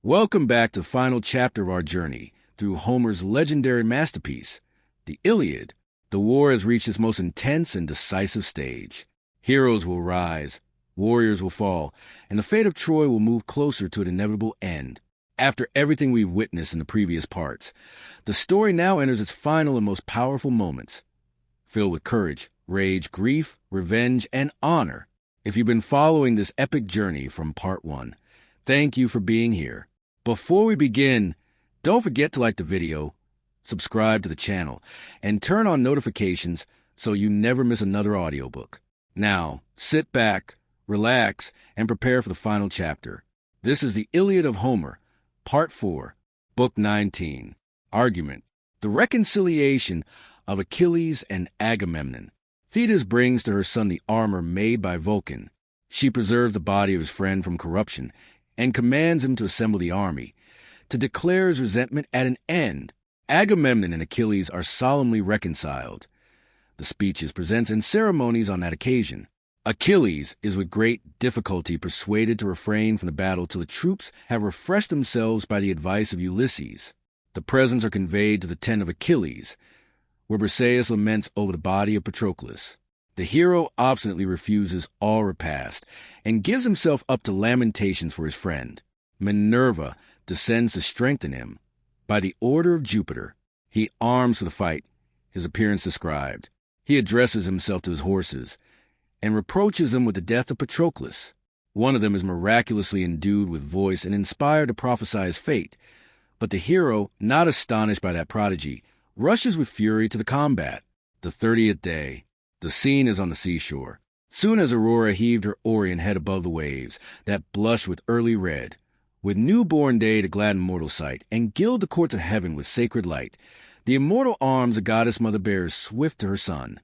Welcome back to the final chapter of our journey through Homer's legendary masterpiece, the Iliad. The war has reached its most intense and decisive stage. Heroes will rise, warriors will fall, and the fate of Troy will move closer to an inevitable end. After everything we've witnessed in the previous parts, the story now enters its final and most powerful moments, filled with courage, rage, grief, revenge, and honor. If you've been following this epic journey from part 1, thank you for being here. Before we begin, don't forget to like the video, subscribe to the channel, and turn on notifications so you never miss another audiobook. Now, sit back, relax, and prepare for the final chapter. This is the Iliad of Homer, Part 4, Book 19. Argument: The reconciliation of Achilles and Agamemnon. Thetis brings to her son the armor made by Vulcan. She preserves the body of his friend from corruption and commands him to assemble the army. To declare his resentment at an end, Agamemnon and Achilles are solemnly reconciled. The speeches, presents, and ceremonies on that occasion. Achilles is with great difficulty persuaded to refrain from the battle till the troops have refreshed themselves by the advice of Ulysses. The presents are conveyed to the tent of Achilles, where Briseis laments over the body of Patroclus. The hero obstinately refuses all repast and gives himself up to lamentations for his friend. Minerva descends to strengthen him. By the order of Jupiter, he arms for the fight, his appearance described. He addresses himself to his horses and reproaches them with the death of Patroclus. One of them is miraculously endued with voice and inspired to prophesy his fate, but the hero, not astonished by that prodigy, rushes with fury to the combat. The 30th day. The scene is on the seashore. Soon as Aurora heaved her Orient head above the waves, that blushed with early red, with newborn day to gladden mortal sight, and gild the courts of heaven with sacred light, the immortal arms the goddess mother bears swift to her son.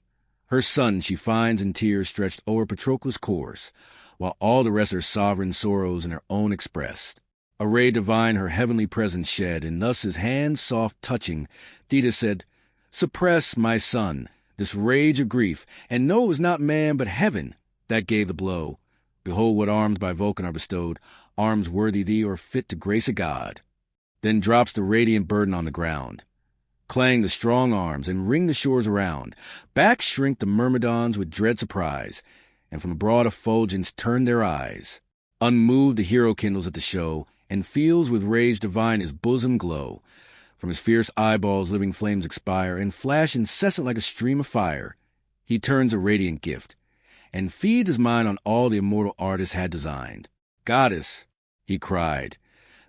Her son she finds in tears stretched o'er Patroclus' corse, while all the rest her sovereign sorrows in her own expressed. A ray divine her heavenly presence shed, and thus his hands soft touching, Thetis said, "Suppress, my son, this rage of grief, and know it was not man but heaven that gave the blow. Behold what arms by Vulcan are bestowed, arms worthy thee or fit to grace a god." Then drops the radiant burden on the ground. Clang the strong arms and ring the shores around. Back shrink the Myrmidons with dread surprise, and from broad effulgence turn their eyes. Unmoved the hero kindles at the show, and feels with rage divine his bosom glow. From his fierce eyeballs living flames expire, and flash incessant like a stream of fire. He turns a radiant gift, and feeds his mind on all the immortal artist had designed. "Goddess," he cried,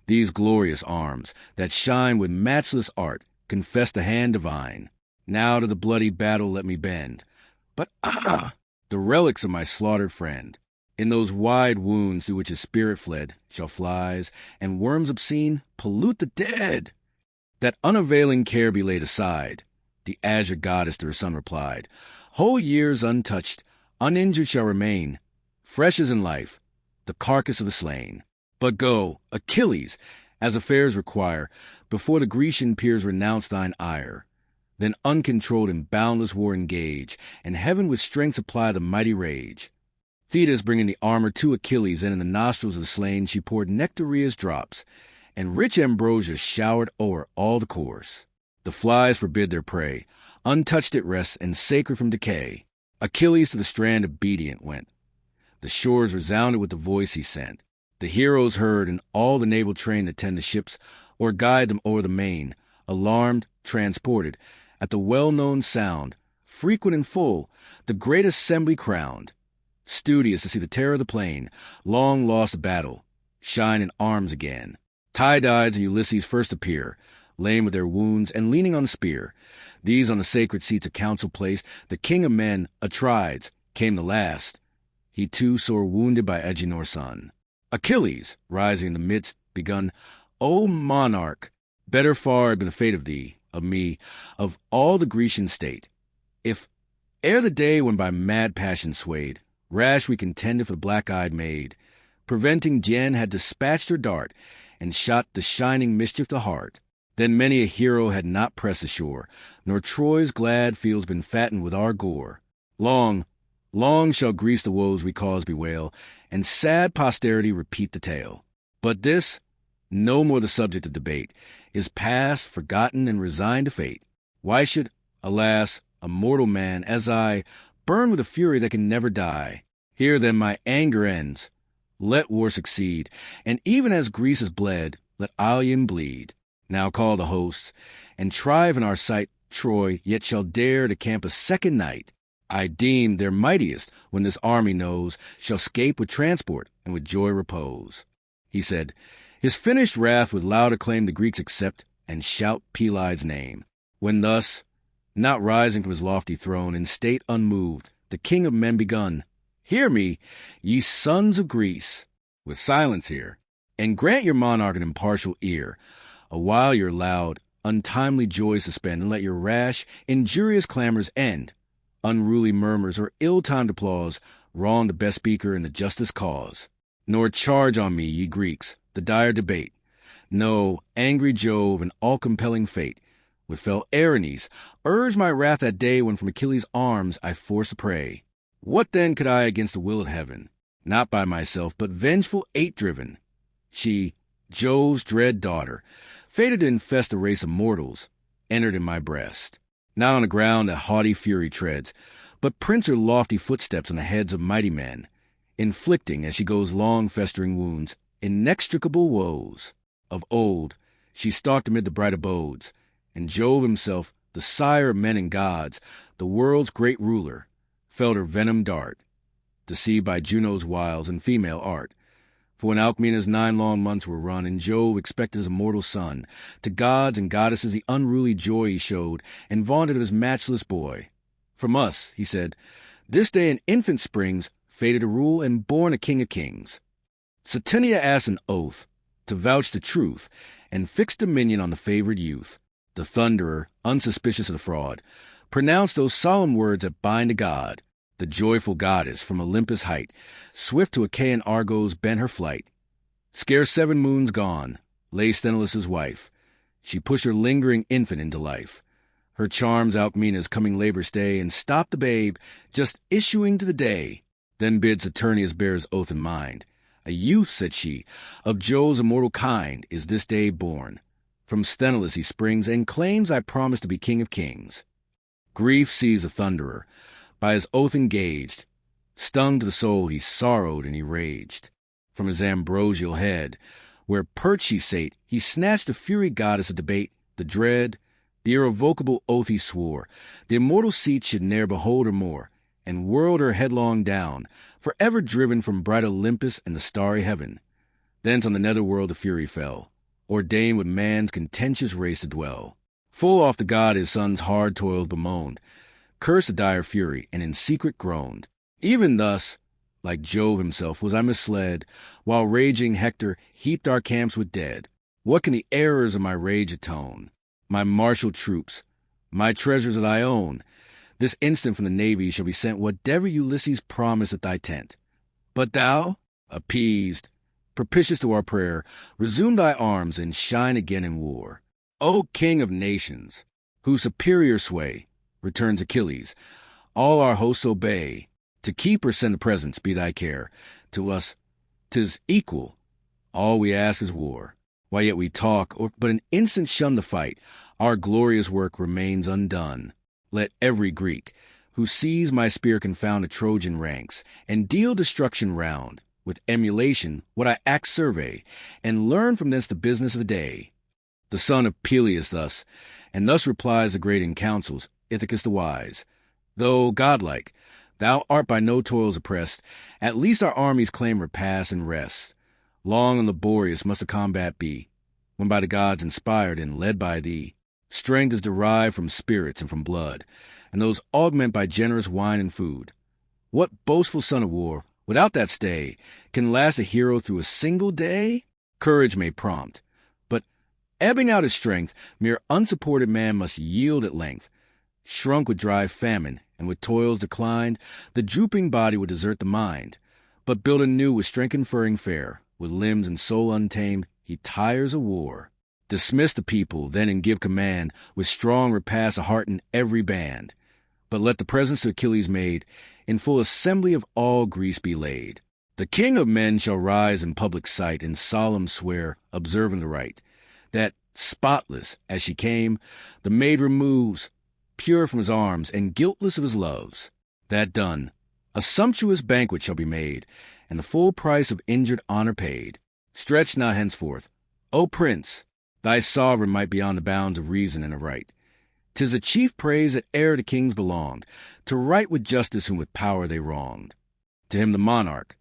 "these glorious arms, that shine with matchless art, confess the hand divine. Now to the bloody battle let me bend. But the relics of my slaughtered friend. In those wide wounds through which his spirit fled, shall flies and worms obscene pollute the dead." That unavailing care be laid aside, the azure goddess to her son replied. "Whole years untouched, uninjured shall remain, fresh as in life, the carcass of the slain. But go, Achilles, as affairs require, before the Grecian peers renounce thine ire. Then uncontrolled in boundless war engage, and heaven with strength supply the mighty rage." Thetis bringing the armor to Achilles, and in the nostrils of the slain she poured nectareous drops, and rich ambrosia showered o'er all the corse. The flies forbid their prey, untouched it rests, and sacred from decay. Achilles to the strand obedient went. The shores resounded with the voice he sent. The heroes heard, and all the naval train that tend the ships, or guide them o'er the main, alarmed, transported, at the well-known sound, frequent and full, the great assembly crowned. Studious to see the terror of the plain, long lost battle, shine in arms again. Tydides and Ulysses first appear, lame with their wounds and leaning on a spear. These on the sacred seats of council placed. The king of men, Atrides, came the last. He too sore wounded by Agenor's son. Achilles, rising in the midst, begun, "O monarch, better far had been the fate of thee, of me, of all the Grecian state, if, ere the day when by mad passion swayed, rash we contended for the black-eyed maid, preventing Jen had dispatched her dart, and shot the shining mischief to heart. Then many a hero had not pressed ashore, nor Troy's glad fields been fattened with our gore. Long, long shall Greece the woes we cause bewail, and sad posterity repeat the tale. But this no more the subject of debate, is past, forgotten, and resigned to fate. Why should, alas, a mortal man, as I, burn with a fury that can never die? Here then my anger ends. Let war succeed, and even as Greece has bled, let Ilion bleed. Now call the hosts, and try if in our sight Troy yet shall dare to camp a second night. I deem their mightiest, when this army knows, shall scape with transport and with joy repose. He said, his finished wrath with loud acclaim the Greeks accept and shout Pelides' name. When thus, not rising from his lofty throne, in state unmoved, the king of men begun, hear me, ye sons of Greece, with silence here, and grant your monarch an impartial ear, awhile your loud, untimely joy suspend, and let your rash, injurious clamors end. Unruly murmurs or ill-timed applause wrong the best speaker in the justest cause. Nor charge on me, ye Greeks, the dire debate. No, angry Jove and all-compelling fate, with fell Erinnys, urged my wrath that day when from Achilles' arms I forced a prey. What then could I against the will of heaven? Not by myself, but vengeful hate-driven. She, Jove's dread daughter, fated to infest a race of mortals, entered in my breast. Not on the ground that haughty fury treads, but prints her lofty footsteps on the heads of mighty men, inflicting, as she goes long festering wounds, inextricable woes. Of old, she stalked amid the bright abodes, and Jove himself, the sire of men and gods, the world's great ruler, felt her venom dart, deceived by Juno's wiles and female art. For when Alcmena's 9 long months were run, and Jove expected his immortal son, to gods and goddesses the unruly joy he showed, and vaunted of his matchless boy. From us, he said, this day an infant springs, fated to rule, and born a king of kings. Saturnia asked an oath, to vouch the truth, and fix dominion on the favored youth. The thunderer, unsuspicious of the fraud, pronounced those solemn words that bind a god. The joyful goddess from Olympus' height, swift to Achaean Argos bent her flight. Scarce 7 moons gone, lay Sthenelus' wife. She pushed her lingering infant into life. Her charms Alcmena's coming labor stay, and stopped the babe, just issuing to the day. Then bid Saturnius bear his oath in mind. A youth, said she, of Jove's immortal kind, is this day born. From Sthenelus he springs, and claims I promise to be king of kings. Grief seized the thunderer, by his oath engaged. Stung to the soul, he sorrowed and he raged. From his ambrosial head, where perched he sate, he snatched the fury goddess of debate, the dread, the irrevocable oath he swore, the immortal seat should ne'er behold her more, and whirled her headlong down, forever driven from bright Olympus and the starry heaven. Thence on the netherworld the fury fell, ordained with man's contentious race to dwell. Full oft the god his son's hard toils bemoaned, cursed the dire fury, and in secret groaned. Even thus, like Jove himself, was I misled, while raging Hector heaped our camps with dead. What can the errors of my rage atone? My martial troops, my treasures of thy own, this instant from the navy shall be sent whatever Ulysses promised at thy tent. But thou, appeased, propitious to our prayer, resume thy arms and shine again in war. O King of nations, whose superior sway, returns Achilles, all our hosts obey. To keep or send the presents be thy care. To us 'tis equal, all we ask is war. While yet we talk, or but an instant shun the fight, our glorious work remains undone. Let every Greek, who sees my spear confound the Trojan ranks, and deal destruction round, with emulation what I act survey, and learn from thence the business of the day. The son of Peleus thus, and thus replies the great in counsels, Ithacus the wise. Though godlike, thou art by no toils oppressed, at least our armies claim repast and rest. Long and laborious must the combat be, when by the gods inspired and led by thee. Strength is derived from spirits and from blood, and those augment by generous wine and food. What boastful son of war, without that stay, can last a hero through a single day? Courage may prompt, but ebbing out his strength, mere unsupported man must yield at length. Shrunk with dry famine, and with toils declined, the drooping body would desert the mind. But built anew with strength conferring fare, with limbs and soul untamed, he tires of war. Dismiss the people, then, and give command, with strong repast a heart in every band. But let the presents to Achilles made, in full assembly of all Greece be laid. The king of men shall rise in public sight and solemn swear, observing the rite, that, spotless as she came, the maid removes, pure from his arms and guiltless of his loves. That done, a sumptuous banquet shall be made, and the full price of injured honor paid. Stretch not henceforth, O prince, thy sovereign might beyond the bounds of reason and of right. 'Tis the chief praise that e'er to kings belonged, to right with justice whom with power they wronged. To him the monarch,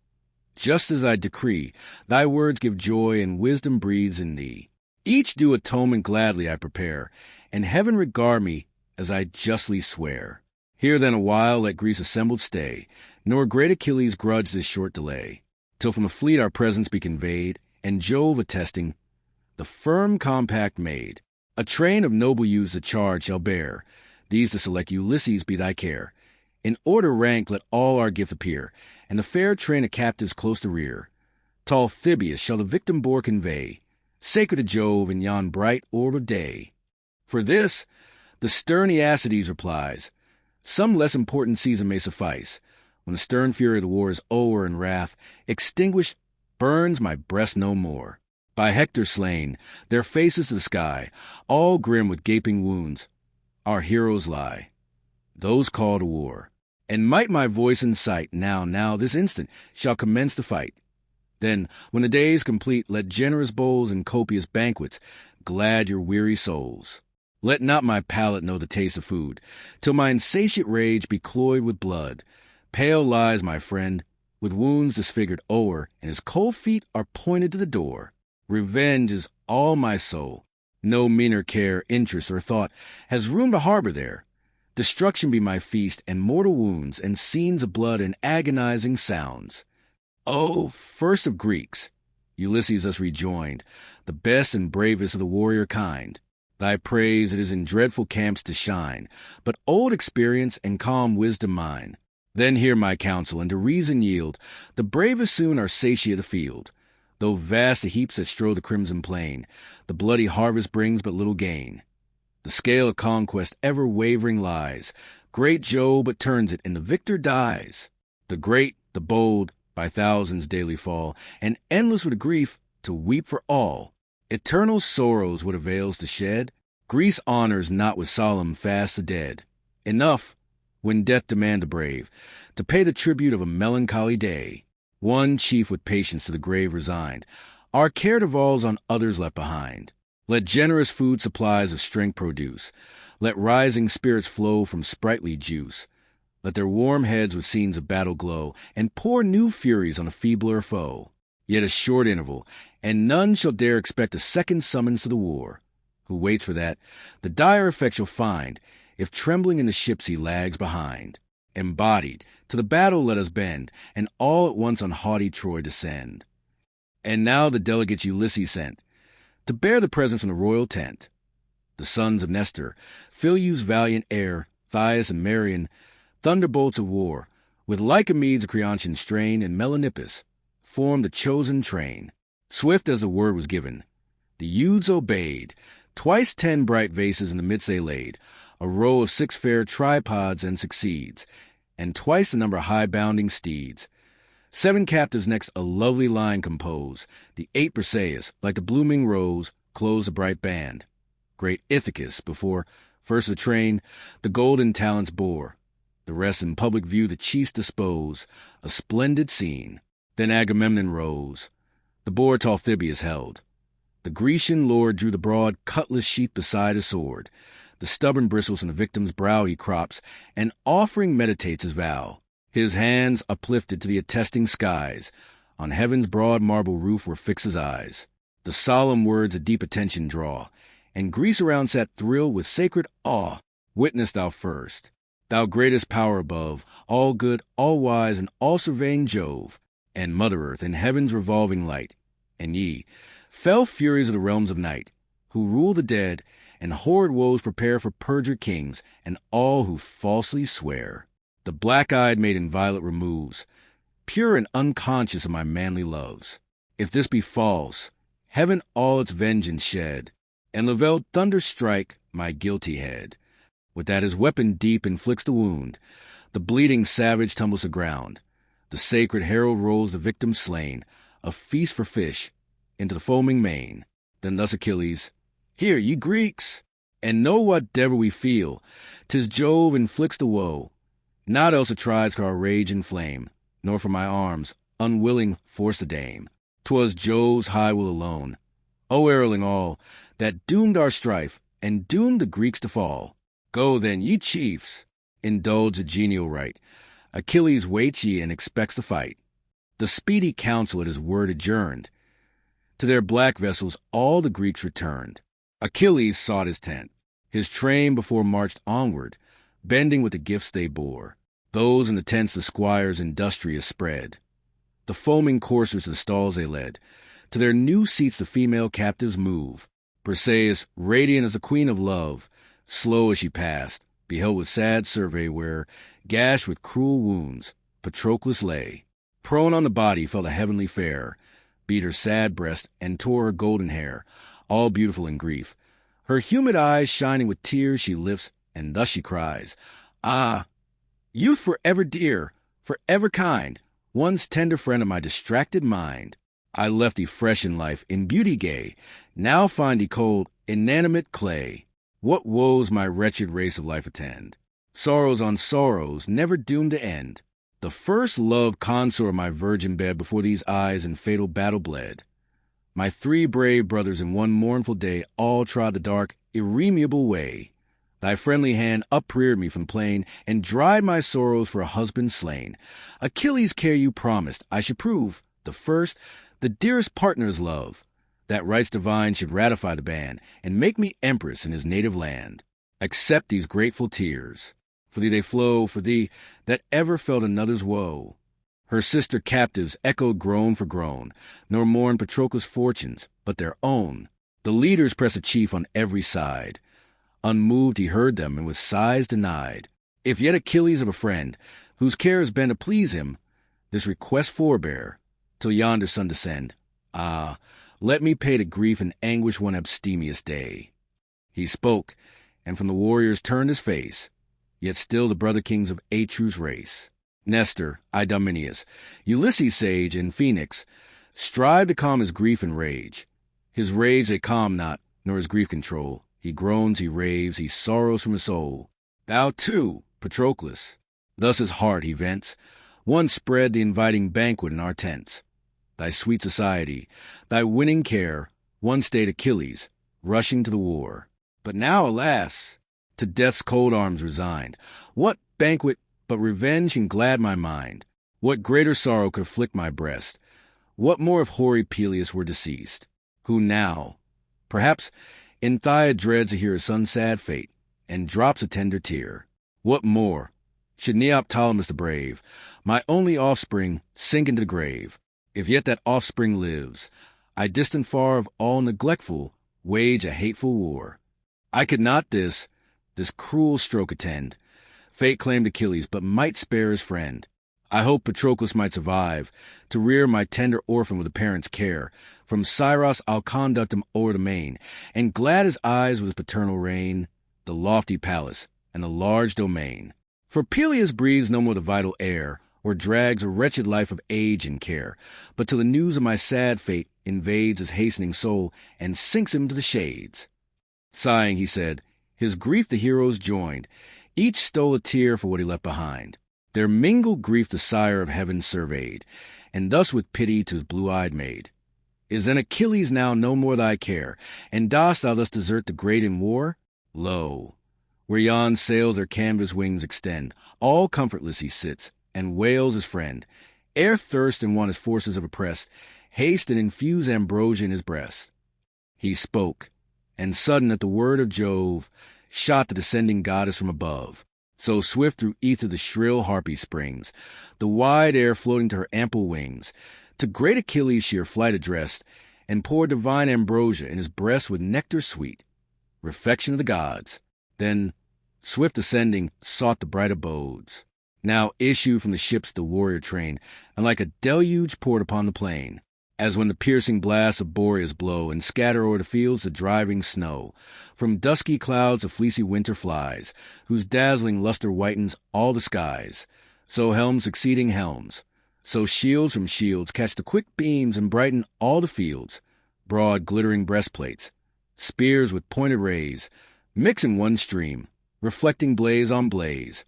just as I decree, thy words give joy and wisdom breathes in thee. Each due atonement gladly I prepare, and heaven regard me as I justly swear. Here then a while let Greece assembled stay, nor great Achilles grudge this short delay, till from the fleet our presence be conveyed, and Jove attesting the firm compact made. A train of noble youths the charge shall bear, these to select Ulysses be thy care. In order rank let all our gift appear, and the fair train of captives close to rear. Tall Thebius shall the victim bore convey, sacred to Jove in yon bright orb of day. For this, the stern Aeacides replies, some less important season may suffice. When the stern fury of the war is o'er and wrath extinguished, burns my breast no more. By Hector slain, their faces to the sky, all grim with gaping wounds, our heroes lie, those called to war. And might my voice and sight, now, this instant, shall commence the fight. Then, when the day is complete, let generous bowls and copious banquets glad your weary souls. Let not my palate know the taste of food, till my insatiate rage be cloyed with blood. Pale lies my friend, with wounds disfigured o'er, and his cold feet are pointed to the door. Revenge is all my soul. No meaner care, interest, or thought has room to harbor there. Destruction be my feast, and mortal wounds, and scenes of blood and agonizing sounds. O first of Greeks, Ulysses thus rejoined, the best and bravest of the warrior kind. Thy praise it is in dreadful camps to shine, but old experience and calm wisdom mine. Then hear my counsel, and to reason yield. The bravest soon are satiate afield. Though vast the heaps that strew the crimson plain, the bloody harvest brings but little gain. The scale of conquest ever wavering lies. Great Jove but turns it, and the victor dies. The great, the bold, by thousands daily fall, and endless with grief to weep for all. Eternal sorrows what avails to shed? Greece honors not with solemn fast the dead. Enough, when death demand the brave, to pay the tribute of a melancholy day. One chief with patience to the grave resigned, our care devolves on others left behind. Let generous food supplies of strength produce, let rising spirits flow from sprightly juice. Let their warm heads with scenes of battle glow, and pour new furies on a feebler foe. Yet a short interval, and none shall dare expect a second summons to the war. Who waits for that, the dire effect shall find, if trembling in the ships he lags behind. Embodied, to the battle let us bend, and all at once on haughty Troy descend. And now the delegates Ulysses sent, to bear the present from the royal tent. The sons of Nestor, Phyleus' valiant heir, Thias and Marion, thunderbolts of war, with Lycomedes a Creontian strain, and Melanippus, formed the chosen train. Swift as the word was given, the youths obeyed. Twice 10 bright vases in the midst they laid, a row of 6 fair tripods and succeeds, and twice the number of high-bounding steeds. 7 captives next a lovely line compose, the 8 Briseis, like the blooming rose, close the bright band. Great Ithacus before, first the train, the golden talents bore. The rest in public view the chiefs dispose, a splendid scene. Then Agamemnon rose, the boar tall Thebius held. The Grecian lord drew the broad cutlass sheath beside his sword. The stubborn bristles from the victim's brow he crops, and offering meditates his vow. His hands uplifted to the attesting skies, on heaven's broad marble roof where fix his eyes. The solemn words a deep attention draw, and Greece around sat thrilled with sacred awe. Witness thou first, thou greatest power above, all good, all wise, and all-surveying Jove, and Mother Earth in heaven's revolving light, and ye, fell furies of the realms of night, who rule the dead, and horrid woes prepare for perjured kings, and all who falsely swear. The black-eyed maiden Violet removes, pure and unconscious of my manly loves. If this be false, heaven all its vengeance shed, and Lavelle thunder strike my guilty head. With that his weapon deep inflicts the wound, the bleeding savage tumbles to ground. The sacred herald rolls the victim slain, a feast for fish, into the foaming main. Then thus Achilles, "Hear, ye Greeks, and know whatever we feel. 'Tis Jove inflicts the woe. Not else Atrides could our rage inflame, nor from my arms, unwilling, force the dame. 'Twas Jove's high will alone, O erling all, that doomed our strife, and doomed the Greeks to fall. Go then, ye chiefs, indulge the genial rite. Achilles waits ye and expects the fight." The speedy council at his word adjourned. To their black vessels all the Greeks returned. Achilles sought his tent. His train before marched onward, bending with the gifts they bore. Those in the tents the squires industrious spread. The foaming coursers to the stalls they led. To their new seats the female captives move. Briseis, radiant as the queen of love, slow as she passed, beheld with sad survey where, gashed with cruel wounds, Patroclus lay. Prone on the body fell the heavenly fair, beat her sad breast, and tore her golden hair, all beautiful in grief. Her humid eyes shining with tears she lifts, and thus she cries, "Ah, youth forever dear, forever kind, once tender friend of my distracted mind. I left thee fresh in life, in beauty gay, now find thee cold, inanimate clay. What woes my wretched race of life attend? Sorrows on sorrows, never doomed to end. The first loved consort of my virgin bed before these eyes in fatal battle bled. My 3 brave brothers in one mournful day all trod the dark, irremediable way. Thy friendly hand upreared me from the plain, and dried my sorrows for a husband slain. Achilles' care you promised I should prove, the first, the dearest partner's love, that rights divine should ratify the ban, and make me empress in his native land. Accept these grateful tears. For thee they flow, for thee that ever felt another's woe. Her sister captives echoed groan for groan, nor mourned Patroclus' fortunes, but their own. The leaders press a chief on every side. Unmoved he heard them, and with sighs denied. If yet Achilles of a friend, whose care has been to please him, this request forbear, till yonder sun descend. Ah, let me pay to grief and anguish one abstemious day. He spoke, and from the warriors turned his face, yet still the brother kings of Atreus' race. Nestor, Idomeneus, Ulysses sage, and Phoenix strive to calm his grief and rage. His rage they calm not, nor his grief control. He groans, he raves, he sorrows from his soul. Thou too, Patroclus, thus his heart he vents. Once spread the inviting banquet in our tents. Thy sweet society, thy winning care, one stayed Achilles, rushing to the war. But now, alas, to death's cold arms resigned. What banquet but revenge can glad my mind? What greater sorrow could afflict my breast? What more if hoary Peleus were deceased? Who now, perhaps, in Thyia dreads to hear his son's sad fate, and drops a tender tear? What more, should Neoptolemus the brave, my only offspring, sink into the grave? If yet that offspring lives, I distant far of all neglectful, wage a hateful war. I could not this cruel stroke attend. Fate claimed Achilles, but might spare his friend. I hope Patroclus might survive, to rear my tender orphan with a parent's care. From Scyros I'll conduct him o'er the main, and glad his eyes with his paternal reign, the lofty palace, and the large domain. For Peleus breathes no more the vital air, or drags a wretched life of age and care, but till the news of my sad fate invades his hastening soul, and sinks him to the shades. Sighing, he said, his grief the heroes joined. Each stole a tear for what he left behind. Their mingled grief the sire of heaven surveyed, and thus with pity to his blue-eyed maid. Is then Achilles now no more thy care, and dost thou thus desert the great in war? Lo, where yon sails their canvas wings extend, all comfortless he sits, and wails his friend. Ere thirst and want his forces have oppressed, haste and infuse ambrosia in his breast. He spoke, and sudden at the word of Jove, shot the descending goddess from above. So swift through ether the shrill harpy springs, the wide air floating to her ample wings. To great Achilles she her flight addressed, and poured divine ambrosia in his breast with nectar sweet, refection of the gods. Then, swift ascending, sought the bright abodes. Now issue from the ships the warrior train, and like a deluge poured upon the plain. As when the piercing blasts of Boreas blow, and scatter o'er the fields the driving snow. From dusky clouds the fleecy winter flies, whose dazzling luster whitens all the skies. So helms succeeding helms, So shields from shields catch the quick beams and brighten all the fields, broad glittering breastplates, spears with pointed rays, mix in one stream, reflecting blaze on blaze.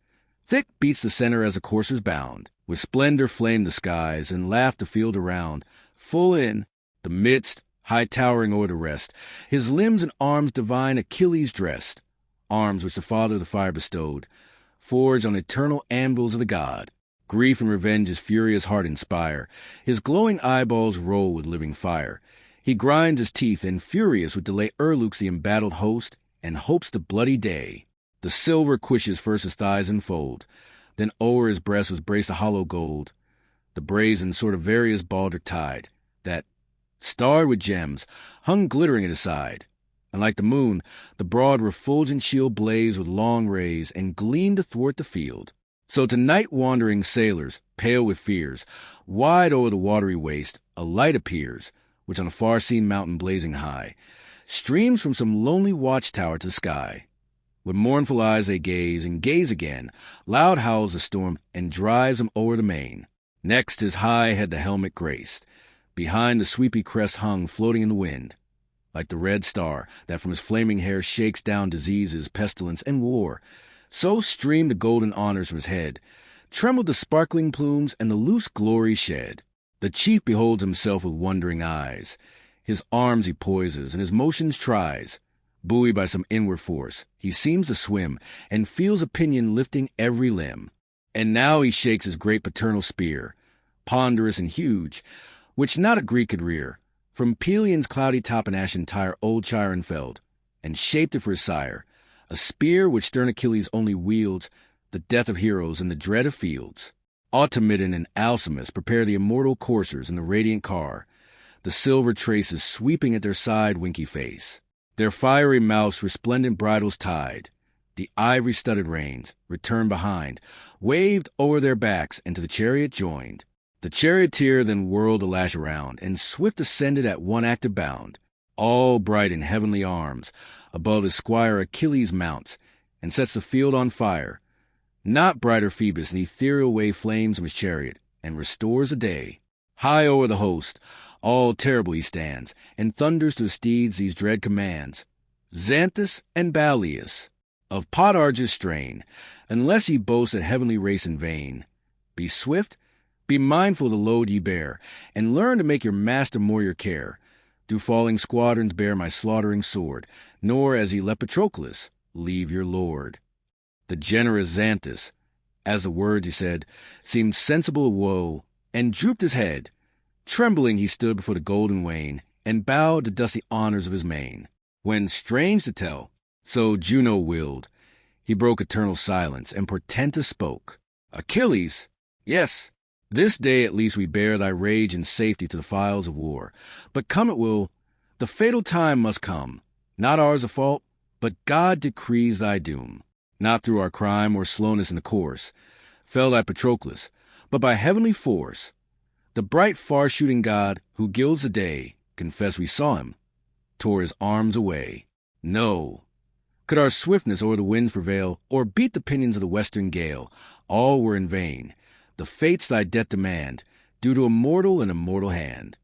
Thick beats the center as the coursers bound, with splendor flame the skies, and laugh the field around, full in the midst, high towering o'er the rest, his limbs and arms divine Achilles dressed, arms which the father of the fire bestowed, forged on eternal anvils of the god. Grief and revenge his furious heart inspire, his glowing eyeballs roll with living fire. He grinds his teeth, and furious with delay o'erlooks the embattled host, and hopes the bloody day. The silver cuishes first his thighs enfold, then o'er his breast was braced a hollow gold. The brazen sword of various baldric tied, that, starred with gems, hung glittering at his side. And like the moon, the broad refulgent shield blazed with long rays, and gleamed athwart the field. So to night-wandering sailors, pale with fears, wide o'er the watery waste, a light appears, which on a far-seen mountain blazing high, streams from some lonely watchtower to the sky. With mournful eyes they gaze, and gaze again. Loud howls the storm, and drives them o'er the main. Next his high head the helmet graced. Behind the sweepy crest hung, floating in the wind, like the red star that from his flaming hair shakes down diseases, pestilence, and war. So streamed the golden honors from his head, trembled the sparkling plumes, and the loose glory shed. The chief beholds himself with wondering eyes. His arms he poises, and his motions tries. Buoyed by some inward force, he seems to swim, and feels a pinion lifting every limb. And now he shakes his great paternal spear, ponderous and huge, which not a Greek could rear, from Pelion's cloudy top and ashen tire old Chiron felled, and shaped it for his sire, a spear which stern Achilles only wields, the death of heroes and the dread of fields. Automedon and Alcimus prepare the immortal coursers in the radiant car, the silver traces sweeping at their side winky face, their fiery mouths resplendent bridles tied, the ivory-studded reins, returned behind, waved o'er their backs, and to the chariot joined. The charioteer then whirled the lash around, and swift ascended at one active bound. All bright in heavenly arms, above his squire Achilles mounts, and sets the field on fire. Not brighter Phoebus in ethereal way flames from his chariot, and restores the day. High o'er the host, all terrible he stands, and thunders to his steeds these dread commands. Xanthus and Balius, of Podargus strain, unless ye boast a heavenly race in vain. Be swift, be mindful of the load ye bear, and learn to make your master more your care. Do falling squadrons bear my slaughtering sword, nor, as ye left Patroclus, leave your lord. The generous Xanthus, as the words he said, seemed sensible of woe, and drooped his head. Trembling he stood before the golden wain, and bowed to dusty honors of his mane. When, strange to tell, so Juno willed, he broke eternal silence, and portentous spoke. Achilles, yes, this day at least we bear thy rage in safety to the files of war. But come it will, the fatal time must come. Not ours a fault, but God decrees thy doom. Not through our crime or slowness in the course fell thy Patroclus, but by heavenly force. The bright far-shooting god, who gilds the day, confess we saw him, tore his arms away. No, could our swiftness o'er the winds prevail, or beat the pinions of the western gale, all were in vain. The fates thy death demand, due to a mortal and immortal hand.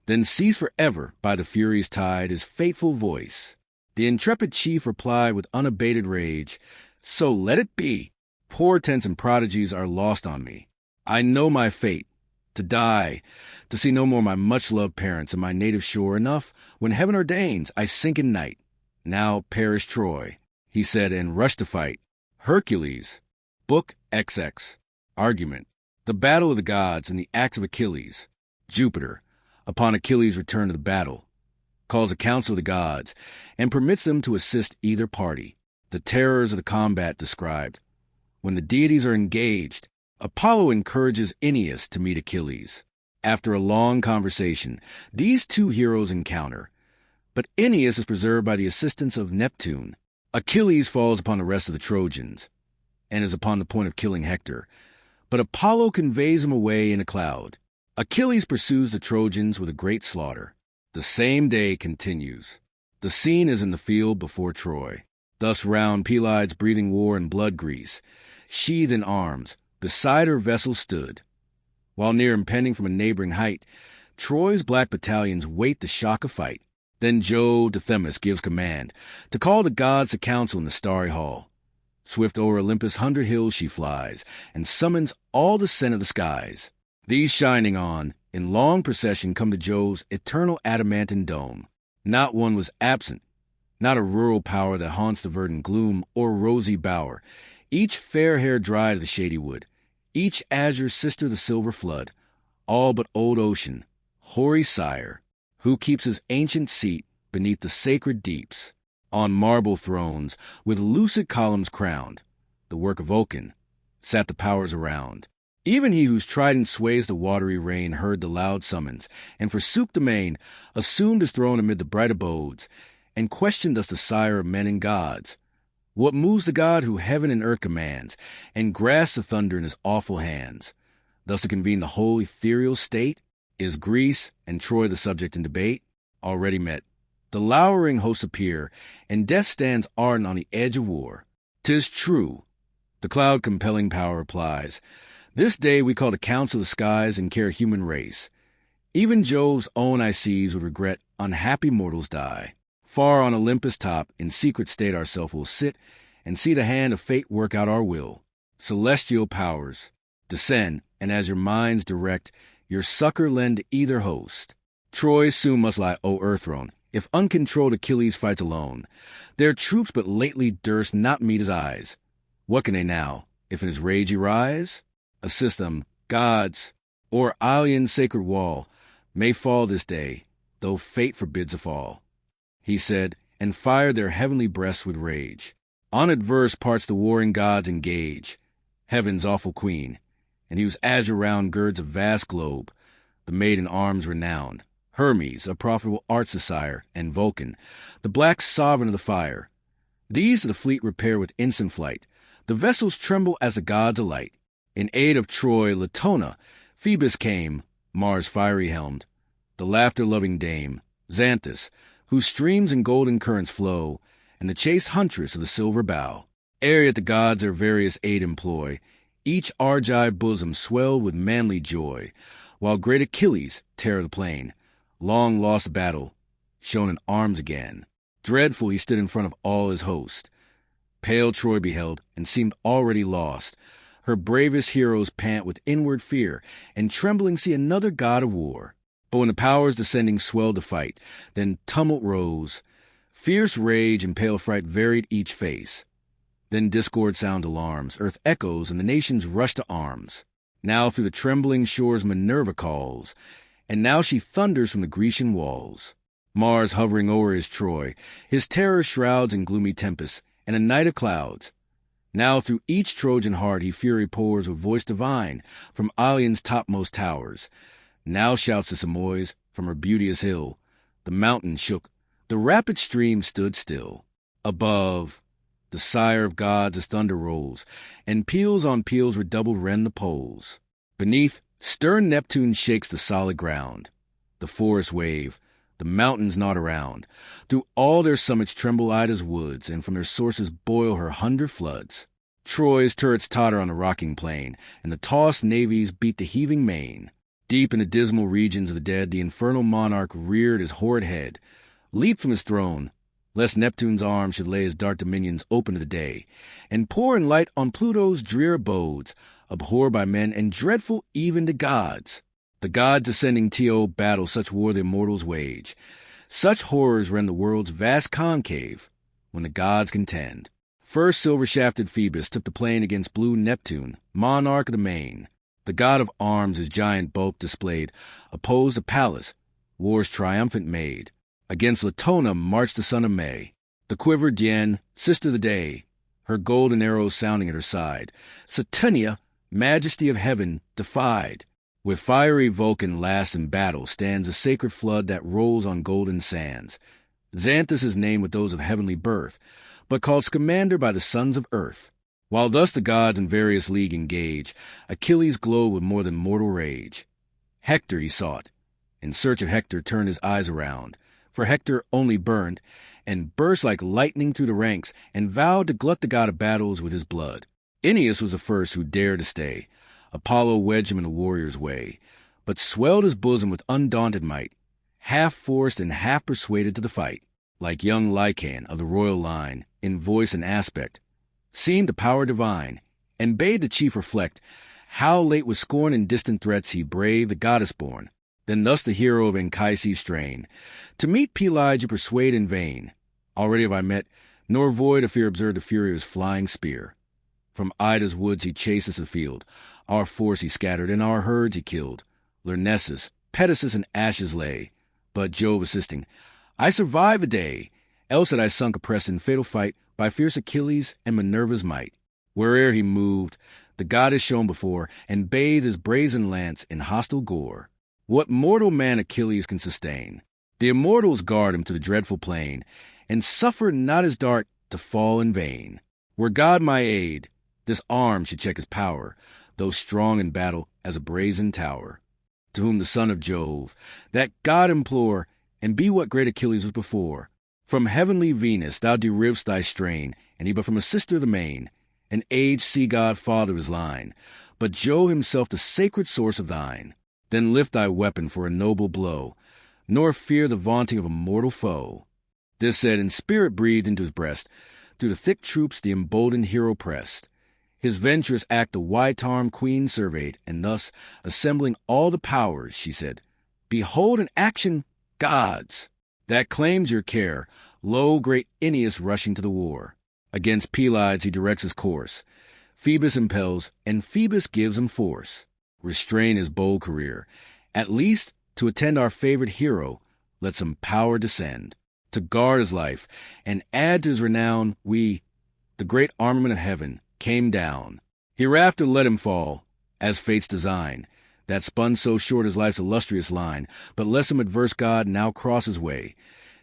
Then cease for ever by the Furies' tide his fateful voice. The intrepid chief replied with unabated rage, So let it be. Portents and prodigies are lost on me. I know my fate, to die, to see no more my much-loved parents and my native shore. Enough, when heaven ordains, I sink in night. Now perish Troy, he said, and rushed to fight. Hercules, Book XX, Argument. The battle of the gods and the acts of Achilles. Jupiter, upon Achilles' return to the battle, calls a council of the gods, and permits them to assist either party. The terrors of the combat described. When the deities are engaged, Apollo encourages Aeneas to meet Achilles. After a long conversation, these two heroes encounter, but Aeneas is preserved by the assistance of Neptune. Achilles falls upon the rest of the Trojans, and is upon the point of killing Hector, but Apollo conveys him away in a cloud. Achilles pursues the Trojans with a great slaughter. The same day continues. The scene is in the field before Troy. Thus round Pelides breathing war and blood grease, sheathed in arms, beside her vessel stood. While near impending from a neighboring height, Troy's black battalions wait the shock of fight. Then Jove to Themis gives command to call the gods to council in the starry hall. Swift o'er Olympus' 100 hills she flies, and summons all the sen of the skies. These shining on, in long procession come to Jove's eternal adamantine dome. Not one was absent, not a rural power that haunts the verdant gloom or rosy bower, each fair-haired dry to the shady wood, each azure sister the silver flood, all but old ocean, hoary sire, who keeps his ancient seat beneath the sacred deeps, on marble thrones with lucid columns crowned, the work of Vulcan, sat the powers around. Even he whose trident sways the watery rain heard the loud summons, and forsook the main, assumed his throne amid the bright abodes, and questioned thus the sire of men and gods. What moves the god who heaven and earth commands, and grasps the thunder in his awful hands? Thus to convene the whole ethereal state? Is Greece and Troy the subject in debate? Already met. The lowering hosts appear, and death stands ardent on the edge of war. 'Tis true, the cloud-compelling power replies. This day we call to council the skies and care human race. Even Jove's own Achilles would regret unhappy mortals die. Far on Olympus' top, in secret state ourself will sit, and see the hand of fate work out our will. Celestial powers, descend, and as your minds direct, your succor lend to either host. Troy soon must lie o'erthrown, if uncontrolled Achilles fights alone. Their troops but lately durst not meet his eyes. What can they now, if in his rage he rise? Assist them, gods, or Ilion's sacred wall may fall this day, though fate forbids a fall. He said, and fired their heavenly breasts with rage. On adverse parts the warring gods engage, heaven's awful queen, and whose azure round girds a vast globe, the maid in arms renowned, Hermes, a profitable arts sire, and Vulcan, the black sovereign of the fire. These to the fleet repair with instant flight. The vessels tremble as the gods alight. In aid of Troy, Latona, Phoebus came, Mars fiery-helmed, the laughter-loving dame, Xanthus, whose streams in golden currents flow, and the chaste huntress of the silver bow. Ere yet the gods their various aid employ, each Argive bosom swelled with manly joy, while great Achilles, terror of the plain, long lost battle, shone in arms again. Dreadful he stood in front of all his host. Pale Troy beheld, and seemed already lost. Her bravest heroes pant with inward fear, and trembling see another god of war. But when the powers descending swelled the fight, then tumult rose. Fierce rage and pale fright varied each face. Then discord sound alarms, earth echoes, and the nations rush to arms. Now through the trembling shores Minerva calls, and now she thunders from the Grecian walls. Mars hovering o'er his Troy, his terror shrouds in gloomy tempests, and a night of clouds. Now through each Trojan heart he fury pours with voice divine from Ilion's topmost towers. Now shouts the Simois from her beauteous hill. The mountain shook, the rapid stream stood still. Above, the sire of gods as thunder rolls, and peals on peals redoubled rend the poles. Beneath, stern Neptune shakes the solid ground. The forests wave, the mountains nod around. Through all their summits tremble Ida's woods, and from their sources boil her 100 floods. Troy's turrets totter on the rocking plain, and the tossed navies beat the heaving main. Deep in the dismal regions of the dead, the infernal monarch reared his horrid head, leaped from his throne, lest Neptune's arm should lay his dark dominions open to the day, and pour in light on Pluto's drear abodes, abhorred by men and dreadful even to gods. The gods descending to battle such war the immortals wage. Such horrors rend the world's vast concave when the gods contend. First silver-shafted Phoebus took the plain against blue Neptune, monarch of the main. The god of arms his giant bulk displayed, opposed to Pallas, war's triumphant maid. Against Latona marched the son of May, the quiver Dian, sister of the day, her golden arrows sounding at her side. Saturnia, majesty of heaven, defied. With fiery Vulcan last in battle stands a sacred flood that rolls on golden sands. Xanthus is named with those of heavenly birth, but called Scamander by the sons of earth. While thus the gods in various league engage, Achilles glowed with more than mortal rage. Hector he sought. In search of Hector turned his eyes around, for Hector only burned, and burst like lightning through the ranks, and vowed to glut the god of battles with his blood. Aeneas was the first who dared to stay. Apollo wedged him in the warrior's way, but swelled his bosom with undaunted might, half forced and half persuaded to the fight, like young Lycan of the royal line, in voice and aspect, seemed a power divine, and bade the chief reflect how late with scorn and distant threats he braved the goddess-born. Then thus the hero of Anchises strain, to meet Pelides you persuade in vain. Already have I met, nor void of fear observed the fury of his flying spear. From Ida's woods he chased us afield, our force he scattered, and our herds he killed. Lyrnessus, Pedasus, and ashes lay, but Jove assisting, I survived the day, else had I sunk oppressed in fatal fight by fierce Achilles and Minerva's might. Where'er he moved, the goddess shone before, and bathed his brazen lance in hostile gore. What mortal man Achilles can sustain? The immortals guard him to the dreadful plain, and suffer not his dart to fall in vain. Were God my aid, this arm should check his power, though strong in battle as a brazen tower. To whom the son of Jove, that god implore, and be what great Achilles was before. From heavenly Venus thou deriv'st thy strain, and he but from a sister the main, an aged sea-god father of his line, but Jove himself the sacred source of thine. Then lift thy weapon for a noble blow, nor fear the vaunting of a mortal foe. This said, and spirit breathed into his breast. Through the thick troops the emboldened hero pressed. His venturous act the wide-armed queen surveyed, and thus, assembling all the powers, she said, Behold in action, gods! That claims your care. Lo, great Aeneas rushing to the war. Against Pelides he directs his course. Phoebus impels, and Phoebus gives him force. Restrain his bold career. At least, to attend our favorite hero, let some power descend. To guard his life, and add to his renown, we, the great armament of heaven, came down. Hereafter let him fall, as fate's design, that spun so short his life's illustrious line, but lest some adverse god now cross his way.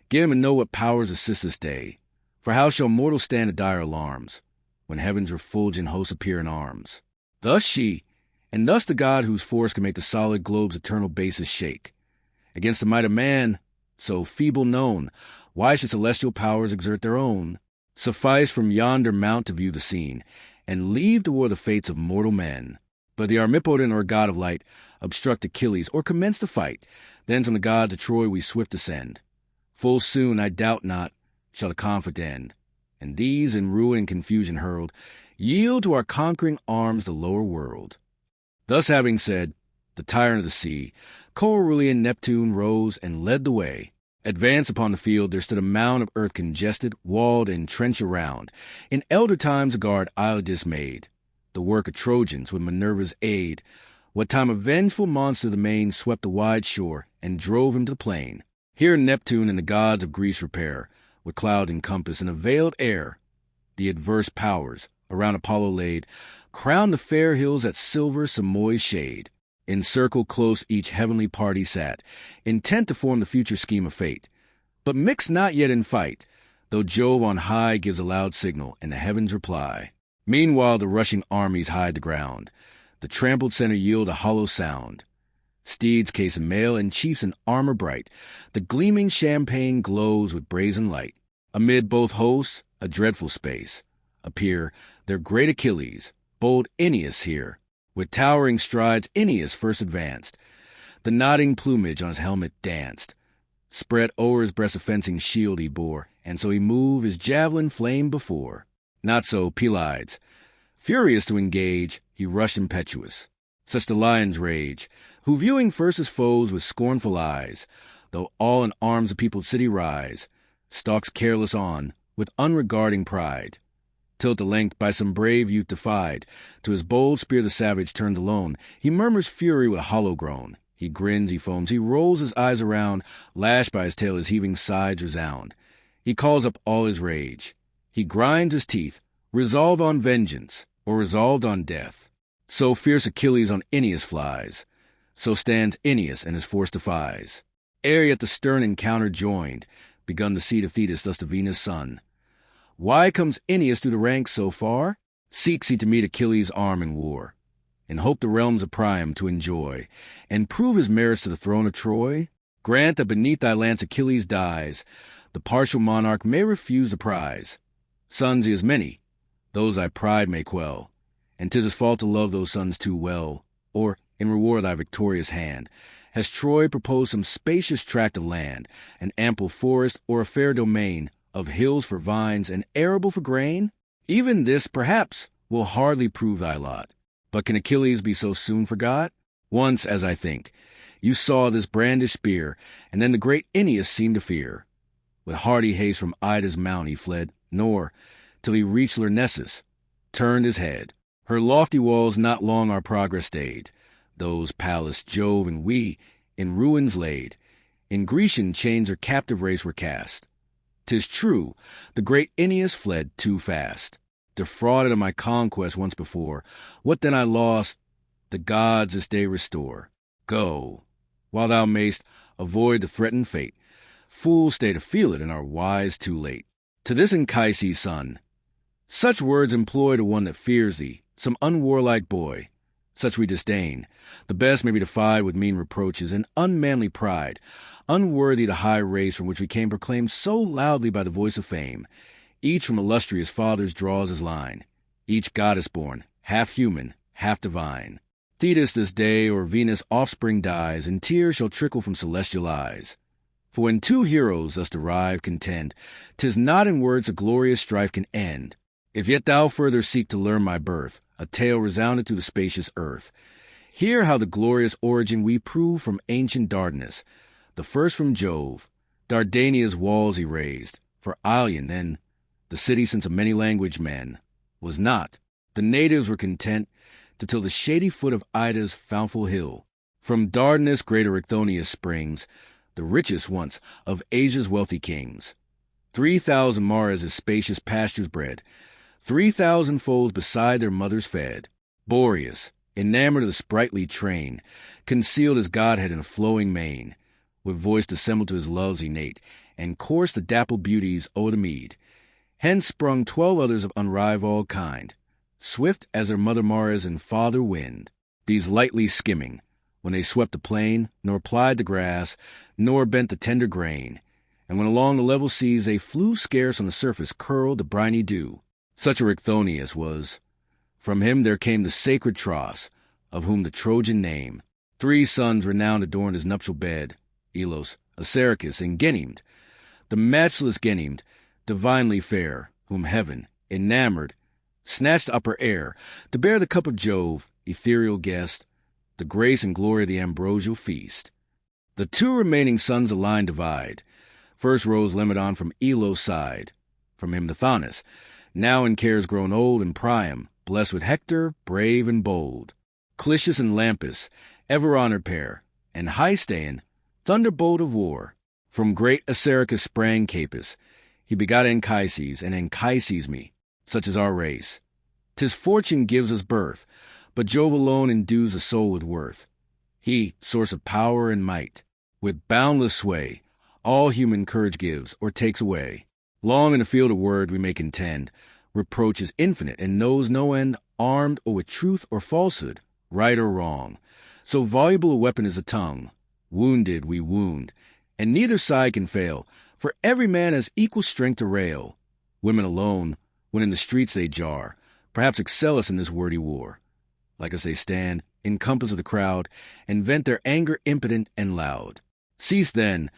Give him and know what powers assist this day. For how shall mortals stand at dire alarms, when heaven's refulgent hosts appear in arms? Thus she, and thus the god whose force can make the solid globe's eternal basis shake. Against the might of man, so feeble known, why should celestial powers exert their own? Suffice from yonder mount to view the scene, and leave to war the fates of mortal men. But the Armipotent or god of light obstruct Achilles, or commence the fight. Thence on the gods of Troy we swift descend. Full soon, I doubt not, shall the conflict end, and these, in ruin and confusion hurled, yield to our conquering arms the lower world. Thus having said, the tyrant of the sea, Coerulean Neptune rose and led the way. Advanced upon the field there stood a mound of earth congested, walled, and trenched around. In elder times a guard Iliad made, the work of Trojans with Minerva's aid. What time a vengeful monster the main swept the wide shore, and drove him to the plain. Here Neptune and the gods of Greece repair, with cloud encompass and a veiled air. The adverse powers, around Apollo laid, crowned the fair hills at silver Samoi's shade. In circle close each heavenly party sat, intent to form the future scheme of fate. But mixed not yet in fight, though Jove on high gives a loud signal, and the heavens reply. Meanwhile the rushing armies hide the ground. The trampled center yield a hollow sound. Steeds case in mail, and chiefs in armor bright. The gleaming champaign glows with brazen light. Amid both hosts, a dreadful space, appear their great Achilles, bold Aeneas here. With towering strides Aeneas first advanced. The nodding plumage on his helmet danced. Spread o'er his breast a fencing shield he bore, and so he moved his javelin flamed before. Not so Pelides. Furious to engage, he rushed impetuous. Such the lion's rage, who viewing first his foes with scornful eyes, though all in arms the peopled city rise, stalks careless on, with unregarding pride. Till at the length by some brave youth defied, to his bold spear the savage turned alone, he murmurs fury with a hollow groan. He grins, he foams, he rolls his eyes around, lashed by his tail his heaving sides resound. He calls up all his rage. He grinds his teeth, resolved on vengeance, or resolved on death. So fierce Achilles on Aeneas flies, so stands Aeneas and his force defies. Ere yet the stern encounter joined, begun the seed of Thetis, thus to Venus' son. Why comes Aeneas through the ranks so far? Seeks he to meet Achilles' arm in war, in hope the realms of Priam to enjoy, and prove his merits to the throne of Troy? Grant that beneath thy lance Achilles dies, the partial monarch may refuse the prize. Sons he has many, those thy pride may quell, And 'tis his fault to love those sons too well, or, in reward of thy victorious hand, has Troy proposed some spacious tract of land, an ample forest, or a fair domain, of hills for vines, and arable for grain? Even this, perhaps, will hardly prove thy lot. But can Achilles be so soon forgot? Once, as I think, you saw this brandished spear, and then the great Aeneas seemed to fear. With hearty haste from Ida's mount he fled, nor, till he reached Lyrnessus, turned his head. Her lofty walls not long our progress stayed. Those Pallas, Jove, and we, in ruins laid. In Grecian chains her captive race were cast. 'Tis true, the great Aeneas fled too fast. Defrauded of my conquest once before, what then I lost, the gods this day restore. Go, while thou mayst avoid the threatened fate. Fools stay to feel it, and are wise too late. To this Anchises' son, such words employ to one that fears thee, some unwarlike boy. Such we disdain. The best may be defied with mean reproaches and unmanly pride, unworthy the high race from which we came proclaimed so loudly by the voice of fame. Each from illustrious fathers draws his line, each goddess-born, half human, half divine. Thetis this day or Venus' offspring dies, and tears shall trickle from celestial eyes. For when two heroes thus derived contend, 'tis not in words a glorious strife can end. If yet thou further seek to learn my birth, a tale resounded through the spacious earth. Hear how the glorious origin we prove from ancient Dardanus, the first from Jove. Dardania's walls he raised, for Ilion then, the city since of many-languaged men, was not. The natives were content to till the shady foot of Ida's fountful hill. From Dardanus great Erichthonius springs, the richest once of Asia's wealthy kings. 3,000 mares his spacious pastures bred, 3,000 foals beside their mothers fed. Boreas, enamored of the sprightly train, concealed his godhead in a flowing mane, with voice dissembled to his loves innate, and coursed the dappled beauties o'er the mead. Hence sprung 12 others of unrivalled kind, swift as their mother Mars and father Wind. These lightly skimming, when they swept the plain, nor plied the grass, nor bent the tender grain. And when along the level seas they flew, scarce on the surface curled the briny dew. Such Erichthonius was. From him there came the sacred Tros, of whom the Trojan name. 3 sons renowned adorned his nuptial bed, Elos, Acericus, and Genymed. The matchless Genymed, divinely fair, whom heaven, enamored, snatched upper air, to bear the cup of Jove, ethereal guest, the grace and glory of the ambrosial feast. The 2 remaining sons the line divide. First rose Lemedon from Elos' side, from him Tithonus, now in cares grown old, and Priam, blessed with Hector, brave and bold. Clitius and Lampus, ever-honored pair, and Hystain, thunderbolt of war. From great Acericus sprang Capys. He begot Anchises, and Anchises me, such is our race. 'Tis fortune gives us birth, but Jove alone endues the soul with worth. He, source of power and might, with boundless sway, all human courage gives or takes away. Long in the field of word we may contend, reproach is infinite and knows no end, armed or with truth or falsehood, right or wrong. So voluble a weapon is the tongue. Wounded we wound, and neither side can fail, for every man has equal strength to rail. Women alone, when in the streets they jar, perhaps excel us in this wordy war. Like us they stand, in compass of the crowd, and vent their anger impotent and loud. Cease then.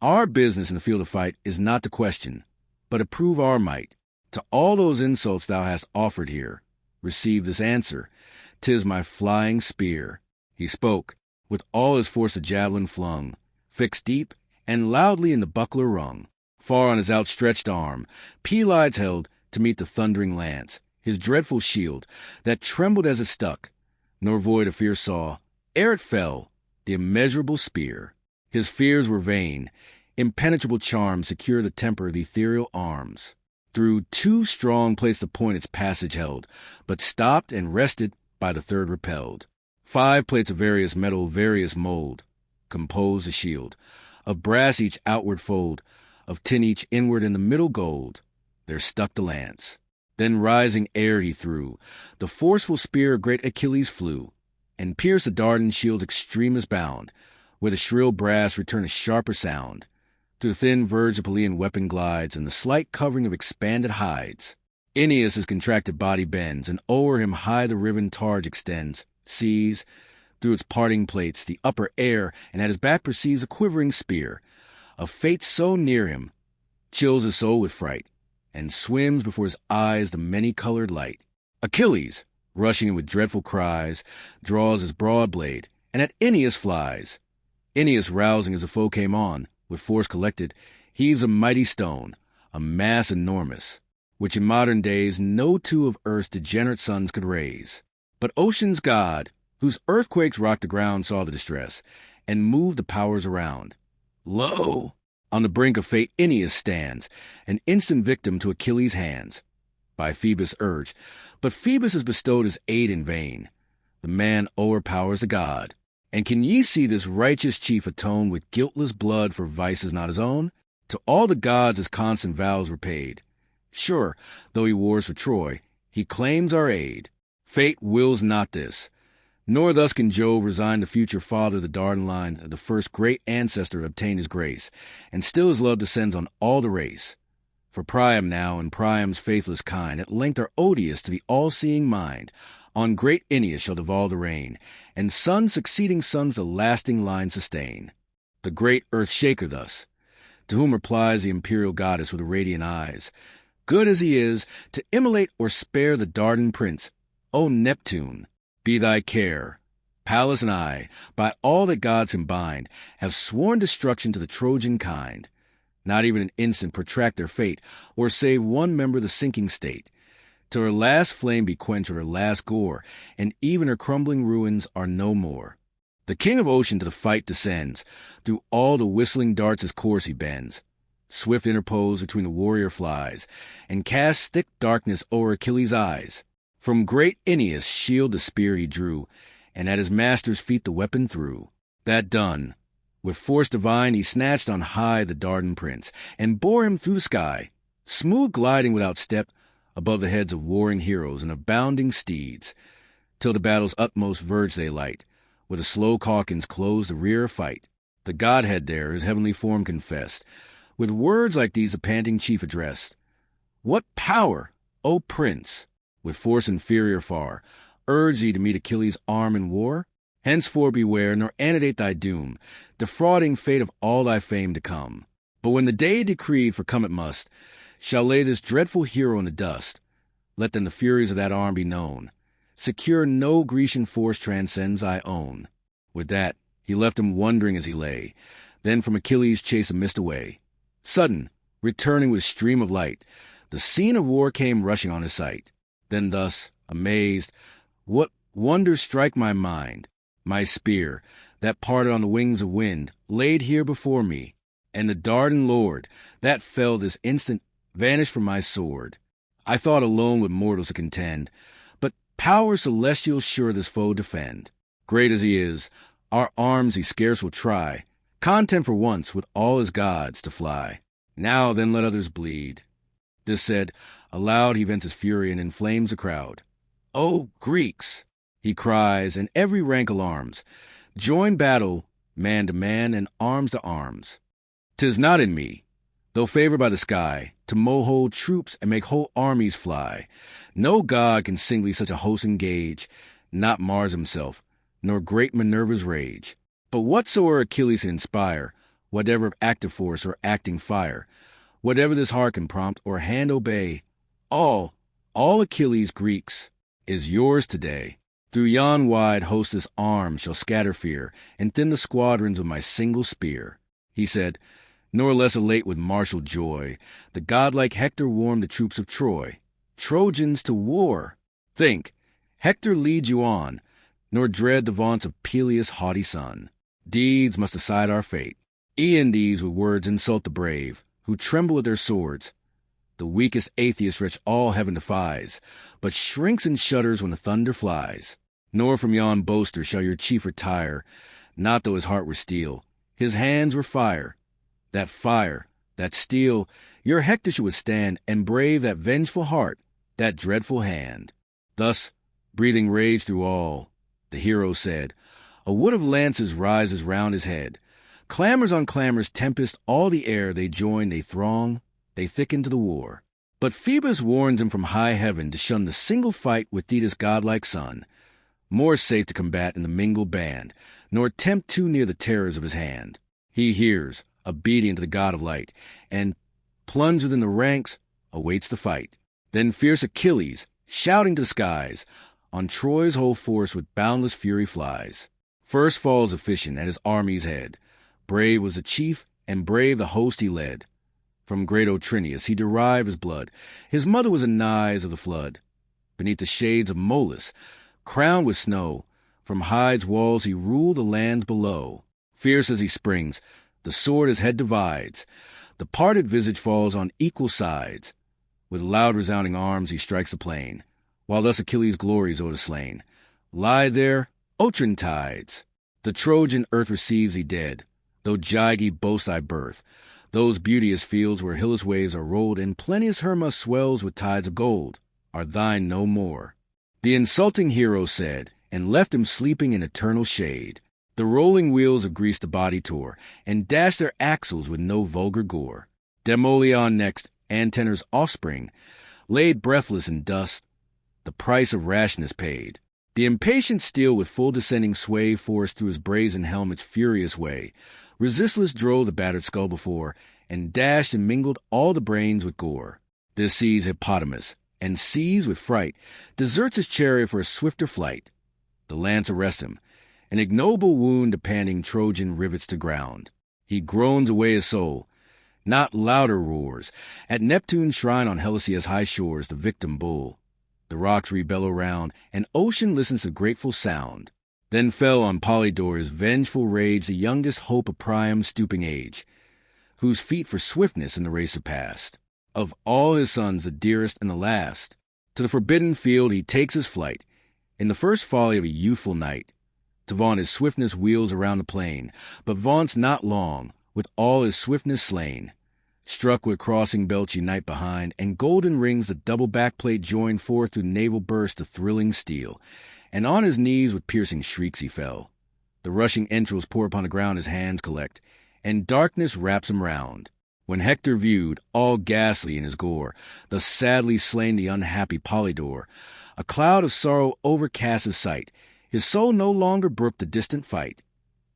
Our business in the field of fight is not to question, but to prove our might. To all those insults thou hast offered here, receive this answer. 'Tis my flying spear. He spoke, with all his force the javelin flung, fixed deep, and loudly in the buckler rung. Far on his outstretched arm, Pelides held to meet the thundering lance, his dreadful shield, that trembled as it stuck, nor void of fear saw, ere it fell, the immeasurable spear. His fears were vain. Impenetrable charms secure the temper of the ethereal arms. Through 2 strong plates the point its passage held, but stopped and rested by the third repelled. 5 plates of various metal, various mold, compose the shield. Of brass each outward fold, of tin each inward, in the middle gold. There stuck the lance. Then rising air he threw. The forceful spear of great Achilles flew, and pierced the Dardan shield's extremest bound, where the shrill brass returned a sharper sound. Through the thin verge the Pelean weapon glides, and the slight covering of expanded hides. Aeneas' contracted body bends, and o'er him high the riven targe extends, sees, through its parting plates, the upper air, and at his back perceives a quivering spear. A fate so near him chills his soul with fright, and swims before his eyes the many-colored light. Achilles, rushing in with dreadful cries, draws his broad blade, and at Aeneas flies. Aeneas, rousing as the foe came on, with force collected, heaves a mighty stone, a mass enormous, which in modern days no two of earth's degenerate sons could raise. But ocean's god, whose earthquakes rocked the ground, saw the distress, and moved the powers around. Lo! On the brink of fate Aeneas stands, an instant victim to Achilles' hands, by Phoebus urged, but Phoebus has bestowed his aid in vain. The man o'erpowers the god. And can ye see this righteous chief atone with guiltless blood for vices not his own? To all the gods his constant vows were paid. Sure, though he wars for Troy, he claims our aid. Fate wills not this, nor thus can Jove resign the future father of the Dardan line, the first great ancestor, obtain his grace, and still his love descends on all the race. For Priam now, and Priam's faithless kind, at length are odious to the all-seeing mind. On great Aeneas shall devolve the reign, and sons succeeding sons the lasting line sustain. The great earth-shaker thus, to whom replies the imperial goddess with radiant eyes, good as he is, to immolate or spare the Dardan prince, O Neptune, be thy care. Pallas and I, by all that gods combined, have sworn destruction to the Trojan kind. Not even an instant protract their fate, or save one member of the sinking state, till her last flame be quenched or her last gore, and even her crumbling ruins are no more. The king of ocean to the fight descends, through all the whistling darts his course he bends. Swift interpose between the warrior flies, and casts thick darkness o'er Achilles' eyes. From great Aeneas' shield the spear he drew, and at his master's feet the weapon threw. That done, with force divine he snatched on high the Dardan prince, and bore him through the sky, smooth gliding without step, above the heads of warring heroes and of bounding steeds, till the battle's utmost verge they light, where the slow calkins close the rear of fight. The godhead there his heavenly form confessed, with words like these the panting chief addressed. What power, O prince, with force inferior far, urge thee to meet Achilles' arm in war? Henceforth beware, nor annotate thy doom, defrauding fate of all thy fame to come. But when the day decreed, for come it must, shall lay this dreadful hero in the dust, let then the furies of that arm be known. Secure no Grecian force transcends thy own. With that, he left him wondering as he lay, then from Achilles' chase a mist away. Sudden, returning with stream of light, the scene of war came rushing on his sight. Then thus, amazed, what wonders strike my mind? My spear, that parted on the wings of wind, laid here before me, and the Dardan lord, that fell this instant, vanished from my sword. I thought alone with mortals to contend, but powers celestial sure this foe defend. Great as he is, our arms he scarce will try, content for once with all his gods to fly. Now then let others bleed. This said, aloud he vents his fury and inflames the crowd. O Greeks, he cries, and every rank alarms. Join battle, man to man, and arms to arms. 'Tis not in me, though favored by the sky, to mow whole troops and make whole armies fly. No god can singly such a host engage, not Mars himself, nor great Minerva's rage. But whatsoe'er Achilles can inspire, whatever of active force or acting fire, whatever this heart can prompt or hand obey, all Achilles, Greeks, is yours today. Through yon wide host this arm shall scatter fear, and thin the squadrons with my single spear. He said, nor less elate with martial joy, the godlike Hector warmed the troops of Troy. Trojans to war! Think, Hector leads you on, nor dread the vaunts of Peleus' haughty son. Deeds must decide our fate. E'en these with words insult the brave, who tremble at their swords. The weakest atheist wretch all heaven defies, but shrinks and shudders when the thunder flies. Nor from yon boaster shall your chief retire, not though his heart were steel, his hands were fire. That fire, that steel, your Hector should withstand, and brave that vengeful heart, that dreadful hand. Thus, breathing rage through all, the hero said, a wood of lances rises round his head. Clamors on clamors tempest all the air, they join, they throng, they thicken to the war. But Phoebus warns him from high heaven to shun the single fight with Thetis' godlike son, more safe to combat in the mingled band, nor tempt too near the terrors of his hand. He hears, obedient to the god of light, and, plunged within the ranks, awaits the fight. Then fierce Achilles, shouting to the skies, on Troy's whole force with boundless fury flies. First falls Ephesian at his army's head. Brave was the chief, and brave the host he led. From great Otrinius he derived his blood. His mother was a Nais of the flood. Beneath the shades of Molus, crowned with snow, from Hyde's walls he ruled the lands below. Fierce as he springs, the sword his head divides. The parted visage falls on equal sides. With loud resounding arms he strikes the plain, while thus Achilles glories o'er the slain. Lie there, Otrin tides. The Trojan earth receives thee dead, though Gyge boast thy birth. Those beauteous fields where hillless waves are rolled, and plenteous Herma swells with tides of gold, are thine no more. The insulting hero said, and left him sleeping in eternal shade. The rolling wheels of Greece the body tore, and dashed their axles with no vulgar gore. Demoleon next, Antenor's offspring, laid breathless in dust, the price of rashness paid. The impatient steel with full descending sway forced through his brazen helmet's furious way. Resistless drove the battered skull before, and dashed and mingled all the brains with gore. This sees Hippodamus, and seized with fright, deserts his chariot for a swifter flight. The lance arrests him. An ignoble wound the panting Trojan rivets to ground. He groans away his soul. Not louder roars. At Neptune's shrine on Helicia's high shores, the victim bull. The rocks rebellow round, and ocean listens to grateful sound. Then fell on Polydor's vengeful rage the youngest hope of Priam's stooping age, whose feet for swiftness in the race surpassed. Of all his sons the dearest and the last. To the forbidden field he takes his flight, in the first folly of a youthful knight. To vaunt his swiftness wheels around the plain, but vaunts not long, with all his swiftness slain. Struck with crossing belt unite behind, and golden rings the double backplate join forth through naval burst of thrilling steel, and on his knees with piercing shrieks he fell. The rushing entrails pour upon the ground his hands collect, and darkness wraps him round. When Hector viewed, all ghastly in his gore, thus sadly slain the unhappy Polydor, a cloud of sorrow overcast his sight. His soul no longer brooked the distant fight.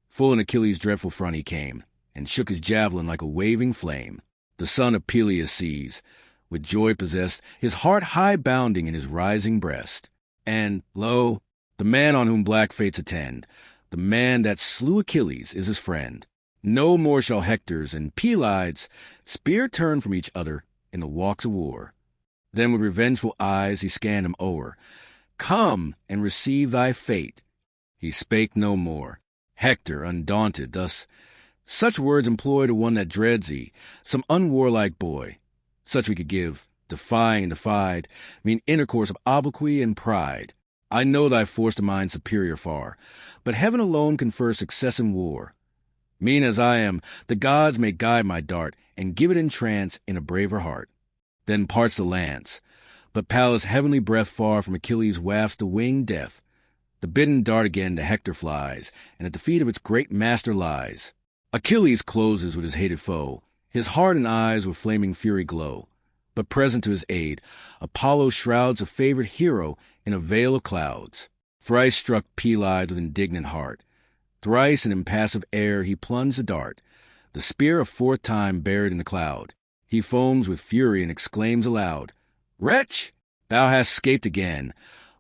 Full in Achilles' dreadful front he came, and shook his javelin like a waving flame. The son of Peleus sees, with joy possessed, his heart high bounding in his rising breast. And, lo, the man on whom black fates attend, the man that slew Achilles, is his friend. No more shall Hector's and Pelides' spear turn from each other in the walks of war. Then with revengeful eyes he scanned him o'er. Come and receive thy fate. He spake no more. Hector, undaunted, thus such words employ to one that dreads thee, some unwarlike boy. Such we could give, defying and defied, mean intercourse of obloquy and pride. I know thy force to mine superior far, but heaven alone confers success in war. Mean as I am, the gods may guide my dart, and give it in trance in a braver heart. Then parts the lance, but Pallas' heavenly breath far from Achilles wafts the winged death. The bidden dart again to Hector flies, and at the feet of its great master lies. Achilles closes with his hated foe, his heart and eyes with flaming fury glow. But present to his aid, Apollo shrouds a favored hero in a veil of clouds. Thrice struck Pelides with indignant heart. Thrice in impassive air he plunged the dart, the spear a fourth time buried in the cloud. He foams with fury and exclaims aloud, Wretch, thou hast escaped again.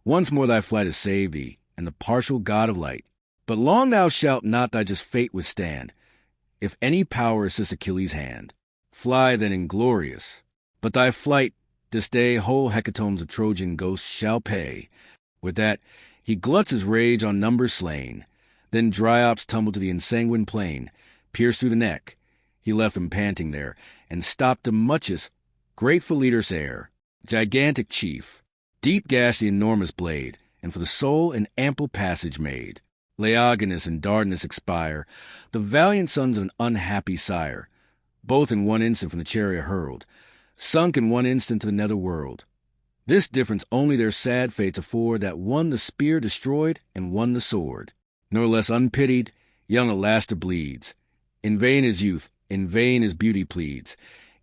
Once more thy flight has saved thee, and the partial god of light. But long thou shalt not thy just fate withstand, if any power assist Achilles' hand. Fly then inglorious. But thy flight this day whole hecatombs of Trojan ghosts shall pay. With that he gluts his rage on numbers slain. Then Dryops tumbled to the ensanguined plain, pierced through the neck. He left him panting there, and stopped Demuchus, great Philetus heir, gigantic chief. Deep gashed the enormous blade, and for the soul an ample passage made. Laogonus and Dardanus expire, the valiant sons of an unhappy sire, both in one instant from the chariot hurled, sunk in one instant to the nether world. This difference only their sad fates afford, that one the spear destroyed, and one the sword. Nor less unpitied, young Alastor bleeds. In vain his youth, in vain his beauty pleads.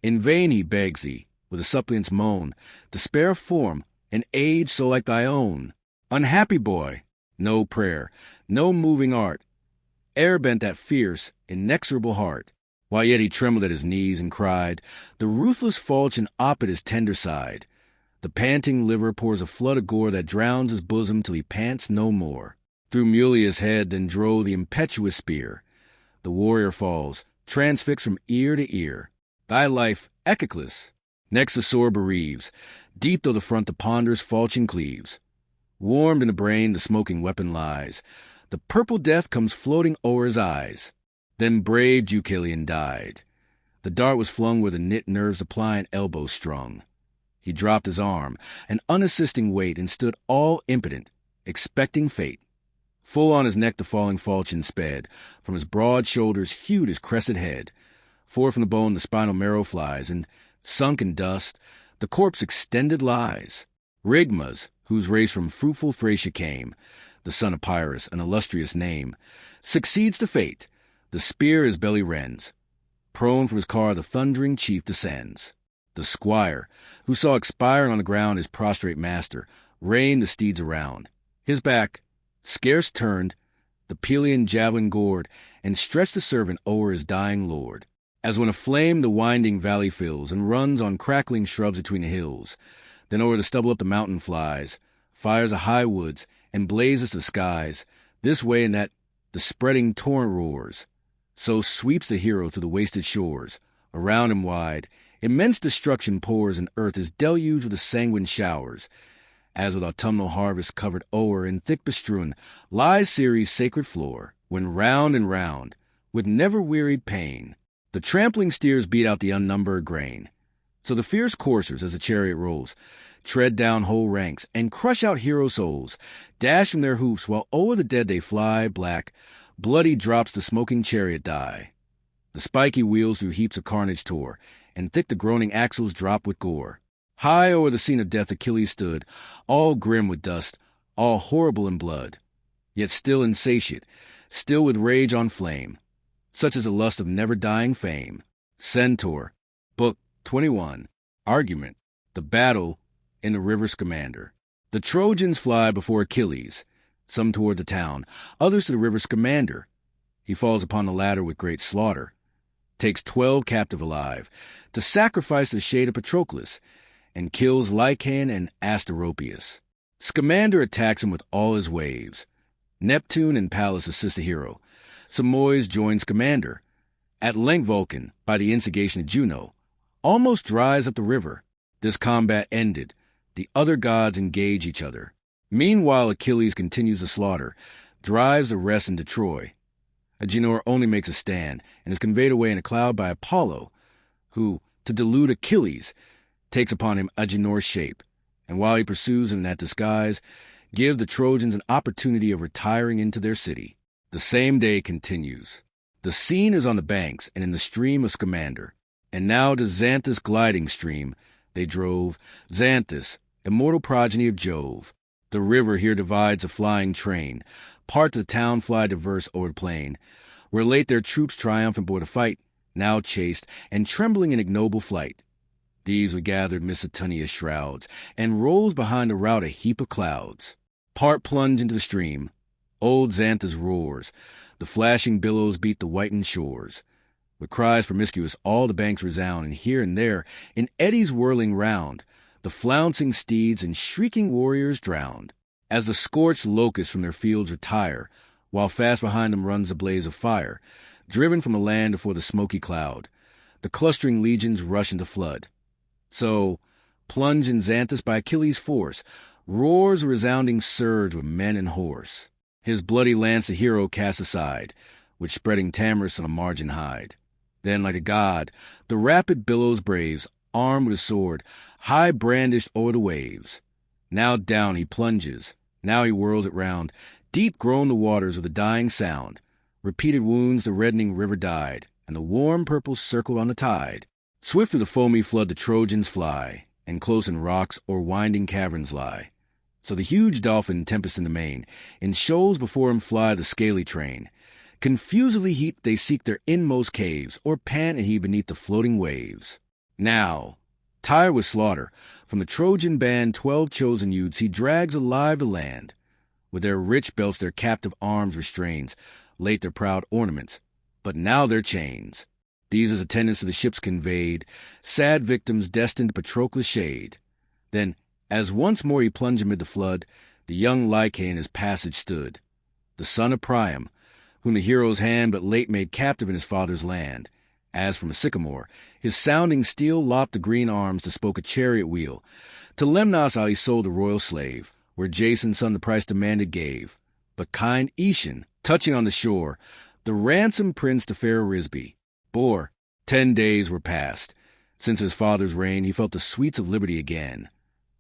In vain he begs thee, with a suppliant's moan, despair of form, an age so like thy own. Unhappy boy, no prayer, no moving art, e'er bent that fierce, inexorable heart, while yet he trembled at his knees and cried, the ruthless falchion op at his tender side. The panting liver pours a flood of gore that drowns his bosom till he pants no more. Through Mulia's head then drove the impetuous spear. The warrior falls, transfixed from ear to ear. Thy life, Achilles, next the sword bereaves, deep though the front the ponderous falchion cleaves. Warmed in the brain the smoking weapon lies. The purple death comes floating o'er his eyes. Then brave Deucalion died. The dart was flung where the knit nerves the pliant elbow strung. He dropped his arm, an unassisting weight, and stood all impotent, expecting fate. Full on his neck the falling falchion sped, from his broad shoulders hewed his crested head. Forth from the bone the spinal marrow flies, and, sunk in dust, the corpse extended lies. Rigmas, whose race from fruitful Thracia came, the son of Pyrrhus, an illustrious name, succeeds to fate. The spear his belly rends. Prone from his car the thundering chief descends. The squire, who saw expiring on the ground his prostrate master, reined the steeds around. His back, scarce turned, the Pelian javelin gored, and stretched the servant o'er his dying lord. As when a flame the winding valley fills, and runs on crackling shrubs between the hills, then o'er the stubble up the mountain flies, fires the high woods, and blazes the skies, this way and that the spreading torrent roars. So sweeps the hero to the wasted shores. Around him wide, immense destruction pours, and earth is deluged with the sanguine showers. As with autumnal harvest covered o'er and thick bestrewn, lies Ceres' sacred floor, when round and round, with never-wearied pain, the trampling steers beat out the unnumbered grain. So the fierce coursers, as the chariot rolls, tread down whole ranks, and crush out hero souls, dash from their hoofs, while o'er the dead they fly, black, bloody drops the smoking chariot die. The spiky wheels through heaps of carnage tore, and thick the groaning axles drop with gore. High o'er the scene of death Achilles stood, all grim with dust, all horrible in blood, yet still insatiate, still with rage on flame, such is the lust of never-dying fame. Centaur, Book 21, Argument, the battle in the river Scamander. The Trojans fly before Achilles, some toward the town, others to the river Scamander. He falls upon the latter with great slaughter, takes 12 captive alive, to sacrifice the shade of Patroclus, and kills Lycaon and Asteropaeus. Scamander attacks him with all his waves. Neptune and Pallas assist the hero. Simois joins Scamander. At length Vulcan, by the instigation of Juno, almost dries up the river. This combat ended. The other gods engage each other. Meanwhile Achilles continues the slaughter, drives the rest into Troy. Agenor only makes a stand, and is conveyed away in a cloud by Apollo, who, to delude Achilles, takes upon him Agenor's shape, and while he pursues in that disguise, gives the Trojans an opportunity of retiring into their city. The same day continues. The scene is on the banks and in the stream of Scamander, and now to Xanthus' gliding stream they drove, Xanthus, immortal progeny of Jove. The river here divides a flying train. Part of the town fly diverse o'er the plain, where late their troops triumphant bore the fight, now chased and trembling in ignoble flight. These were gathered midst Satunia's shrouds, and rolls behind the rout a heap of clouds. Part plunge into the stream. Old Xanthus roars. The flashing billows beat the whitened shores. With cries promiscuous all the banks resound, and here and there, in eddies whirling round, the flouncing steeds and shrieking warriors drowned. As the scorched locusts from their fields retire, while fast behind them runs a blaze of fire, driven from the land before the smoky cloud, the clustering legions rush into flood. So, plunged in Xanthus by Achilles' force, roars a resounding surge with men and horse. His bloody lance the hero casts aside, which spreading tamarisk on a margin hide. Then, like a god, the rapid billows braves, armed with a sword, high brandished o'er the waves. Now down he plunges, now he whirls it round. Deep groan the waters with a dying sound. Repeated wounds the reddening river dyed, and the warm purple circled on the tide. Swift through the foamy flood the Trojans fly, and close in rocks or winding caverns lie. So the huge dolphin tempest in the main, in shoals before him fly the scaly train. Confusedly they seek their inmost caves, or pant and heave beneath the floating waves. Now, Tired with slaughter, from the Trojan band 12 chosen youths he drags alive to land. With their rich belts their captive arms restrains, late their proud ornaments, but now their chains. These as attendants to the ships conveyed, sad victims destined to Patroclus' shade. Then, as once more he plunged amid the flood, the young Lycaon his passage stood, the son of Priam, whom the hero's hand but late made captive in his father's land. As from a sycamore, his sounding steel lopped the green arms to spoke a chariot wheel. To Lemnos how he sold a royal slave, where Jason's son the price demanded gave. But kind Aetion, touching on the shore, the ransom prince to fair Arisbe bore. 10 days were past. Since his father's reign he felt the sweets of liberty again.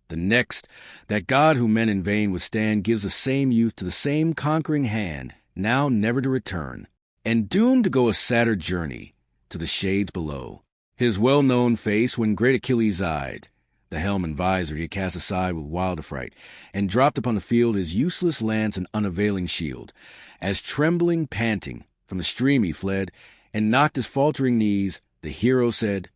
The next, that God whom men in vain withstand gives the same youth to the same conquering hand, now never to return, and doomed to go a sadder journey, to the shades below. His well-known face when great Achilles eyed, the helm and visor he cast aside with wild affright, and dropped upon the field his useless lance and unavailing shield. As trembling, panting, from the stream he fled, and knocked his faltering knees, the hero said,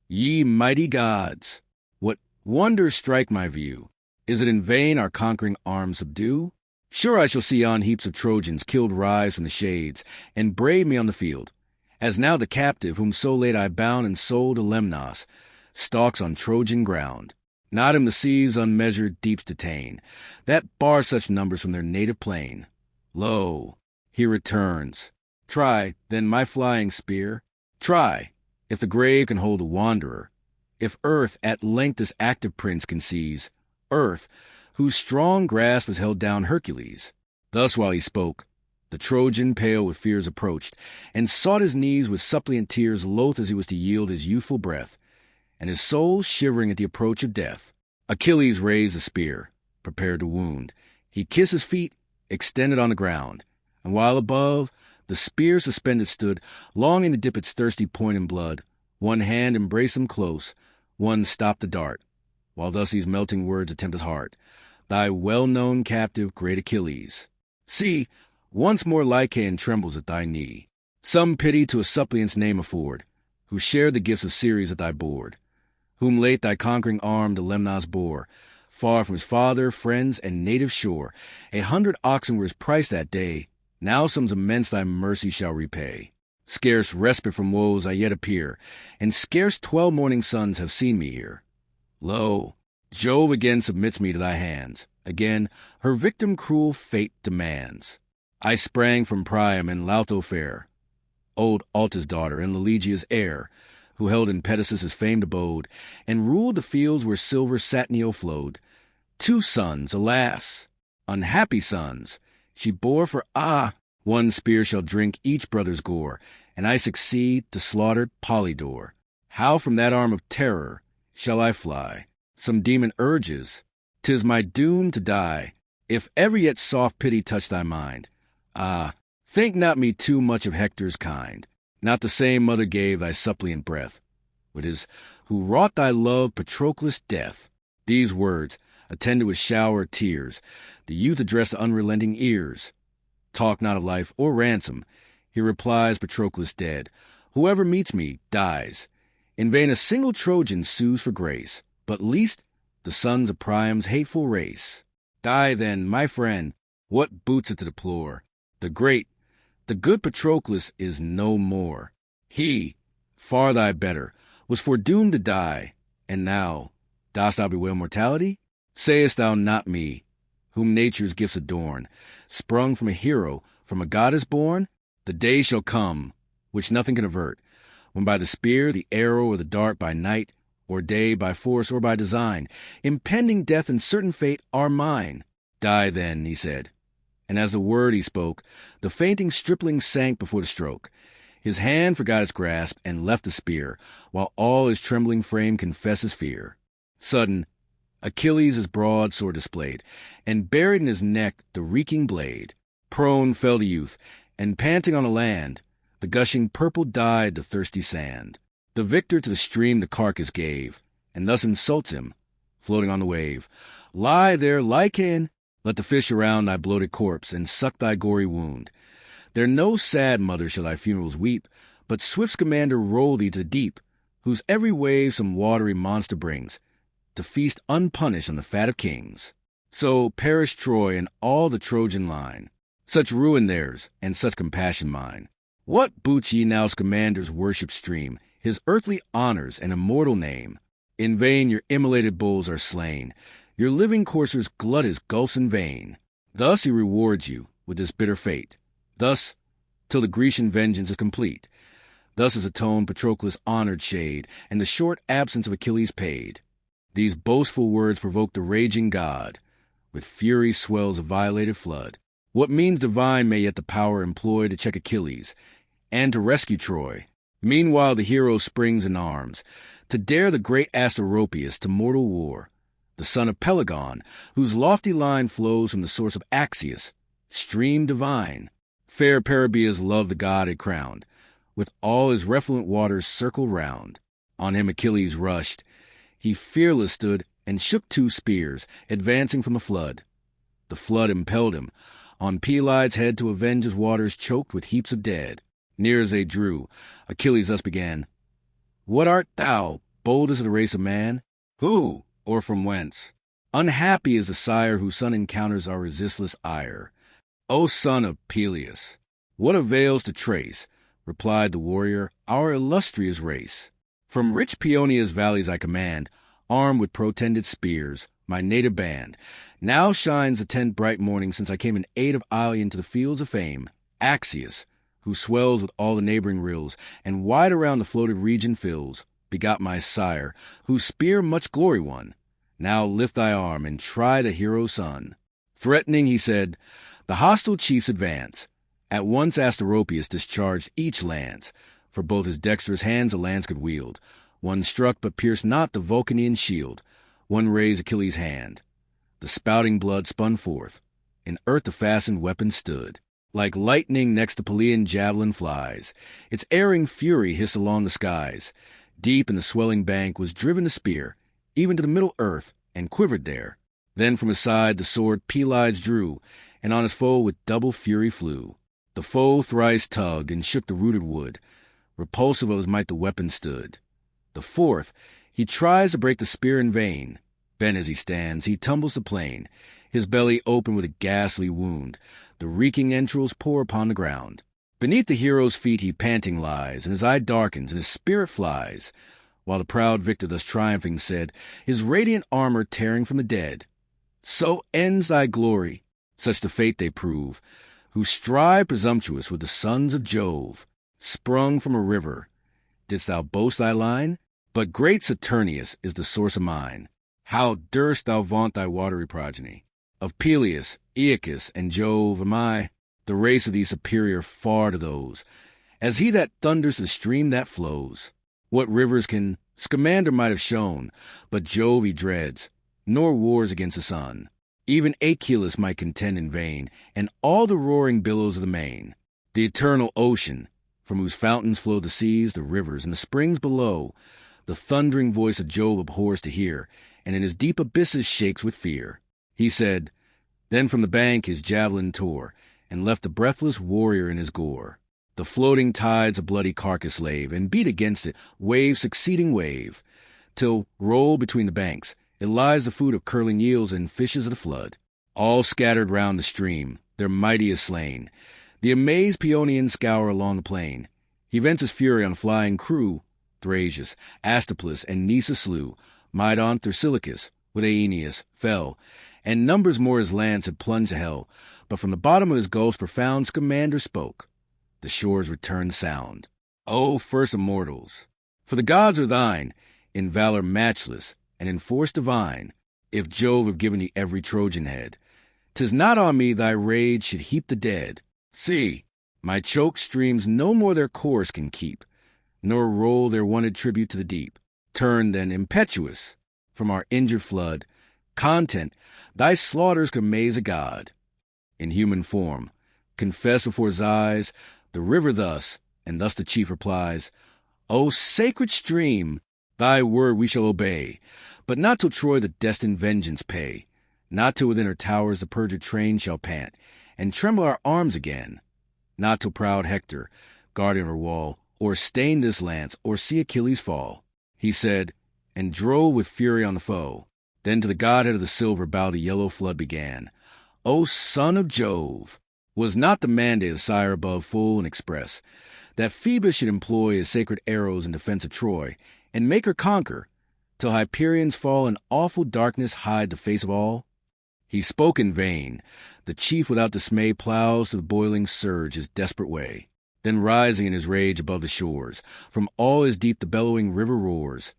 "Ye mighty gods, what wonders strike my view? Is it in vain our conquering arms subdue? Sure I shall see yon heaps of Trojans killed rise from the shades, and brave me on the field, as now the captive whom so late I bound and sold to Lemnos, stalks on Trojan ground. Not him the seas' unmeasured deeps detain, that bar such numbers from their native plain. Lo, he returns. Try, then, my flying spear. Try, if the grave can hold a wanderer, if earth at length this active prince can seize, earth, whose strong grasp has held down Hercules." Thus while he spoke, the Trojan, pale with fears, approached, and sought his knees with suppliant tears, loath as he was to yield his youthful breath, and his soul shivering at the approach of death. Achilles raised a spear, prepared to wound. He kissed his feet, extended on the ground, and while above, the spear suspended stood, longing to dip its thirsty point in blood. One hand embraced him close, one stopped the dart, while thus these melting words attempt his heart. "Thy well-known captive, great Achilles. See, once more Lycaon trembles at thy knee. Some pity to a suppliant's name afford, who shared the gifts of Ceres at thy board, whom late thy conquering arm to Lemnos bore, far from his father, friends, and native shore. 100 oxen were his price that day, now sums immense thy mercy shall repay. Scarce respite from woes I yet appear, and scarce 12 morning suns have seen me here. Lo, Jove again submits me to thy hands, again her victim cruel fate demands. I sprang from Priam and Lautho fair, old Alta's daughter and Lelegia's heir, who held in Pedasus his famed abode, and ruled the fields where silver Satnio flowed. 2 sons, alas, unhappy sons, she bore, for one spear shall drink each brother's gore, and I succeed to slaughtered Polydore. How from that arm of terror shall I fly? Some demon urges, 'tis my doom to die. If ever yet soft pity touch thy mind, think not me too much of Hector's kind. Not the same mother gave thy suppliant breath, but his who wrought thy love Patroclus' death." These words, attended with shower of tears, the youth addressed to unrelenting ears. Talk not of life or ransom, he replies, Patroclus dead. Whoever meets me dies. In vain a single Trojan sues for grace, but least the sons of Priam's hateful race. Die then, my friend, what boots it to deplore? The good Patroclus is no more. He, far thy better, was foredoomed to die, and now, dost thou bewail mortality? Sayest thou not me, whom nature's gifts adorn, sprung from a hero, from a goddess born? The day shall come, which nothing can avert, when by the spear, the arrow, or the dart, by night or day, by force or by design, impending death and certain fate are mine. Die then, he said, and as the word he spoke, the fainting stripling sank before the stroke. His hand forgot its grasp, and left the spear, while all his trembling frame confessed his fear. Sudden, Achilles his broadsword displayed, and buried in his neck the reeking blade. Prone fell the youth, and panting on the land, the gushing purple dyed the thirsty sand. The victor to the stream the carcass gave, and thus insults him, floating on the wave. "Lie there, Lycaon! Let the fish around thy bloated corpse, and suck thy gory wound. There no sad mother shall thy funerals weep, but swift scamander roll thee to the deep, whose every wave some watery monster brings, to feast unpunished on the fat of kings. So perish Troy and all the Trojan line, such ruin theirs, and such compassion mine. What boots ye now's commander's worship stream, his earthly honors and immortal name? In vain your immolated bulls are slain, your living coursers glut his gulfs in vain. Thus he rewards you with this bitter fate, thus till the Grecian vengeance is complete. Thus is atoned Patroclus' honored shade, and the short absence of Achilles paid. These boastful words provoke the raging god, with fury swells a violated flood. What means divine may yet the power employ to check Achilles, and to rescue Troy? Meanwhile the hero springs in arms, to dare the great Asteropaeus to mortal war, the son of Pelagon, whose lofty line flows from the source of Axius, stream divine. Fair Peribea's love the god had crowned, with all his refluent waters circled round. On him Achilles rushed. He fearless stood, and shook 2 spears, advancing from the flood. The flood impelled him on Pelides' head to avenge his waters choked with heaps of dead. Near as they drew, Achilles thus began, What art thou, boldest of the race of man? Who, or from whence? Unhappy is the sire whose son encounters our resistless ire. O son of Peleus, what avails to trace, replied the warrior, our illustrious race? From rich Paeonia's valleys I command, armed with protended spears, my native band. Now shines the 10th bright morning since I came in aid of Ilion to the fields of fame. Axius, who swells with all the neighboring rills, and wide around the floated region fills, begot my sire, whose spear much glory won. Now lift thy arm, and try the hero's son. Threatening, he said, the hostile chiefs advance. At once Asteropaeus discharged each lance, for both his dexterous hands a lance could wield. One struck, but pierced not the Vulcanian shield. One razed Achilles' hand. The spouting blood spun forth. In earth the fastened weapon stood. Like lightning next the Pelean javelin flies. Its erring fury hissed along the skies. Deep in the swelling bank was driven the spear, even to the middle earth, and quivered there. Then from his side the sword Pelides drew, and on his foe with double fury flew. The foe thrice tugged and shook the rooted wood. Repulsive of his might the weapon stood. The 4th, he tries to break the spear in vain. Bent as he stands, he tumbles the plain, his belly open with a ghastly wound. The reeking entrails pour upon the ground. Beneath the hero's feet he panting lies, and his eye darkens, and his spirit flies. While the proud victor thus triumphing said, his radiant armor tearing from the dead, So ends thy glory, such the fate they prove, who strive presumptuous with the sons of Jove. Sprung from a river, didst thou boast thy line? But great Saturnius is the source of mine. How durst thou vaunt thy watery progeny? Of Peleus, Aeacus, and Jove am I, the race of thee superior far to those, as he that thunders the stream that flows. What rivers can Scamander might have shown, but Jove he dreads, nor wars against the sun. Even Achilles might contend in vain, and all the roaring billows of the main. The eternal ocean, from whose fountains flow the seas, the rivers, and the springs below, the thundering voice of Jove abhors to hear, and in his deep abysses shakes with fear. He said, then from the bank his javelin tore, and left the breathless warrior in his gore. The floating tides a bloody carcass lave, and beat against it, wave succeeding wave, till, rolled between the banks, it lies the food of curling eels and fishes of the flood. All scattered round the stream, their mightiest slain. The amazed Paeonians scour along the plain. He vents his fury on flying crew. Thrasius, Astoplus, and Nisus slew. Mydon, Thersilochus, with Aeneas, fell, and numbers more his lance had plunged to hell. But from the bottom of his gulfs profound Scamander spoke. The shores returned sound. O first immortals, for the gods are thine, in valor matchless, and in force divine. If Jove have given thee every Trojan head, 'tis not on me thy rage should heap the dead. See, my choked streams no more their course can keep, nor roll their wonted tribute to the deep. Turn, then, impetuous, from our injured flood, content, thy slaughters could amaze a god. In human form, confess before his eyes, the river thus, and thus the chief replies, O sacred stream, thy word we shall obey, but not till Troy the destined vengeance pay, not till within her towers the perjured train shall pant, and tremble our arms again, not till proud Hector, guardian of her wall, or stain this lance, or see Achilles fall. he said, and drove with fury on the foe. Then to the godhead of the silver bow the yellow flood began. O son of Jove! Was not the mandate of sire above full and express, that Phoebus should employ his sacred arrows in defense of Troy, and make her conquer, till Hyperion's fall and awful darkness hide the face of all? He spoke in vain. The chief without dismay plows to the boiling surge his desperate way. Then rising in his rage above the shores, from all his deep the bellowing river roars.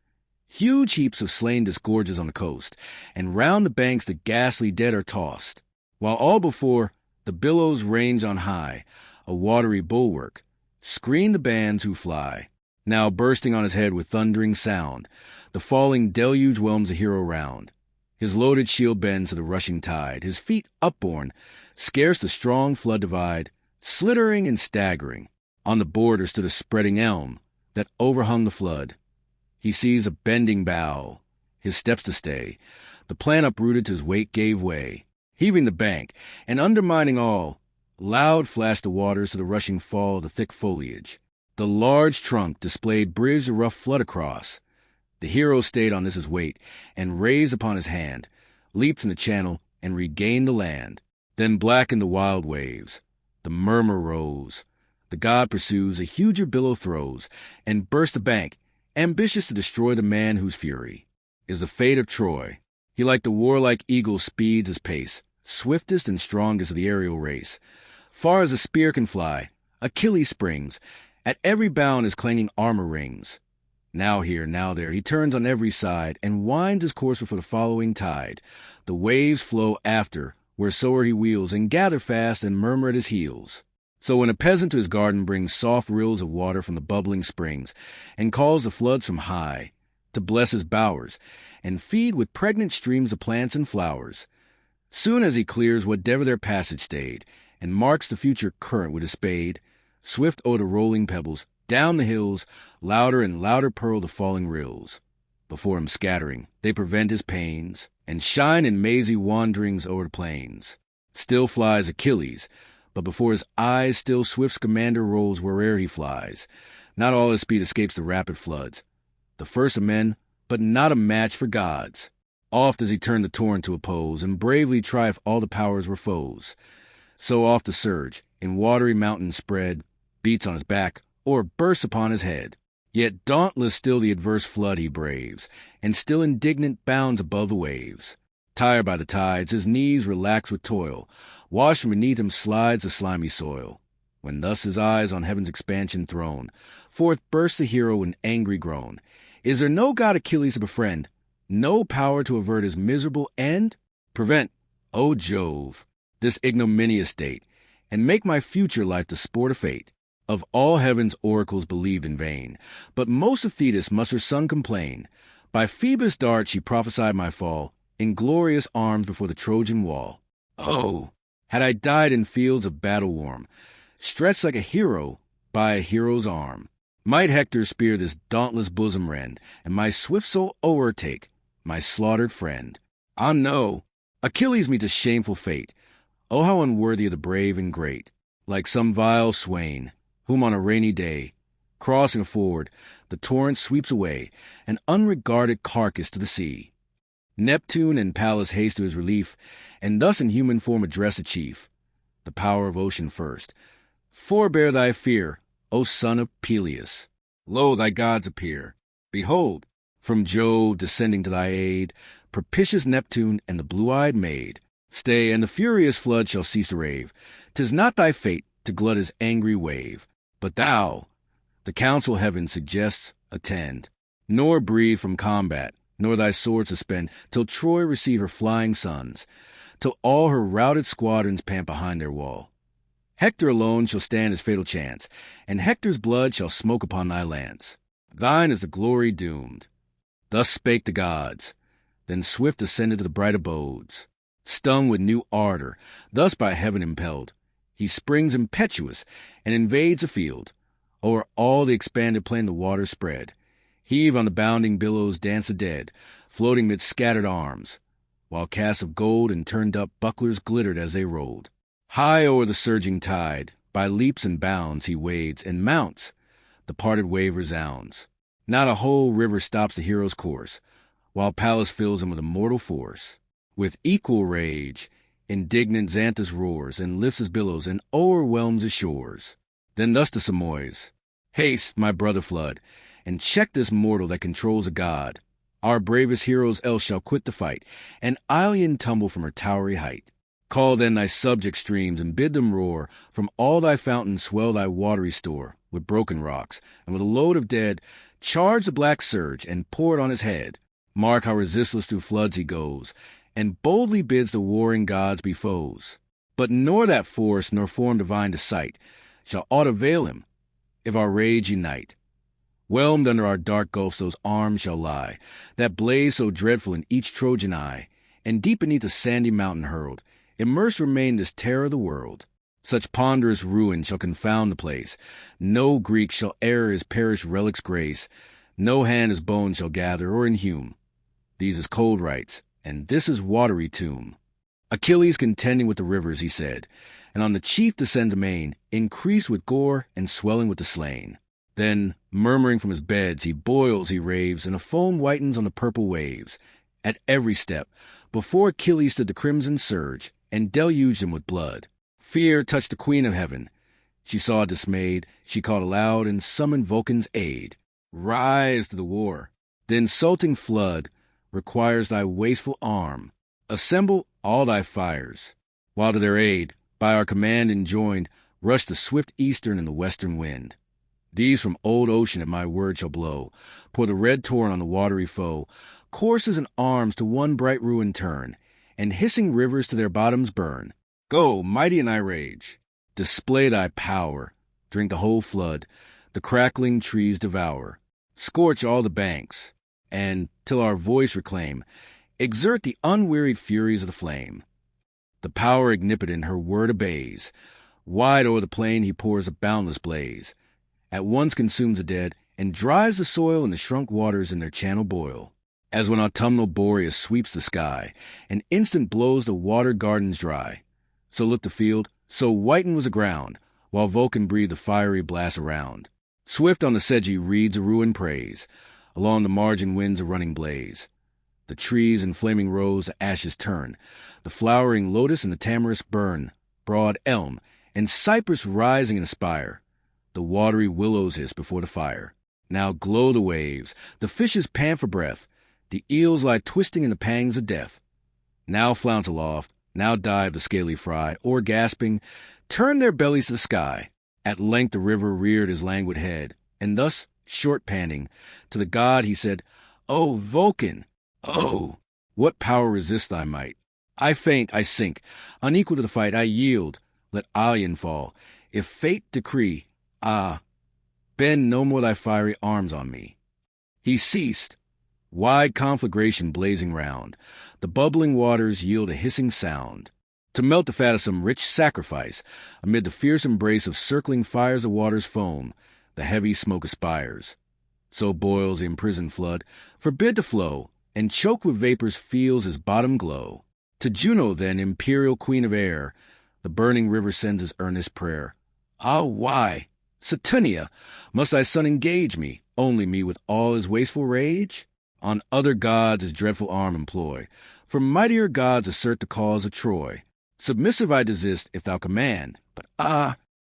Huge heaps of slain disgorges on the coast, and round the banks the ghastly dead are tossed, while all before the billows range on high, a watery bulwark, screen the bands who fly. Now bursting on his head with thundering sound, the falling deluge whelms the hero round. His loaded shield bends to the rushing tide, his feet upborne, scarce the strong flood divide, slittering and staggering. On the border stood a spreading elm that overhung the flood. He sees a bending bough, his steps to stay. The plant uprooted to his weight gave way, heaving the bank, and undermining all. Loud flashed the waters to the rushing fall of the thick foliage. The large trunk displayed bridged the rough flood across. The hero stayed on this his weight, and raised upon his hand, leaped in the channel, and regained the land. Then blackened the wild waves. The murmur rose. The god pursues, a huger billow throws, and burst the bank, ambitious to destroy the man whose fury is the fate of Troy. He like the warlike eagle speeds his pace, swiftest and strongest of the aerial race. Far as a spear can fly, Achilles springs, at every bound his clanging armor rings. Now here, now there, he turns on every side, and winds his course before the following tide. The waves flow after, wheresoe'er he wheels, and gather fast and murmur at his heels. So when a peasant to his garden brings soft rills of water from the bubbling springs, and calls the floods from high, to bless his bowers, and feed with pregnant streams the plants and flowers, soon as he clears whatever their passage stayed, and marks the future current with his spade, swift o'er the rolling pebbles, down the hills, louder and louder purl the falling rills. Before him scattering, they prevent his pains, and shine in mazy wanderings o'er the plains. Still flies Achilles, but before his eyes still swift Scamander rolls where'er he flies. Not all his speed escapes the rapid floods. The first of men, but not a match for gods. Oft does he turn the torrent to oppose, and bravely try if all the powers were foes. So oft the surge, in watery mountains spread, beats on his back, or bursts upon his head. Yet dauntless still the adverse flood he braves, and still indignant bounds above the waves. Tired by the tides, his knees relax with toil, washed from beneath him slides the slimy soil. When thus his eyes on heaven's expansion thrown, forth bursts the hero in angry groan. Is there no god Achilles to befriend, no power to avert his miserable end? Prevent, O Jove, this ignominious state, and make my future life the sport of fate. Of all heaven's oracles believed in vain, but most of Thetis must her son complain. By Phoebus' dart she prophesied my fall, in glorious arms before the Trojan wall. Oh, had I died in fields of battle warm, stretched like a hero by a hero's arm, might Hector's spear this dauntless bosom rend, and my swift soul o'ertake my slaughtered friend. Ah no, Achilles meets a shameful fate. Oh, how unworthy of the brave and great! Like some vile swain, whom on a rainy day, crossing a ford, the torrent sweeps away, an unregarded carcass to the sea. Neptune and Pallas haste to his relief, and thus in human form address the chief, the power of ocean first. Forbear thy fear, O son of Peleus. Lo, thy gods appear. Behold, from Jove descending to thy aid, propitious Neptune and the blue-eyed maid. Stay, and the furious flood shall cease to rave. 'Tis not thy fate to glut his angry wave. But thou, the counsel heaven suggests, attend, nor breathe from combat, nor thy sword suspend, till Troy receive her flying sons, till all her routed squadrons pant behind their wall. Hector alone shall stand his fatal chance, and Hector's blood shall smoke upon thy lance. Thine is the glory doomed. Thus spake the gods, then swift ascended to the bright abodes. Stung with new ardor, thus by heaven impelled, he springs impetuous, and invades a field. O'er all the expanded plain the waters spread. Heave on the bounding billows dance the dead, floating mid scattered arms, while casts of gold and turned-up bucklers glittered as they rolled. High o'er the surging tide, by leaps and bounds he wades and mounts. The parted wave resounds. Not a whole river stops the hero's course, while Pallas fills him with immortal force. With equal rage, indignant Xanthus roars, and lifts his billows, and o'erwhelms his shores. Then thus to Simois, "Haste, my brother flood, and check this mortal that controls a god. Our bravest heroes else shall quit the fight, and Ilion tumble from her towery height. Call then thy subject streams, and bid them roar. From all thy fountains swell thy watery store. With broken rocks, and with a load of dead, charge the black surge, and pour it on his head. Mark how resistless through floods he goes, and boldly bids the warring gods be foes. But nor that force nor form divine to sight shall aught avail him, if our rage unite. Whelmed under our dark gulfs those arms shall lie, that blaze so dreadful in each Trojan eye, and deep beneath a sandy mountain hurled, immersed remain this terror of the world. Such ponderous ruin shall confound the place. No Greek shall e'er his perished relics grace. No hand his bones shall gather or inhume. These is cold rites, and this is watery tomb. Achilles contending with the rivers, he said, and on the chief descends amain, increased with gore and swelling with the slain. Then, murmuring from his beds, he boils, he raves, and a foam whitens on the purple waves. At every step, before Achilles stood the crimson surge, and deluged him with blood. Fear touched the queen of heaven. She saw dismayed, she called aloud, and summoned Vulcan's aid. Rise to the war. The insulting flood requires thy wasteful arm. Assemble all thy fires, while to their aid, by our command enjoined, rush the swift eastern and the western wind. These from old ocean at my word shall blow, pour the red torrent on the watery foe, courses and arms to one bright ruin turn, and hissing rivers to their bottoms burn. Go, mighty in thy rage, display thy power, drink the whole flood, the crackling trees devour, scorch all the banks, and, till our voice reclaim, exert the unwearied furies of the flame. The power ignipotent her word obeys. Wide o'er the plain he pours a boundless blaze, at once consumes the dead, and dries the soil, and the shrunk waters in their channel boil. As when autumnal Boreas sweeps the sky, and instant blows the watered gardens dry. So looked the field, so whitened was the ground, while Vulcan breathed the fiery blast around. Swift on the sedgy reeds a ruin praise, along the margin winds a running blaze. The trees in flaming rows the ashes turn, the flowering lotus and the tamarisk burn, broad elm and cypress rising and aspire. The watery willows hiss before the fire. Now glow the waves, the fishes pant for breath, the eels lie twisting in the pangs of death. Now flounce aloft, now dive the scaly fry, or gasping, turn their bellies to the sky. At length the river reared his languid head, and thus, short panting, to the god he said, "O Vulcan, oh, what power resists thy might? I faint, I sink, unequal to the fight, I yield, let Ilion fall. If fate decree, bend no more thy fiery arms on me." He ceased, wide conflagration blazing round. The bubbling waters yield a hissing sound. To melt the fat of some rich sacrifice, amid the fierce embrace of circling fires the waters foam, the heavy smoke aspires. So boils the imprisoned flood, forbid to flow, and choked with vapors feels his bottom glow. To Juno then, imperial queen of air, the burning river sends his earnest prayer. Ah, why, Saturnia, must thy son engage me, only me with all his wasteful rage? On other gods his dreadful arm employ, for mightier gods assert the cause of Troy. Submissive I desist if thou command, but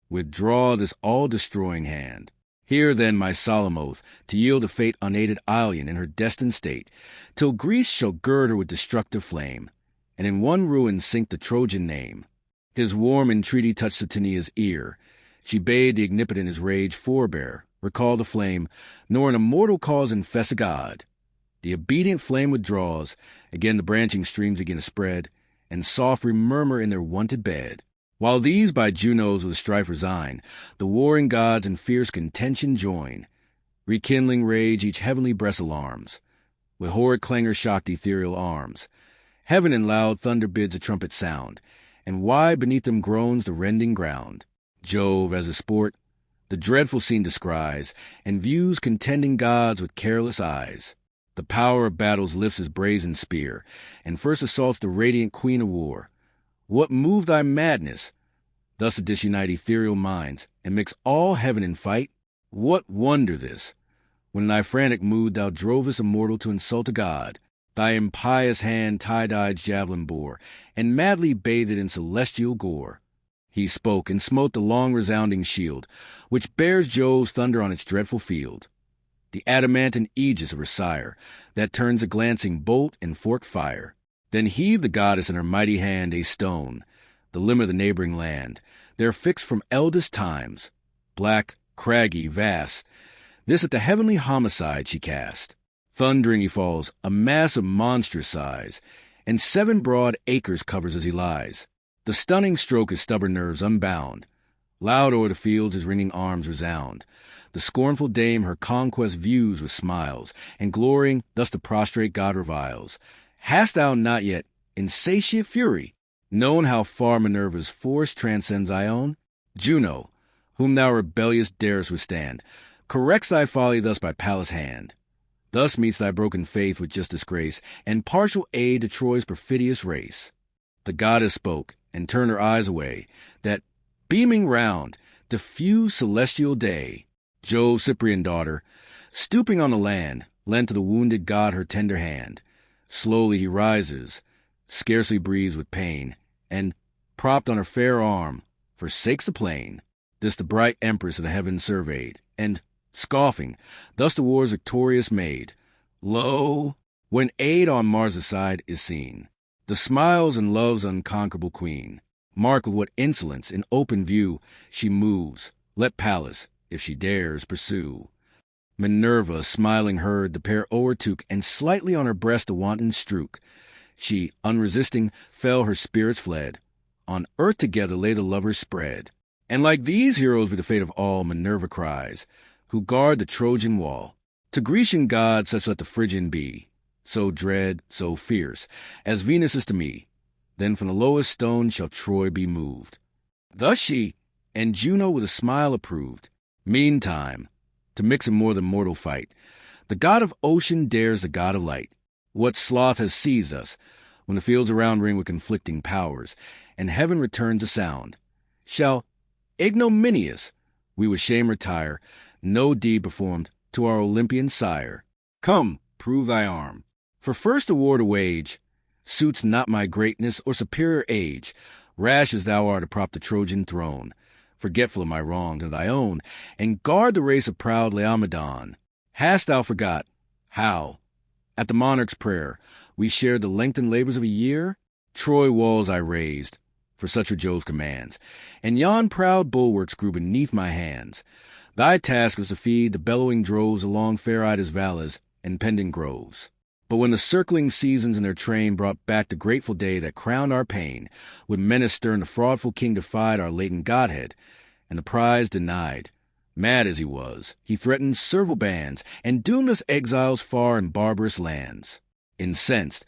withdraw this all-destroying hand. Hear then my solemn oath, to yield to fate unaided Ilion in her destined state, till Greece shall gird her with destructive flame, and in one ruin sink the Trojan name. His warm entreaty touched Saturnia's ear. She bade the ignipotent his rage forbear, recall the flame, nor an immortal cause infest a god. The obedient flame withdraws, again the branching streams begin to spread, and softly murmur in their wonted bed. While these by Juno's with strife resign, the warring gods in fierce contention join. Rekindling rage each heavenly breast alarms. With horrid clangor shock the ethereal arms. Heaven in loud thunder bids a trumpet sound, and wide beneath them groans the rending ground. Jove, as a sport, the dreadful scene descries, and views contending gods with careless eyes. The power of battles lifts his brazen spear, and first assaults the radiant queen of war. What moved thy madness, thus to disunite ethereal minds, and mix all heaven in fight? What wonder this? when in thy frantic mood thou drovest a mortal to insult a god, thy impious hand Tydide's javelin bore, and madly bathed in celestial gore. He spoke, and smote the long resounding shield, which bears Jove's thunder on its dreadful field. The adamantine aegis of her sire, that turns a glancing bolt and forked fire. Then heaved the goddess in her mighty hand a stone, the limb of the neighboring land, there fixed from eldest times, black, craggy, vast. This at the heavenly homicide she cast. Thundering he falls, a mass of monstrous size, and 7 broad acres covers as he lies. The stunning stroke his stubborn nerves unbound. Loud o'er the fields his ringing arms resound. The scornful dame her conquest views with smiles, and glorying thus the prostrate god reviles. Hast thou not yet, insatiate fury, known how far Minerva's force transcends thy own? Juno, whom thou rebellious darest withstand, corrects thy folly thus by Pallas' hand. Thus meets thy broken faith with just disgrace, and partial aid to Troy's perfidious race. The goddess spoke, and turned her eyes away, that, beaming round, diffused celestial day. Jove's Cyprian daughter, stooping on the land, lent to the wounded god her tender hand. Slowly he rises, scarcely breathes with pain, and, propped on her fair arm, forsakes the plain. This the bright empress of the heavens surveyed, and, scoffing, thus the war's victorious maid. Lo, when aid on Mars' side is seen, the smiles and love's unconquerable queen, mark with what insolence in open view she moves, let Pallas, if she dares, pursue. Minerva, smiling, heard the pair o'ertook, and slightly on her breast a wanton strook. She, unresisting, fell, her spirits fled. On earth together lay the lovers spread. And like these heroes be the fate of all, Minerva cries, who guard the Trojan wall. To Grecian gods such let the Phrygian be, so dread, so fierce, as Venus is to me. Then from the lowest stone shall Troy be moved. Thus she, and Juno with a smile approved. Meantime, to mix in more than mortal fight, the god of ocean dares the god of light. What sloth has seized us, when the fields around ring with conflicting powers, and heaven returns a sound? Shall, ignominious, we with shame retire, no deed performed to our Olympian sire? Come, prove thy arm. For first a war to wage suits not my greatness or superior age. Rash as thou art to prop the Trojan throne, forgetful of my wrongs and thy own, and guard the race of proud Laomedon. Hast thou forgot how, at the monarch's prayer, we shared the lengthened labors of a year? Troy walls I raised, for such were Jove's commands, and yon proud bulwarks grew beneath my hands. Thy task was to feed the bellowing droves along fair Ida's valleys and pendant groves. But when the circling seasons in their train brought back the grateful day that crowned our pain, with menace stern the fraudful king defied our latent godhead, and the prize denied. Mad as he was, he threatened servile bands, and doomed us exiles far in barbarous lands. Incensed,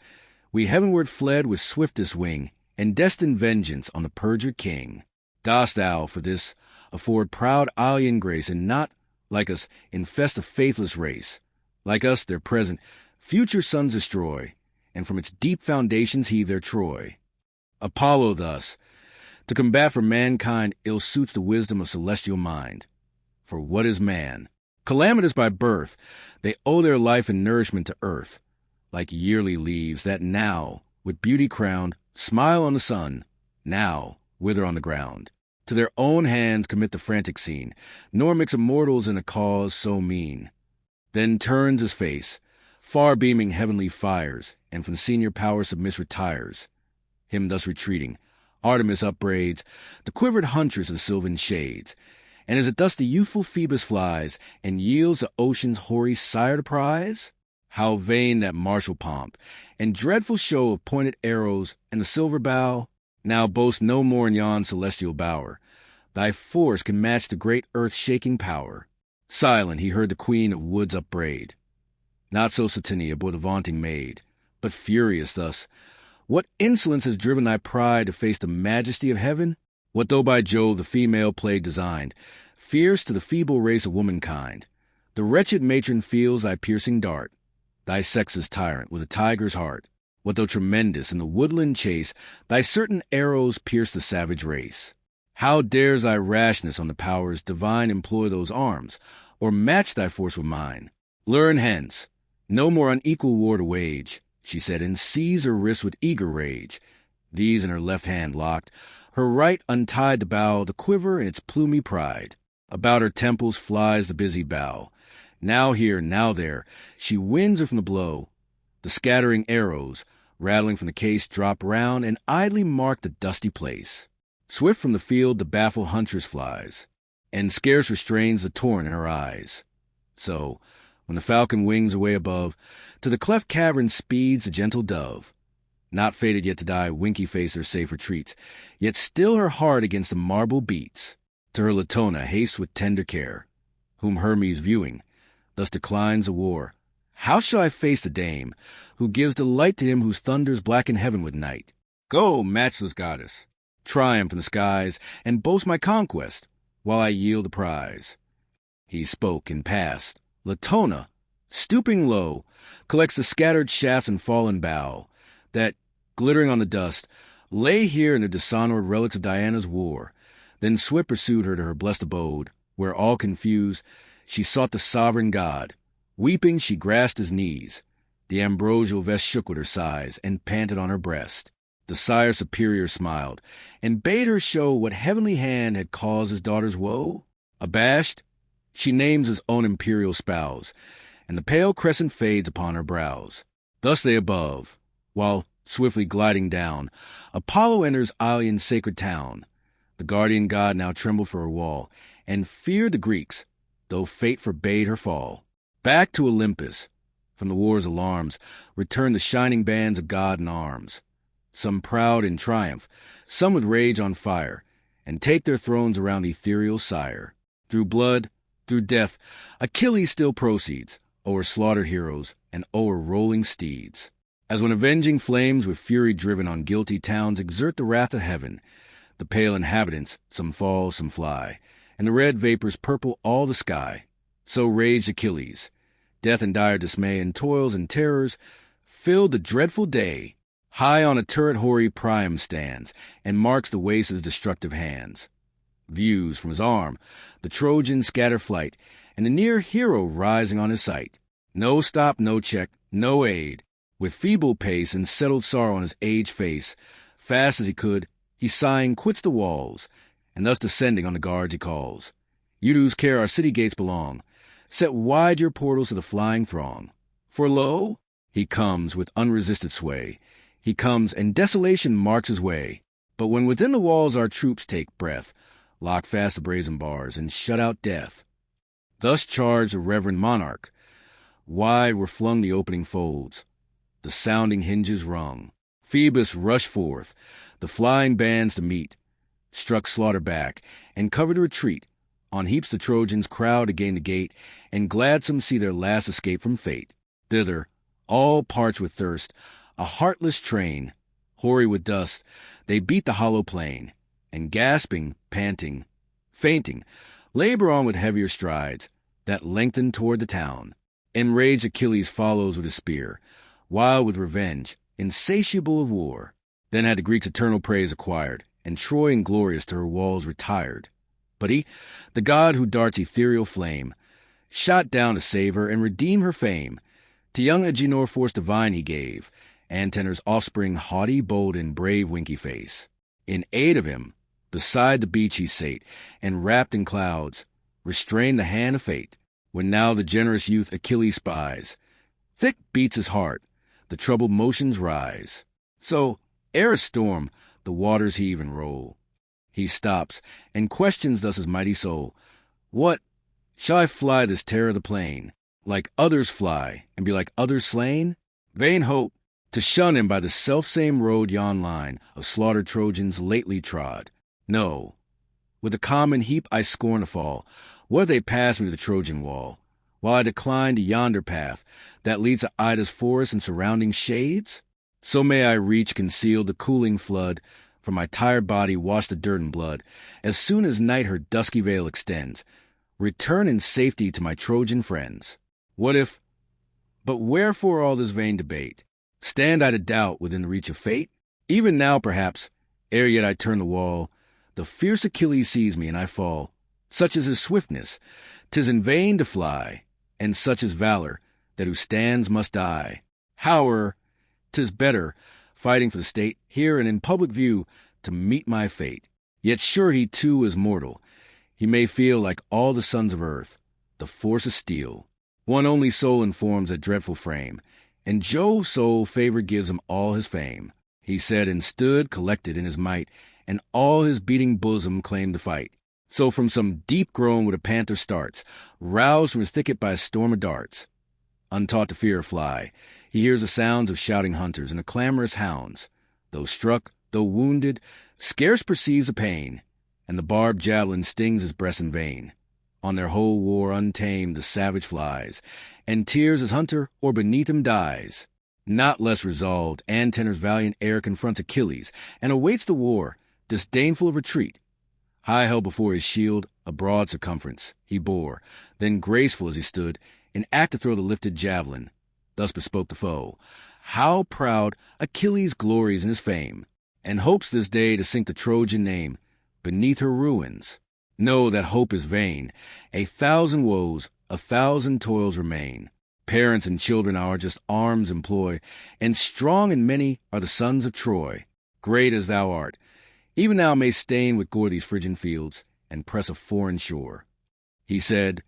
we heavenward fled with swiftest wing, and destined vengeance on the perjured king. Dost thou, for this, afford proud Ilian grace, and not, like us, infest a faithless race? Like us, their present, future sons destroy, and from its deep foundations heave their Troy. Apollo thus, to combat for mankind, ill suits the wisdom of celestial mind. For what is man? Calamitous by birth, they owe their life and nourishment to earth, like yearly leaves that now, with beauty crowned, smile on the sun, now wither on the ground. To their own hands commit the frantic scene, nor mix immortals in a cause so mean. Then turns his face, far beaming heavenly fires, and from senior power submiss retires. Him thus retreating, Artemis upbraids, the quivered huntress of sylvan shades, and as it thus the youthful Phoebus flies, and yields the ocean's hoary sire to prize? How vain that martial pomp, and dreadful show of pointed arrows, and the silver bow, now boast no more in yon celestial bower. Thy force can match the great earth's shaking power. Silent he heard the queen of woods upbraid. Not so Satinia bore the vaunting maid, but furious thus. What insolence has driven thy pride to face the majesty of heaven? What though by Jove the female plague designed, fierce to the feeble race of womankind? The wretched matron feels thy piercing dart, thy sex's tyrant with a tiger's heart. What though tremendous in the woodland chase, thy certain arrows pierce the savage race? How dares thy rashness on the powers divine employ those arms, or match thy force with mine? Learn hence. No more unequal war to wage, she said, and seized her wrists with eager rage. These in her left hand locked. Her right untied the bow, the quiver in its plumy pride. About her temples flies the busy bow. Now here, now there, she wins her from the blow. The scattering arrows, rattling from the case, drop round and idly mark the dusty place. Swift from the field the baffled huntress flies, and scarce restrains the torrent in her eyes. So, when the falcon wings away above, to the cleft cavern speeds the gentle dove. Not fated yet to die, winky face her safe retreats, yet still her heart against the marble beats. To her Latona hastes with tender care, whom Hermes viewing, thus declines the war. How shall I face the dame, who gives delight to him whose thunders blacken heaven with night? Go, matchless goddess, triumph in the skies, and boast my conquest, while I yield the prize. He spoke and passed. Latona, stooping low, collects the scattered shafts and fallen bough, that, glittering on the dust, lay here in the dishonored relics of Diana's war. Then swift pursued her to her blessed abode, where, all confused, she sought the sovereign god. Weeping, she grasped his knees. The ambrosial vest shook with her sighs, and panted on her breast. The sire superior smiled, and bade her show what heavenly hand had caused his daughter's woe. Abashed, she names his own imperial spouse, and the pale crescent fades upon her brows. Thus they above, while, swiftly gliding down, Apollo enters Ilion's sacred town. The guardian god now trembled for her wall, and feared the Greeks, though fate forbade her fall. Back to Olympus, from the war's alarms, return the shining bands of God in arms, some proud in triumph, some with rage on fire, and take their thrones around the ethereal sire. Through blood, through death, Achilles still proceeds, o'er slaughtered heroes and o'er rolling steeds. As when avenging flames with fury driven on guilty towns exert the wrath of heaven, the pale inhabitants, some fall, some fly, and the red vapors purple all the sky. So raged Achilles. Death and dire dismay and toils and terrors filled the dreadful day. High on a turret hoary Priam stands, and marks the waste of his destructive hands. Views from his arm the Trojans scatter flight, and the near hero rising on his sight. No stop, no check, no aid. With feeble pace and settled sorrow on his aged face, fast as he could, he sighing quits the walls, and thus descending on the guards he calls. You to whose care our city gates belong, set wide your portals to the flying throng. For lo, he comes with unresisted sway. He comes, and desolation marks his way. But when within the walls our troops take breath, lock fast the brazen bars, and shut out death. Thus charged the reverend monarch. Wide were flung the opening folds, the sounding hinges rung. Phoebus rushed forth, the flying bands to meet, struck slaughter back, and covered the retreat. On heaps the Trojans crowd to gain the gate, and gladsome see their last escape from fate. Thither, all parched with thirst, a heartless train, hoary with dust, they beat the hollow plain, and gasping, panting, fainting, labor on with heavier strides, that lengthen toward the town. Enraged Achilles follows with his spear, wild with revenge, insatiable of war. Then had the Greeks eternal praise acquired, and Troy inglorious to her walls retired. But he, the god who darts ethereal flame, shot down to save her and redeem her fame. To young Agenor force divine he gave, Antenor's offspring haughty, bold, and brave winky face. In aid of him, beside the beach he sate, and wrapped in clouds, restrained the hand of fate. When now the generous youth Achilles spies, thick beats his heart, the troubled motions rise. So, ere a storm, the waters heave and roll. He stops, and questions thus his mighty soul. What, shall I fly this terror of the plain, like others fly, and be like others slain? Vain hope, to shun him by the selfsame road yon line of slaughtered Trojans lately trod. No, with a common heap I scorn to fall, where they pass me to the Trojan wall, while I decline to yonder path that leads to Ida's forest and surrounding shades? So may I reach concealed the cooling flood, from my tired body wash the dirt and blood, as soon as night her dusky veil extends, return in safety to my Trojan friends. What if... But wherefore all this vain debate? Stand I to doubt within the reach of fate? Even now, perhaps, ere yet I turn the wall, the fierce Achilles sees me, and I fall. Such is his swiftness, 'tis in vain to fly. and such is valor, that who stands must die. However, 'tis better, fighting for the state, here and in public view, to meet my fate. Yet sure he too is mortal. He may feel like all the sons of earth, the force of steel. One only soul informs that dreadful frame, and Jove's sole favor gives him all his fame. He said and stood collected in his might, and all his beating bosom claimed to fight. So from some deep groan where the panther starts, roused from his thicket by a storm of darts. Untaught to fear or fly, he hears the sounds of shouting hunters and the clamorous hounds. Though struck, though wounded, scarce perceives the pain, and the barbed javelin stings his breast in vain. On their whole war untamed the savage flies, and tears as hunter or beneath him dies. Not less resolved, Antenor's valiant heir confronts Achilles, and awaits the war, disdainful of retreat. High held before his shield, a broad circumference, he bore, then graceful as he stood, in act to throw the lifted javelin. Thus bespoke the foe, "How proud Achilles glories in his fame, and hopes this day to sink the Trojan name beneath her ruins. Know that hope is vain. 1,000 woes, 1,000 toils remain. Parents and children our just arms employ, and strong and many are the sons of Troy. Great as thou art, even thou mayst stain with gore these Phrygian fields, and press a foreign shore." He said.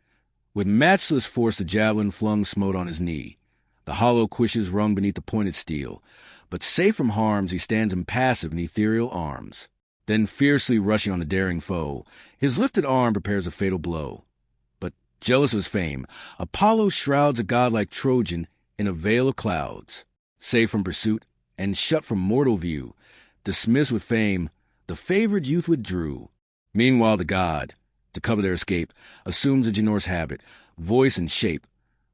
With matchless force the javelin flung smote on his knee. The hollow cuishes rung beneath the pointed steel, but safe from harms he stands impassive in ethereal arms. Then fiercely rushing on the daring foe, his lifted arm prepares a fatal blow. But jealous of his fame, Apollo shrouds a godlike Trojan in a veil of clouds. Safe from pursuit, and shut from mortal view, dismissed with fame, the favored youth withdrew. Meanwhile the god, to cover their escape, assumes a Ginor's habit, voice and shape,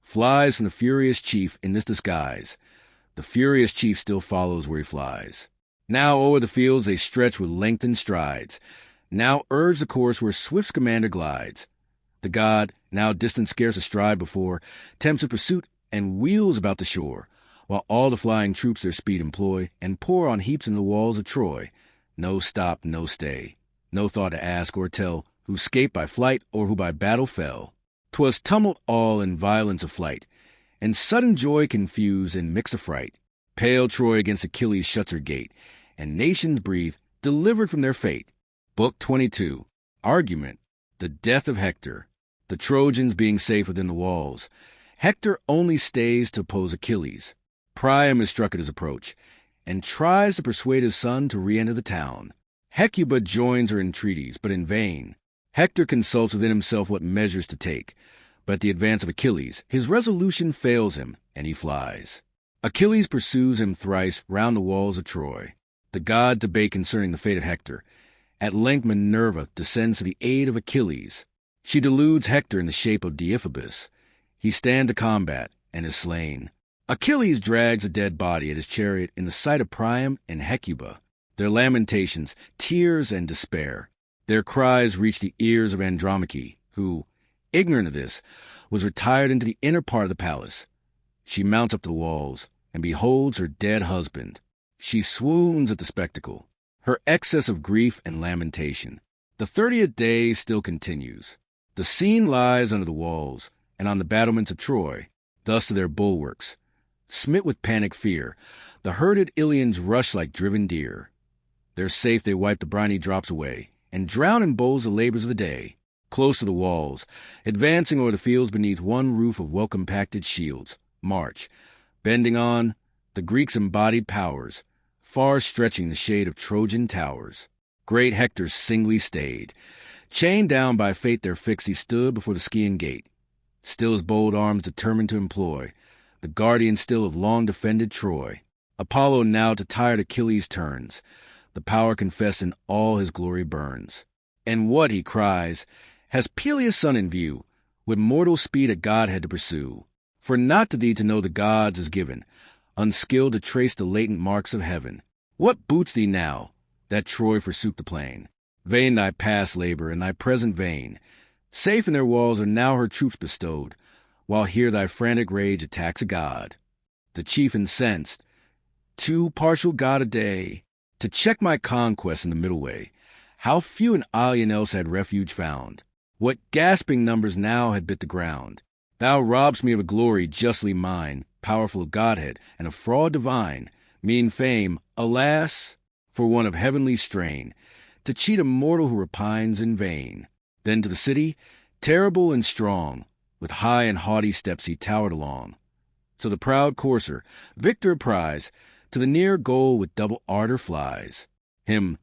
flies from the furious chief in this disguise. The furious chief still follows where he flies. Now o'er the fields they stretch with lengthened strides, now urge the course where swift Scamander glides. The god, now distant scarce a stride before, tempts a pursuit and wheels about the shore, while all the flying troops their speed employ, and pour on heaps in the walls of Troy. No stop, no stay, no thought to ask or tell who 'scaped by flight or who by battle fell. 'Twas tumult all and violence of flight, and sudden joy confused and mixed affright. Pale Troy against Achilles shuts her gate, and nations breathe, delivered from their fate. Book 22. Argument. The death of Hector. The Trojans being safe within the walls. Hector only stays to oppose Achilles. Priam is struck at his approach, and tries to persuade his son to re-enter the town. Hecuba joins her entreaties, but in vain. Hector consults within himself what measures to take, but at the advance of Achilles, his resolution fails him, and he flies. Achilles pursues him thrice round the walls of Troy. The gods debate concerning the fate of Hector. At length Minerva descends to the aid of Achilles. She deludes Hector in the shape of Deiphobus. He stands to combat, and is slain. Achilles drags a dead body at his chariot in the sight of Priam and Hecuba. Their lamentations, tears, and despair. Their cries reach the ears of Andromache, who, ignorant of this, was retired into the inner part of the palace. She mounts up the walls, and beholds her dead husband. She swoons at the spectacle, her excess of grief and lamentation. The 30th day still continues. The scene lies under the walls, and on the battlements of Troy, thus to their bulwarks. Smit with panic fear, the herded Ilians rush like driven deer. They're safe, they wipe the briny drops away, and drown in bowls the labors of the day. Close to the walls, advancing o'er the fields beneath one roof of well-compacted shields, march, bending on, the Greeks' embodied powers, far stretching the shade of Trojan towers. Great Hector singly stayed. Chained down by fate their fix, he stood before the Scaean gate. Still his bold arms determined to employ, the guardian still of long-defended Troy. Apollo now to tired Achilles turns. The power confessed in all his glory burns. And what, he cries, has Peleus' son in view, with mortal speed a godhead to pursue? For not to thee to know the gods is given, unskilled to trace the latent marks of heaven. What boots thee now, that Troy forsook the plain? Vain thy past labor, and thy present vain. Safe in their walls are now her troops bestowed, while here thy frantic rage attacks a god. The chief incensed, too partial god a day, to check my conquest in the middle way. How few an alien else had refuge found! What gasping numbers now had bit the ground! Thou robb'st me of a glory justly mine, powerful of Godhead, and of fraud divine, mean fame, alas, for one of heavenly strain, to cheat a mortal who repines in vain. Then to the city, terrible and strong, with high and haughty steps he towered along. So the proud courser, victor of prize, to the near goal with double ardor flies. Him,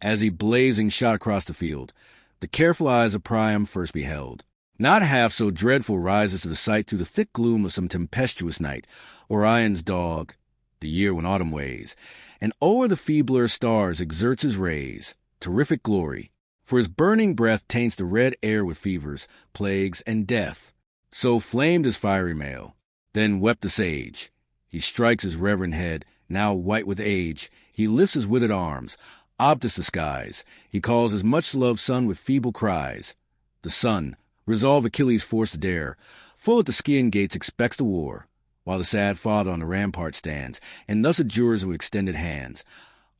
as he blazing shot across the field, the careful eyes of Priam first beheld. Not half so dreadful rises to the sight through the thick gloom of some tempestuous night, Orion's dog, the year when autumn weighs, and o'er the feebler stars exerts his rays, terrific glory, for his burning breath taints the red air with fevers, plagues, and death. So flamed his fiery mail. Then wept the sage. He strikes his reverend head, now white with age. He lifts his withered arms, Optus the skies. He calls his much-loved son with feeble cries. The son, resolve Achilles' force to dare, full at the Scaean gates expects the war, while the sad father on the rampart stands, and thus adjures with extended hands.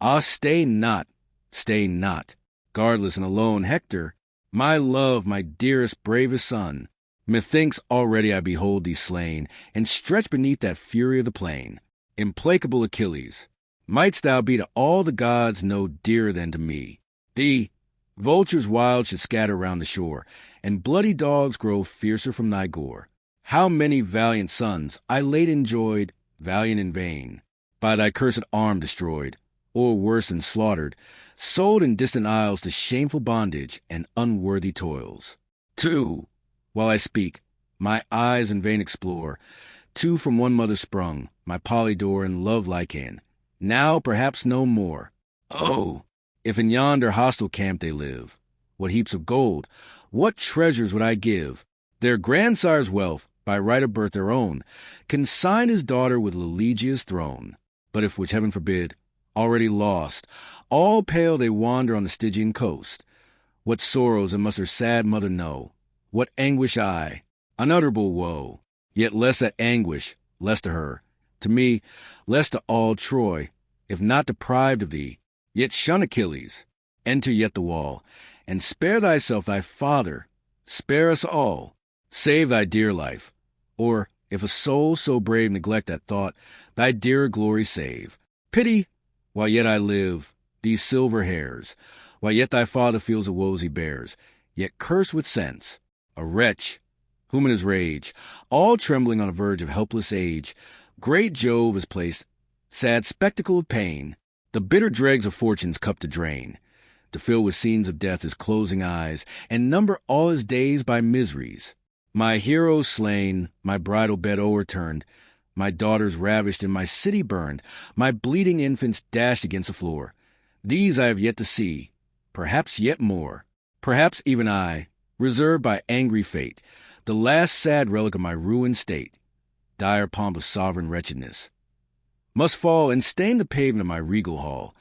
Ah, stay not, guardless and alone, Hector, my love, my dearest, bravest son. Methinks already I behold thee slain, and stretched beneath that fury of the plain. Implacable Achilles, mightst thou be to all the gods no dearer than to me. Thee, vultures wild should scatter round the shore, and bloody dogs grow fiercer from thy gore. How many valiant sons I late enjoyed, valiant in vain, by thy cursed arm destroyed, or worse than slaughtered, sold in distant isles to shameful bondage and unworthy toils. Two, while I speak, my eyes in vain explore, two from one mother sprung, my Polydore and love Lycaon, now perhaps no more. Oh, if in yonder hostile camp they live, what heaps of gold, what treasures would I give! Their grandsire's wealth, by right of birth their own, consign his daughter with Lelegia's throne. But if, which heaven forbid, already lost, all pale they wander on the Stygian coast, what sorrows and must her sad mother know, what anguish I, unutterable woe, yet less that anguish, less to her, to me, less to all Troy, if not deprived of thee. Yet shun Achilles, enter yet the wall, and spare thyself thy father, spare us all, save thy dear life, or, if a soul so brave neglect that thought, thy dearer glory save. Pity, while yet I live, these silver hairs, while yet thy father feels the woes he bears, yet cursed with sense, a wretch, whom in his rage, all trembling on the verge of helpless age, great Jove has placed, sad spectacle of pain, the bitter dregs of fortune's cup to drain, to fill with scenes of death his closing eyes, and number all his days by miseries. My heroes slain, my bridal bed o'erturned, my daughters ravished, and my city burned, my bleeding infants dashed against the floor. These I have yet to see, perhaps yet more. Perhaps even I, reserved by angry fate, the last sad relic of my ruined state, dire pomp of sovereign wretchedness, must fall and stain the pavement of my regal hall,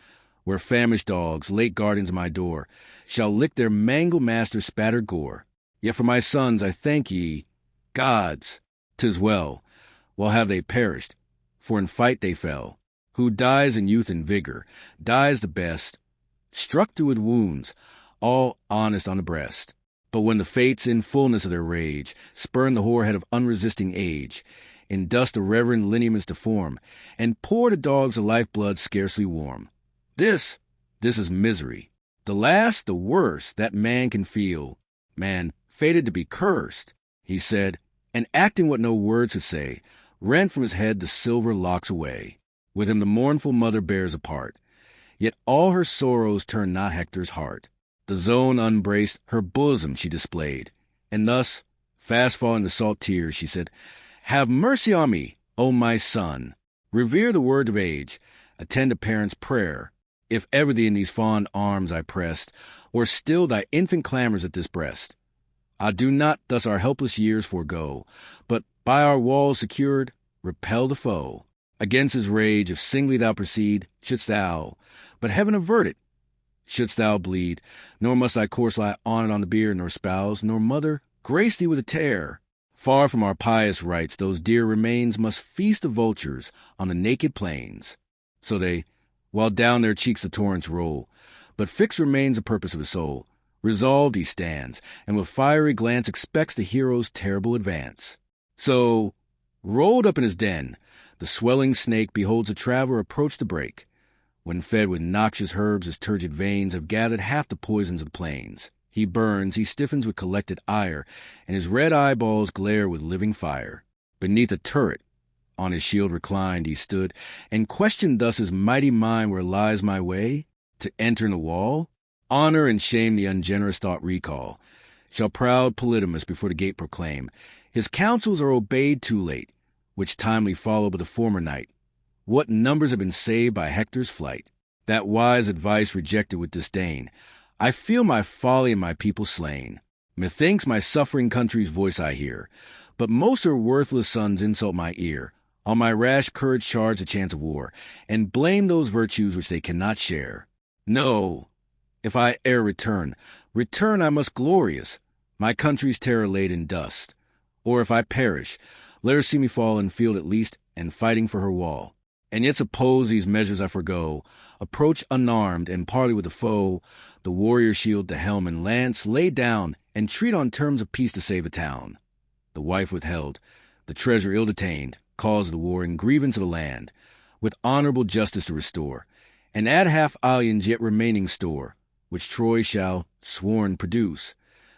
where famished dogs, late guardians of my door, shall lick their mangled master's spattered gore. Yet for my sons I thank ye, gods, 'tis well, well have they perished, for in fight they fell. Who dies in youth and vigor, dies the best, struck through with wounds, all honest on the breast. But when the fates, in fullness of their rage, spurn the hoar head of unresisting age, in dust the reverend lineaments to form, and pour to dogs a life-blood scarcely warm. This is misery, the last, the worst, that man can feel. Man, fated to be cursed, he said, and acting what no words could say, rent from his head the silver locks away. With him the mournful mother bears apart, yet all her sorrows turn not Hector's heart. The zone unbraced, her bosom she displayed, and thus, fast falling the salt tears, she said, Have mercy on me, O my son. Revere the word of age, attend a parent's prayer. If ever thee in these fond arms I pressed, or still thy infant clamors at this breast, I do not thus our helpless years forego, but by our walls secured, repel the foe. Against his rage, if singly thou proceed, shouldst thou, but heaven avert it, shouldst thou bleed, nor must thy corse lie on it on the bier, nor spouse, nor mother, grace thee with a tear. Far from our pious rites, those dear remains must feast the vultures on the naked plains. So they, while down their cheeks the torrents roll, but fixed remains the purpose of his soul. Resolved he stands, and with fiery glance expects the hero's terrible advance. So, rolled up in his den, the swelling snake beholds a traveler approach the brake. When fed with noxious herbs, his turgid veins have gathered half the poisons of the plains. He burns, he stiffens with collected ire, and his red eyeballs glare with living fire. Beneath a turret, on his shield reclined, he stood, and questioned thus his mighty mind where lies my way, to enter in the wall? Honor and shame the ungenerous thought recall. Shall proud Polydamas before the gate proclaim, his counsels are obeyed too late, which timely followed but the former night. What numbers have been saved by Hector's flight? That wise advice rejected with disdain. I feel my folly and my people slain. Methinks my suffering country's voice I hear, but most her worthless sons insult my ear. On my rash courage charge the chance of war, and blame those virtues which they cannot share. No, if I e'er return I must glorious, my country's terror laid in dust. Or if I perish, let her see me fall in field at least, and fighting for her wall. And yet suppose these measures I forego, approach unarmed, and parley with the foe, the warrior shield, the helm, and lance lay down, and treat on terms of peace to save a town. The wife withheld, the treasure ill detained, cause the war and grievance of the land, with honorable justice to restore, and add half Iliad's yet remaining store, which Troy shall, sworn, produce,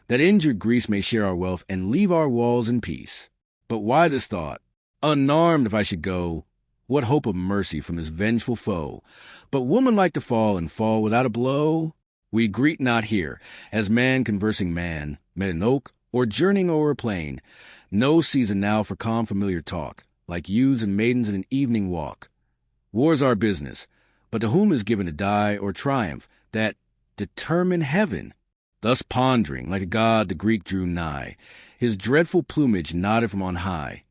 that injured Greece may share our wealth and leave our walls in peace. But why this thought? Unarmed if I should go, what hope of mercy from this vengeful foe? But woman-like to fall, and fall without a blow? We greet not here, as man conversing man, met in oak, or journeying o'er a plain. No season now for calm familiar talk, like youths and maidens in an evening walk. War's our business, but to whom is given to die or triumph, that determine heaven? Thus pondering, like a god the Greek drew nigh. His dreadful plumage nodded from on high.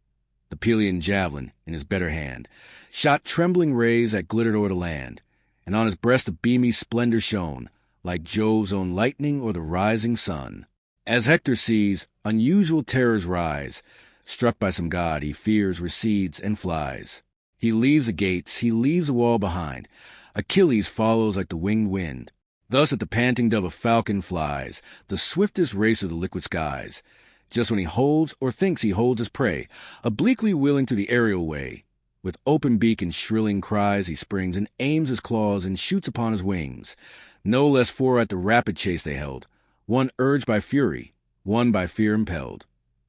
The Pelian javelin, in his better hand, shot trembling rays that glittered o'er the land, and on his breast a beamy splendor shone, like Jove's own lightning or the rising sun. As Hector sees, unusual terrors rise. Struck by some god, he fears, recedes, and flies. He leaves the gates, he leaves the wall behind. Achilles follows like the winged wind. Thus at the panting dove a falcon flies, the swiftest racer of the liquid skies. Just when he holds or thinks he holds his prey, obliquely wheeling to the aerial way. With open beak and shrilling cries he springs, and aims his claws, and shoots upon his wings. No less four at the rapid chase they held, one urged by fury, one by fear impelled.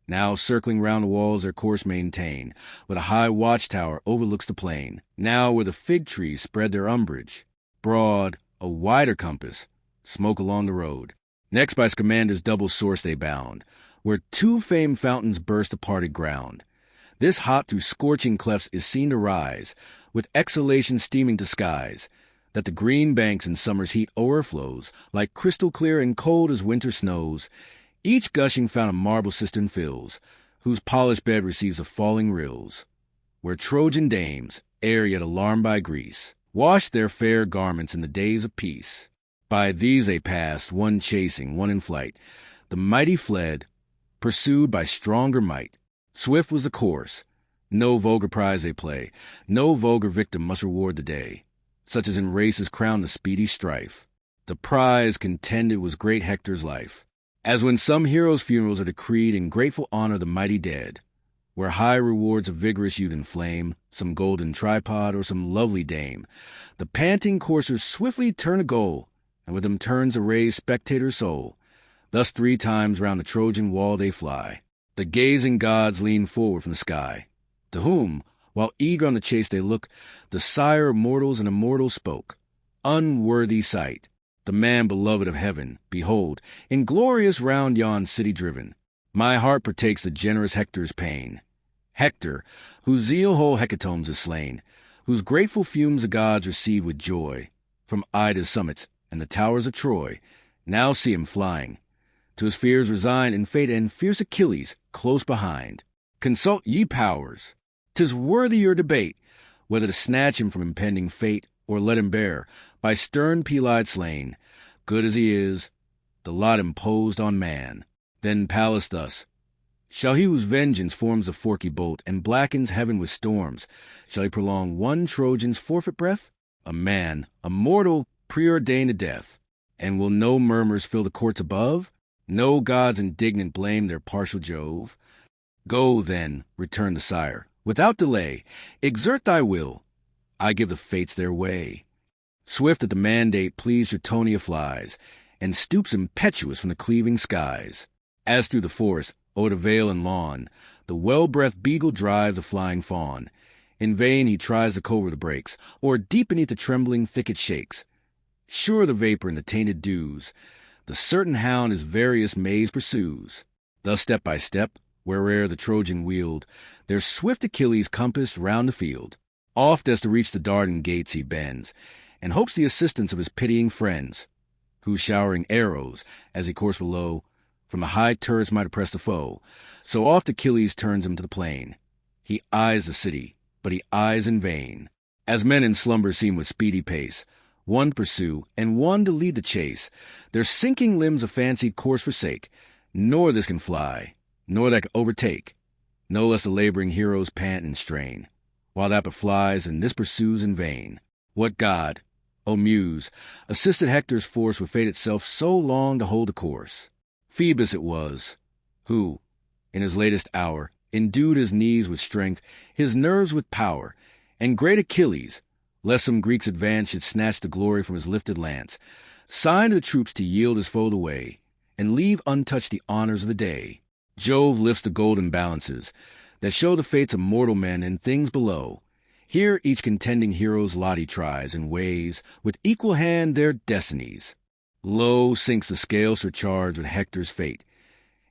Now circling round the walls their course maintain, but a high watchtower overlooks the plain. Now where the fig trees spread their umbrage, broad, a wider compass, smoke along the road. Next by Scamander's double source they bound, where two famed fountains burst the parted ground. This hot through scorching clefts is seen to rise, with exhalation steaming to skies, that the green banks in summer's heat o'erflows, like crystal clear and cold as winter snows. Each gushing fount a marble cistern fills, whose polished bed receives the falling rills, where Trojan dames, ere yet alarmed by Greece, washed their fair garments in the days of peace. By these they passed, one chasing, one in flight. The mighty fled, pursued by stronger might. Swift was the course. No vulgar prize they play. No vulgar victim must reward the day, such as in races crown the speedy strife. The prize contended was great Hector's life. As when some heroes' funerals are decreed in grateful honor of the mighty dead, where high rewards of vigorous youth inflame, some golden tripod or some lovely dame, the panting coursers swiftly turn a goal, and with them turns a raised spectator's soul. Thus 3 times round the Trojan wall they fly. The gazing gods lean forward from the sky, to whom, while eager on the chase they look, the sire of mortals and immortals spoke. Unworthy sight! The man beloved of heaven, behold, inglorious round yon city driven. My heart partakes the generous Hector's pain. Hector, whose zeal whole hecatombs is slain, whose grateful fumes the gods receive with joy, from Ida's summits and the towers of Troy, now see him flying. To his fears resigned in fate, and fierce Achilles close behind. Consult, ye powers! 'Tis worthy your debate, whether to snatch him from impending fate, or let him bear, by stern Peliad slain. Good as he is, the lot imposed on man. Then Pallas thus: shall he whose vengeance forms the forky bolt, and blackens heaven with storms, shall he prolong one Trojan's forfeit breath? A man, a mortal, preordained to death. And will no murmurs fill the courts above? No gods indignant blame their partial Jove? Go, then, returned the sire, without delay. Exert thy will. I give the fates their way. Swift at the mandate pleased Tritonia flies, and stoops impetuous from the cleaving skies. As through the forest, o'er the vale and lawn, the well-breathed beagle drives the flying fawn. In vain he tries to cover the brakes, or deep beneath the trembling thicket shakes. Sure of the vapor and the tainted dews, the certain hound his various maze pursues. Thus step by step, where'er the Trojan wheeled, their swift Achilles compassed round the field. Oft as to reach the Dardan gates he bends, and hopes the assistance of his pitying friends, who showering arrows, as he coursed below, from the high turrets might oppress the foe. So oft Achilles turns him to the plain. He eyes the city, but he eyes in vain. As men in slumber seem with speedy pace, one to pursue, and one to lead the chase, their sinking limbs a fancied course forsake, nor this can fly, nor that can overtake, no less the laboring heroes pant and strain, while that but flies and this pursues in vain. What god, O Muse, assisted Hector's force with fate itself so long to hold the course? Phoebus it was, who, in his latest hour, endued his knees with strength, his nerves with power, and great Achilles, lest some Greek's advance should snatch the glory from his lifted lance, signed to the troops to yield his foe the way, and leave untouched the honors of the day. Jove lifts the golden balances, that show the fates of mortal men and things below. Here each contending hero's lot he tries, and weighs, with equal hand, their destinies. Low sinks the scale surcharged with Hector's fate.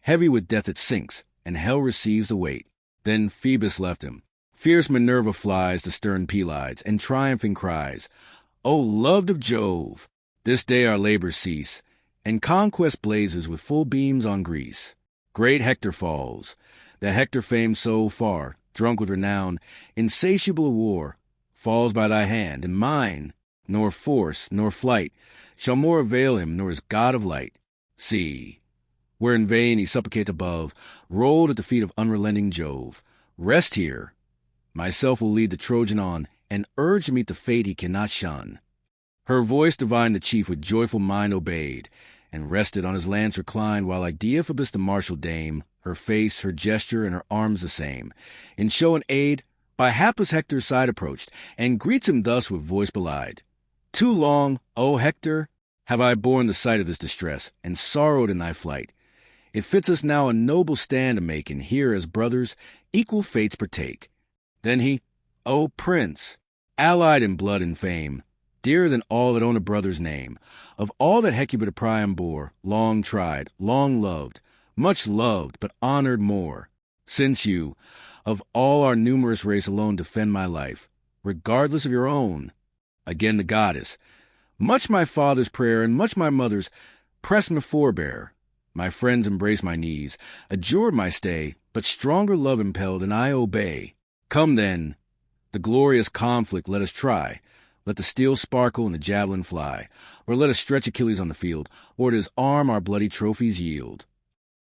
Heavy with death it sinks, and hell receives the weight. Then Phoebus left him. Fierce Minerva flies to stern Pelides, and triumphing cries, O loved of Jove! This day our labors cease, and conquest blazes with full beams on Greece. Great Hector falls, that Hector famed so far, drunk with renown, insatiable of war, falls by thy hand, and mine, nor force, nor flight, shall more avail him, nor his god of light. See, where in vain he supplicates above, rolled at the feet of unrelenting Jove. Rest here. Myself will lead the Trojan on, and urge to meet the fate he cannot shun. Her voice divine the chief with joyful mind obeyed, and rested on his lance reclined, while like Deiphobus the martial dame, her face, her gesture, and her arms the same, in show and aid, by hapless Hector's side approached, and greets him thus with voice belied. Too long, O Hector, have I borne the sight of this distress, and sorrowed in thy flight. It fits us now a noble stand to make, and here, as brothers, equal fates partake. Then he, O Prince, allied in blood and fame, dearer than all that own a brother's name, of all that Hecuba to Priam bore, long tried, long loved, much loved, but honored more, since you, of all our numerous race alone defend my life, regardless of your own. Again the goddess, much my father's prayer and much my mother's, pressed me forbear. My friends embrace my knees, adjured my stay, but stronger love impelled, and I obey. Come then, the glorious conflict let us try. Let the steel sparkle and the javelin fly, or let us stretch Achilles on the field, or to his arm our bloody trophies yield.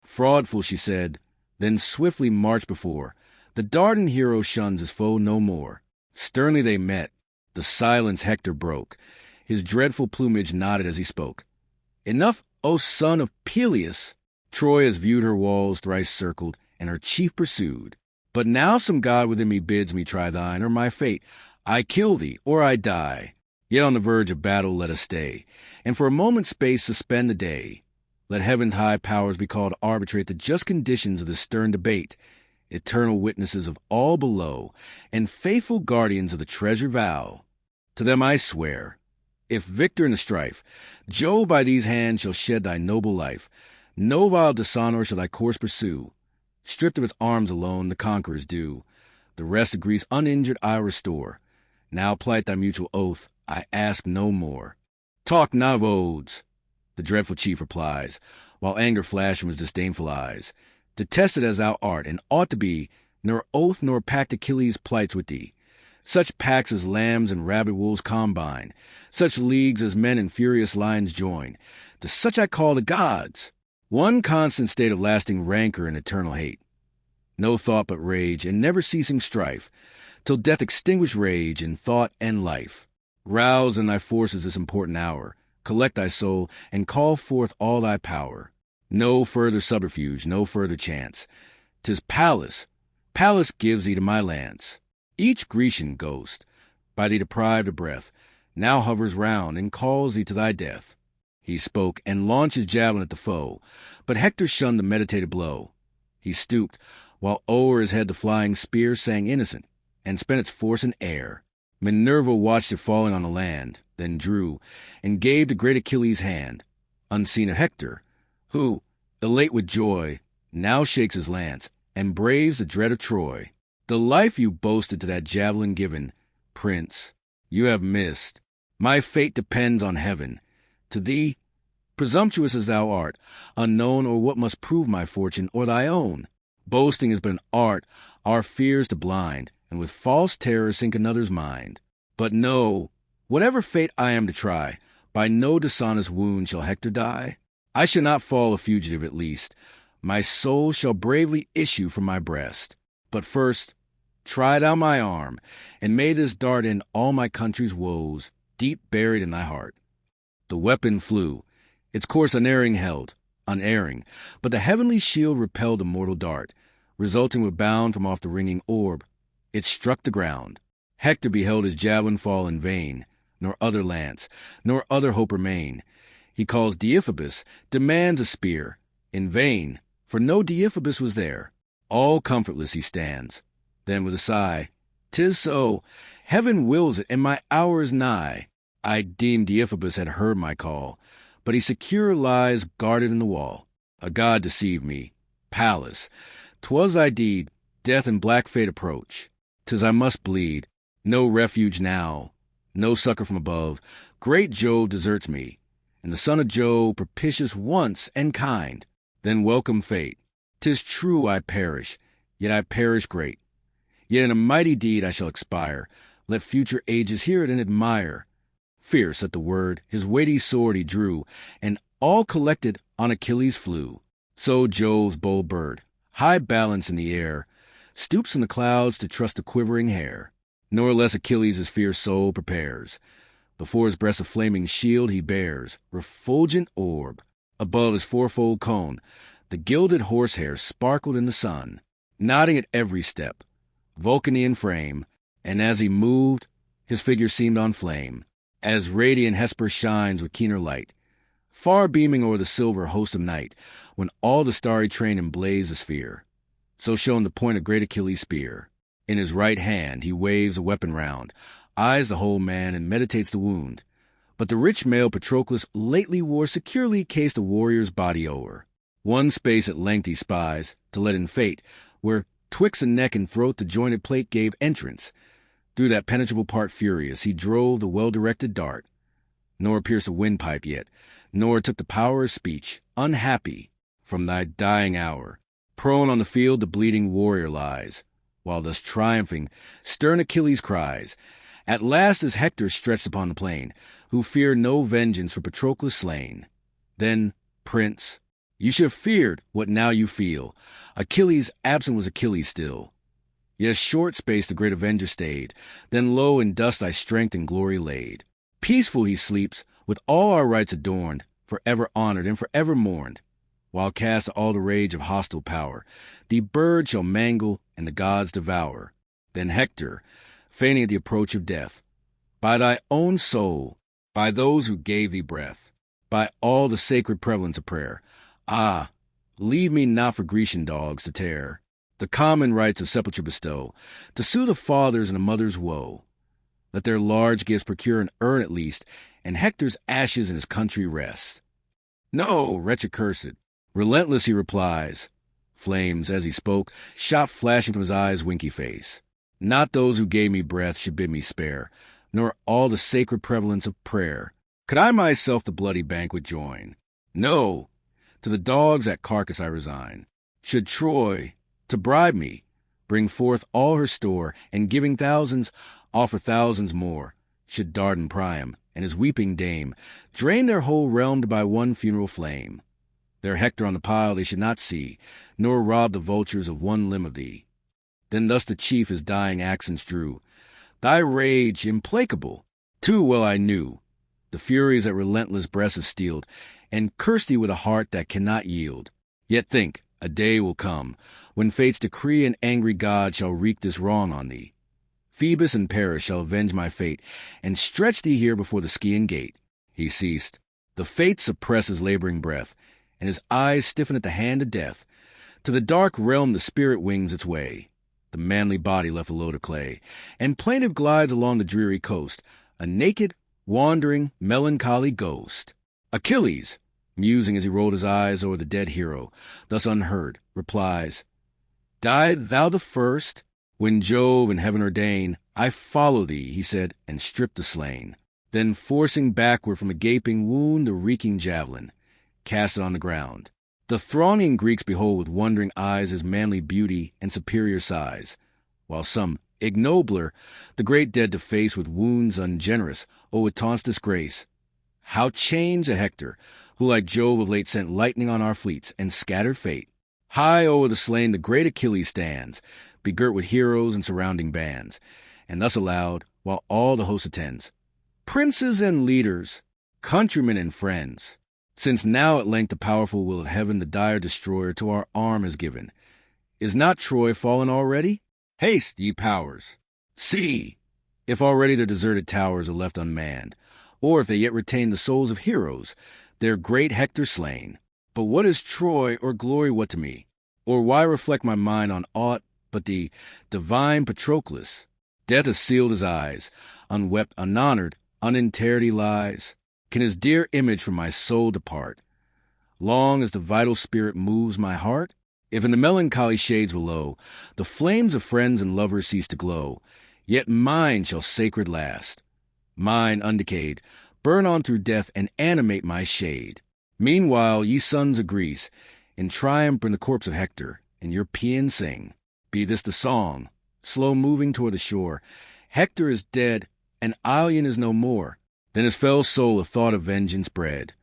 Fraudful, she said, then swiftly marched before. The Dardan hero shuns his foe no more. Sternly they met. The silence Hector broke. His dreadful plumage nodded as he spoke. Enough, O son of Peleus! Troy has viewed her walls thrice circled, and her chief pursued. But now some god within me bids me try thine, or my fate. I kill thee, or I die. Yet on the verge of battle let us stay, and for a moment's space suspend the day. Let heaven's high powers be called to arbitrate the just conditions of this stern debate, eternal witnesses of all below, and faithful guardians of the treasured vow. To them I swear, if victor in the strife, Jove by these hands shall shed thy noble life. No vile dishonor shall thy course pursue. Stripped of its arms alone, the conqueror's due. The rest of Greece uninjured I restore. Now plight thy mutual oath, I ask no more. Talk not of oaths, the dreadful chief replies, while anger flashed from his disdainful eyes. Detested as thou art, and ought to be, nor oath nor pact Achilles plights with thee. Such pacts as lambs and rabid wolves combine, such leagues as men and furious lions join, to such I call the gods. One constant state of lasting rancor and eternal hate. No thought but rage, and never ceasing strife, till death extinguish rage in thought and life. Rouse in thy forces this important hour, collect thy soul, and call forth all thy power. No further subterfuge, no further chance. 'Tis Pallas. Pallas gives thee to my lance. Each Grecian ghost, by thee deprived of breath, now hovers round and calls thee to thy death. He spoke, and launched his javelin at the foe, but Hector shunned the meditated blow. He stooped, while o'er his head the flying spear sang innocent, and spent its force in air. Minerva watched it falling on the land, then drew, and gave to great Achilles' hand, unseen of Hector, who, elate with joy, now shakes his lance, and braves the dread of Troy. The life you boasted to that javelin given, Prince, you have missed. My fate depends on heaven. To thee, presumptuous as thou art, unknown or what must prove my fortune or thy own. Boasting is but an art, our fears to blind, and with false terror sink another's mind. But know, whatever fate I am to try, by no dishonest wound shall Hector die. I shall not fall a fugitive at least. My soul shall bravely issue from my breast. But first, try thou my arm, and may this dart end all my country's woes, deep buried in thy heart. The weapon flew, its course unerring held, unerring, but the heavenly shield repelled the mortal dart, resulting with bound from off the ringing orb. It struck the ground. Hector beheld his javelin fall in vain, nor other lance, nor other hope remain. He calls Deiphobus, demands a spear. In vain, for no Deiphobus was there. All comfortless he stands. Then with a sigh, "'Tis so, heaven wills it, and my hour is nigh." I deemed Deiphobus had heard my call, but he secure lies guarded in the wall. A god deceived me. Pallas, 'twas thy deed, death and black fate approach. 'Tis I must bleed, no refuge now, no succor from above. Great Jove deserts me, and the son of Jove propitious once and kind, then welcome fate. 'Tis true I perish, yet I perish great. Yet in a mighty deed I shall expire. Let future ages hear it and admire. Fierce at the word, his weighty sword he drew, and all collected on Achilles flew. So Jove's bold bird, high balanced in the air, stoops from the clouds to trust the quivering hair. Nor less Achilles his fierce soul prepares. Before his breast a flaming shield he bears, refulgent orb. Above his fourfold cone, the gilded horsehair sparkled in the sun, nodding at every step, Vulcanian frame, and as he moved, his figure seemed on flame, as radiant Hesper shines with keener light, far beaming o'er the silver host of night, when all the starry train emblaze the sphere. So shone the point of great Achilles' spear. In his right hand he waves a weapon round, eyes the whole man, and meditates the wound. But the rich mail Patroclus lately wore securely cased the warrior's body o'er. One space at length he spies, to let in fate, where twixt the neck and throat the jointed plate gave entrance. Through that penetrable part furious he drove the well-directed dart, nor pierced a windpipe yet, nor took the power of speech, unhappy, from thy dying hour. Prone on the field the bleeding warrior lies, while thus triumphing, stern Achilles cries. At last is Hector stretched upon the plain, who feared no vengeance for Patroclus slain. Then, Prince, you should have feared what now you feel. Achilles absent was Achilles still. Yet a short space the great avenger stayed, then low in dust thy strength and glory laid. Peaceful he sleeps, with all our rights adorned, forever honored and forever mourned. While cast all the rage of hostile power, the bird shall mangle and the gods devour. Then Hector, fainting at the approach of death, by thy own soul, by those who gave thee breath, by all the sacred prevalence of prayer, ah, leave me not for Grecian dogs to tear, the common rites of sepulture bestow, to soothe a father's and a mother's woe. Let their large gifts procure an urn at least, and Hector's ashes in his country rest. No, wretched cursed, relentless he replies. Flames, as he spoke, shot flashing from his eyes' winky face. Not those who gave me breath should bid me spare, nor all the sacred prevalence of prayer. Could I myself the bloody banquet join? No, to the dogs that carcass I resign. Should Troy, to bribe me, bring forth all her store, and giving thousands, offer thousands more, should Dardan Priam and his weeping dame drain their whole realm to buy one funeral flame, their Hector on the pile they should not see, nor rob the vultures of one limb of thee. Then thus the chief his dying accents drew. Thy rage implacable, too well I knew, the furies that relentless breasts have steeled, and cursed thee with a heart that cannot yield. Yet think, A day will come when fate's decree and angry God shall wreak this wrong on thee. Phoebus and Paris shall avenge my fate, and stretch thee here before the Scaean gate." He ceased. The Fates suppress his laboring breath, and his eyes stiffen at the hand of death. To the dark realm the spirit wings its way, the manly body left a load of clay, and plaintive glides along the dreary coast, a naked, wandering, melancholy ghost. Achilles, musing as he rolled his eyes o'er the dead hero, thus unheard, replies, "Died thou the first? When Jove and heaven ordain, I follow thee," he said, and stripped the slain. Then forcing backward from a gaping wound the reeking javelin, cast it on the ground. The thronging Greeks behold with wondering eyes his manly beauty and superior size, while some, ignobler, the great dead to face with wounds ungenerous or with taunts disgrace. How changed a Hector, who like Jove of late sent lightning on our fleets and scattered fate. High o'er the slain the great Achilles stands, begirt with heroes and surrounding bands, and thus aloud, while all the host attends, "Princes and leaders, countrymen and friends, since now at length the powerful will of heaven the dire destroyer to our arm has given, is not Troy fallen already? Haste, ye powers! See, if already their deserted towers are left unmanned, or if they yet retain the souls of heroes, their great Hector slain. But what is Troy or glory what to me? Or why reflect my mind on aught but the divine Patroclus? Death has sealed his eyes, unwept, unhonored, uninterred he lies. Can his dear image from my soul depart, long as the vital spirit moves my heart? If in the melancholy shades below the flames of friends and lovers cease to glow, yet mine shall sacred last. Mine, undecayed, burn on through death and animate my shade. Meanwhile, ye sons of Greece, in triumph bring the corpse of Hector, and your paean sing. Be this the song, slow moving toward the shore. Hector is dead, and Iliad is no more. Then his fell soul a thought of vengeance bred,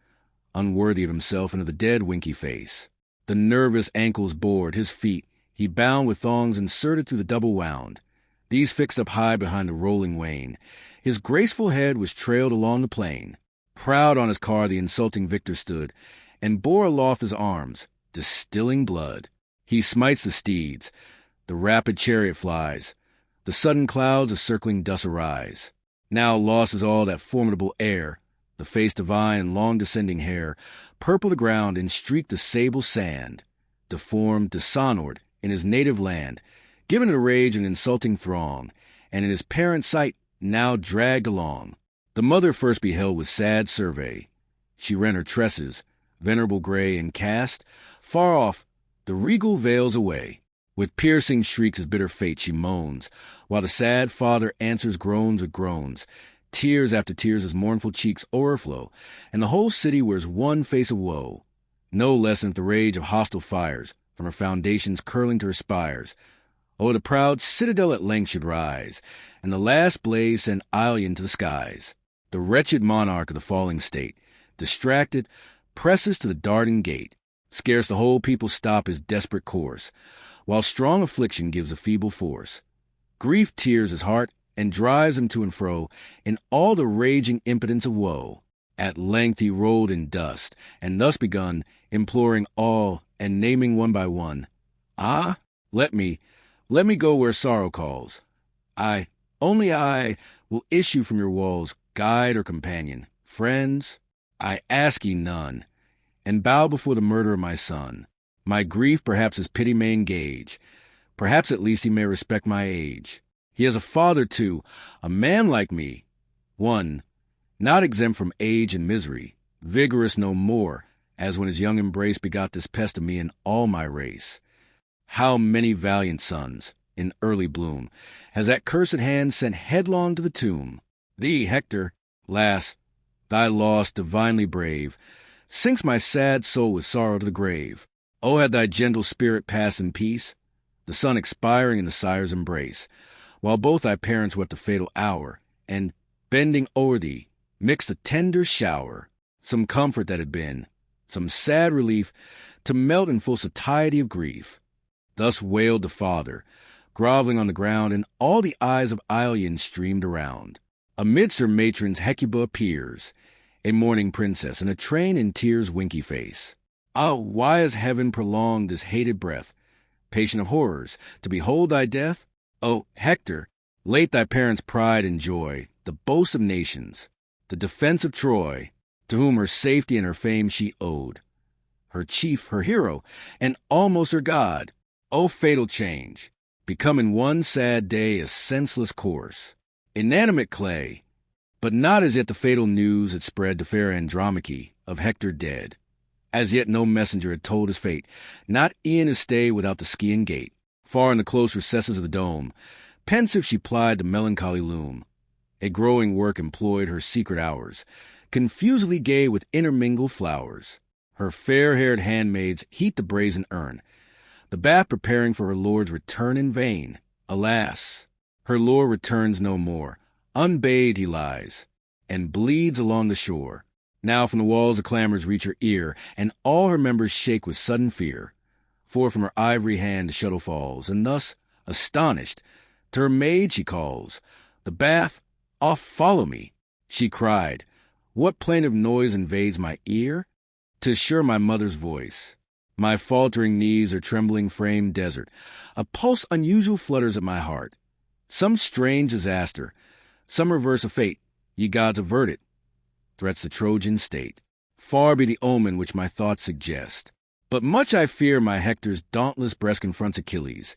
unworthy of himself into the dead winky face. The nervous ankles bored, his feet he bound with thongs inserted through the double wound. These fixed up high behind the rolling wain. His graceful head was trailed along the plain. Proud on his car the insulting victor stood, and bore aloft his arms, distilling blood. He smites the steeds, the rapid chariot flies, the sudden clouds of circling dust arise. Now lost is all that formidable air, the face divine and long descending hair, purple the ground and streaked the sable sand, deformed, dishonored in his native land, given to rage and insulting throng, and in his parents' sight now dragged along. The mother first beheld with sad survey. She rent her tresses, venerable gray, and cast, far off, the regal veils away. With piercing shrieks his bitter fate she moans, while the sad father answers groans with groans. Tears after tears his mournful cheeks o'erflow, and the whole city wears one face of woe. No less than the rage of hostile fires, from her foundations curling to her spires. Oh, the proud citadel at length should rise, and the last blaze send Iliad to the skies. The wretched monarch of the falling state, distracted, presses to the darting gate. Scarce the whole people stop his desperate course, while strong affliction gives a feeble force. Grief tears his heart, and drives him to and fro in all the raging impotence of woe. At length he rolled in dust, and thus begun, imploring all, and naming one by one, "Ah, let me go where sorrow calls. Only I, will issue from your walls, guide or companion. Friends, I ask ye none, and bow before the murder of my son. My grief perhaps his pity may engage, perhaps at least he may respect my age. He has a father too, a man like me, one, not exempt from age and misery, vigorous no more, as when his young embrace begot this pest of me and all my race. How many valiant sons, in early bloom, has that cursed hand sent headlong to the tomb? Thee, Hector, lass, thy loss divinely brave, sinks my sad soul with sorrow to the grave. Oh, had thy gentle spirit passed in peace, the son expiring in the sire's embrace, while both thy parents wept the fatal hour, and, bending o'er thee, mixed a tender shower, some comfort that had been, some sad relief, to melt in full satiety of grief. Thus wailed the father, groveling on the ground, and all the eyes of Iliad streamed around. Amidst her matrons Hecuba appears, a mourning princess, in a train in tears winky face. Ah, why has heaven prolonged this hated breath, patient of horrors, to behold thy death? O Hector, late thy parents' pride and joy, the boast of nations, the defense of Troy, to whom her safety and her fame she owed, her chief, her hero, and almost her god. O fatal change, become in one sad day a senseless corse, inanimate clay. But not as yet the fatal news had spread to fair Andromache of Hector dead. As yet no messenger had told his fate, not e'en his stay without the Scaean gate. Far in the close recesses of the dome, pensive she plied the melancholy loom. A growing work employed her secret hours, confusedly gay with intermingled flowers. Her fair-haired handmaids heat the brazen urn, the bath preparing for her lord's return in vain. Alas, her lord returns no more. Unbathed he lies, and bleeds along the shore. Now from the walls the clamors reach her ear, and all her members shake with sudden fear. For from her ivory hand the shuttle falls, and thus, astonished, to her maid she calls. The bath, off follow me, she cried. What plaintive noise invades my ear? 'Tis sure my mother's voice. My faltering knees are trembling frame desert. A pulse unusual flutters at my heart. Some strange disaster, some reverse of fate, ye gods avert it, threats the Trojan state. Far be the omen which my thoughts suggest. But much I fear my Hector's dauntless breast confronts Achilles,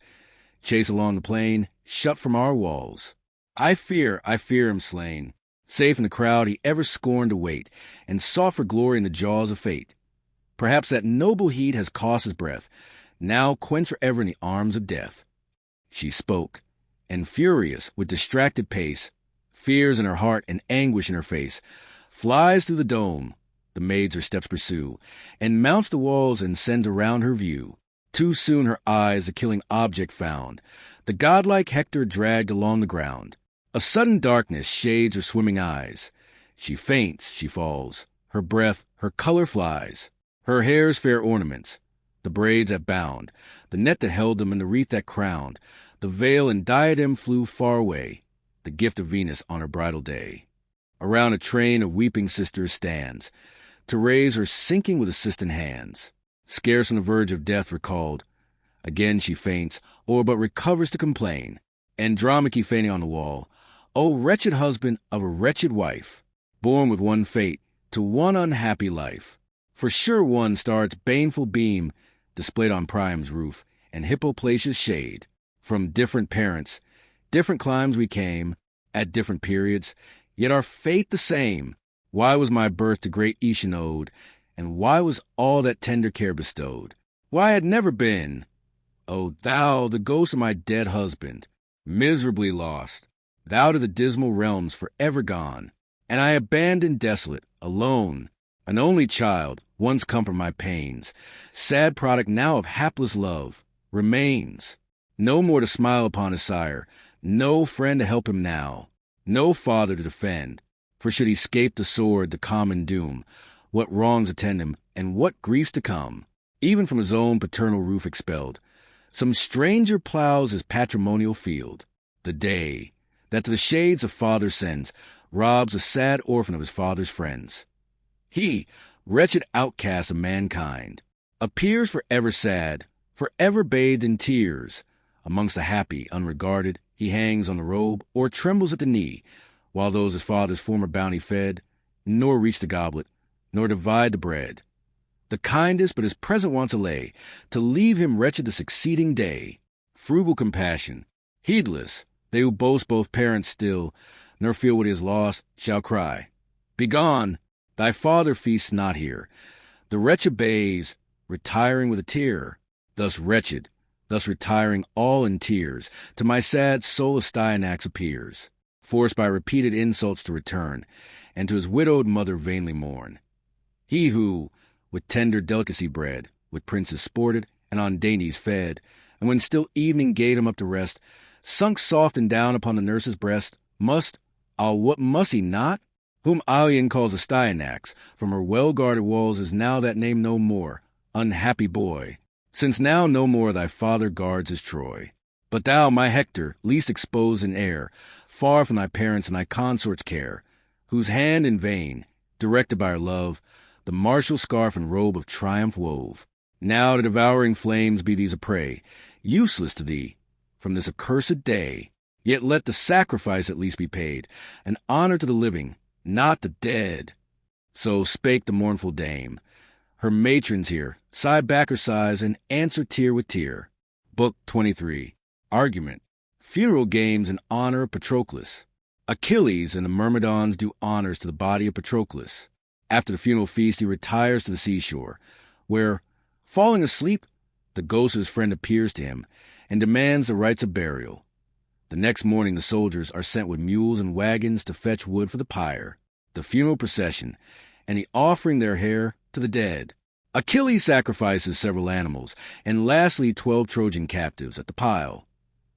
chase along the plain, shut from our walls. I fear him slain. Safe in the crowd he ever scorned to wait, and sought for glory in the jaws of fate. Perhaps that noble heat has cost his breath, now quenched forever in the arms of death. She spoke, and furious, with distracted pace, fears in her heart and anguish in her face, flies through the dome, the maids her steps pursue, and mounts the walls and sends around her view. Too soon her eyes the killing object found, the godlike Hector dragged along the ground. A sudden darkness shades her swimming eyes. She faints, she falls, her breath, her color flies. Her hair's fair ornaments, the braids that bound, the net that held them and the wreath that crowned, the veil and diadem flew far away, the gift of Venus on her bridal day. Around a train of weeping sisters stands, to raise her sinking with assistant hands. Scarce on the verge of death recalled, again she faints, or but recovers to complain. Andromache fainting on the wall, O wretched husband of a wretched wife, born with one fate to one unhappy life. For sure one star's baneful beam displayed on Priam's roof, and Hippoplacia's shade. From different parents, different climes we came, at different periods, yet our fate the same. Why was my birth to great Aetion owed, and why was all that tender care bestowed? Why I had never been, O thou, the ghost of my dead husband, miserably lost, thou to the dismal realms forever gone, and I abandoned desolate, alone, an only child, once comfort my pains, sad product now of hapless love, remains. No more to smile upon his sire, no friend to help him now, no father to defend. For should he scape the sword, the common doom, what wrongs attend him, and what griefs to come, even from his own paternal roof expelled. Some stranger plows his patrimonial field. The day that to the shades a father sends robs a sad orphan of his father's friends. He, wretched outcast of mankind, appears forever sad, forever bathed in tears. Amongst the happy, unregarded, he hangs on the robe or trembles at the knee, while those his father's former bounty fed, nor reach the goblet, nor divide the bread. The kindest but his present wants allay, to leave him wretched the succeeding day. Frugal compassion, heedless, they who boast both parents still, nor feel what he has lost, shall cry, Begone! Thy father feasts not here. The wretch obeys, retiring with a tear. Thus wretched, thus retiring all in tears, to my sad soul Astyanax appears, forced by repeated insults to return, and to his widowed mother vainly mourn. He who, with tender delicacy bred, with princes sported, and on dainties fed, and when still evening gave him up to rest, sunk soft and down upon the nurse's breast, must, what must he not? Whom Iliad calls Astyanax, from her well-guarded walls is now that name no more, unhappy boy, since now no more thy father guards his Troy. But thou, my Hector, least exposed in air, far from thy parents' and thy consort's care, whose hand in vain, directed by her love, the martial scarf and robe of triumph wove. Now to devouring flames be these a prey, useless to thee, from this accursed day. Yet let the sacrifice at least be paid, an honor to the living, not the dead. So spake the mournful dame. Her matrons here sigh back her sighs and answer tear with tear. Book 23. Argument. Funeral games in honor of Patroclus. Achilles and the Myrmidons do honors to the body of Patroclus. After the funeral feast he retires to the seashore, where, falling asleep, the ghost of his friend appears to him and demands the rites of burial. The next morning the soldiers are sent with mules and wagons to fetch wood for the pyre, the funeral procession, and the offering their hair to the dead. Achilles sacrifices several animals, and lastly 12 Trojan captives at the pile,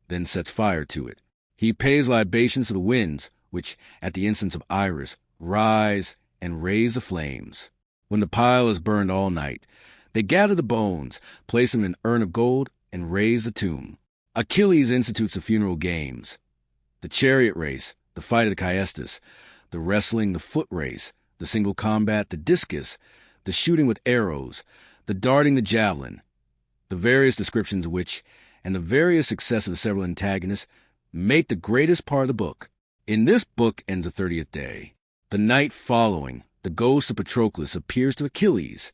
then sets fire to it. He pays libations to the winds, which, at the instance of Iris, rise and raise the flames. When the pile is burned all night, they gather the bones, place them in an urn of gold, and raise the tomb. Achilles institutes the funeral games: the chariot race, the fight of the Caestus, the wrestling, the foot race, the single combat, the discus, the shooting with arrows, the darting, the javelin, the various descriptions of which, and the various success of the several antagonists, make the greatest part of the book. In this book ends the 30th day. The night following, the ghost of Patroclus appears to Achilles.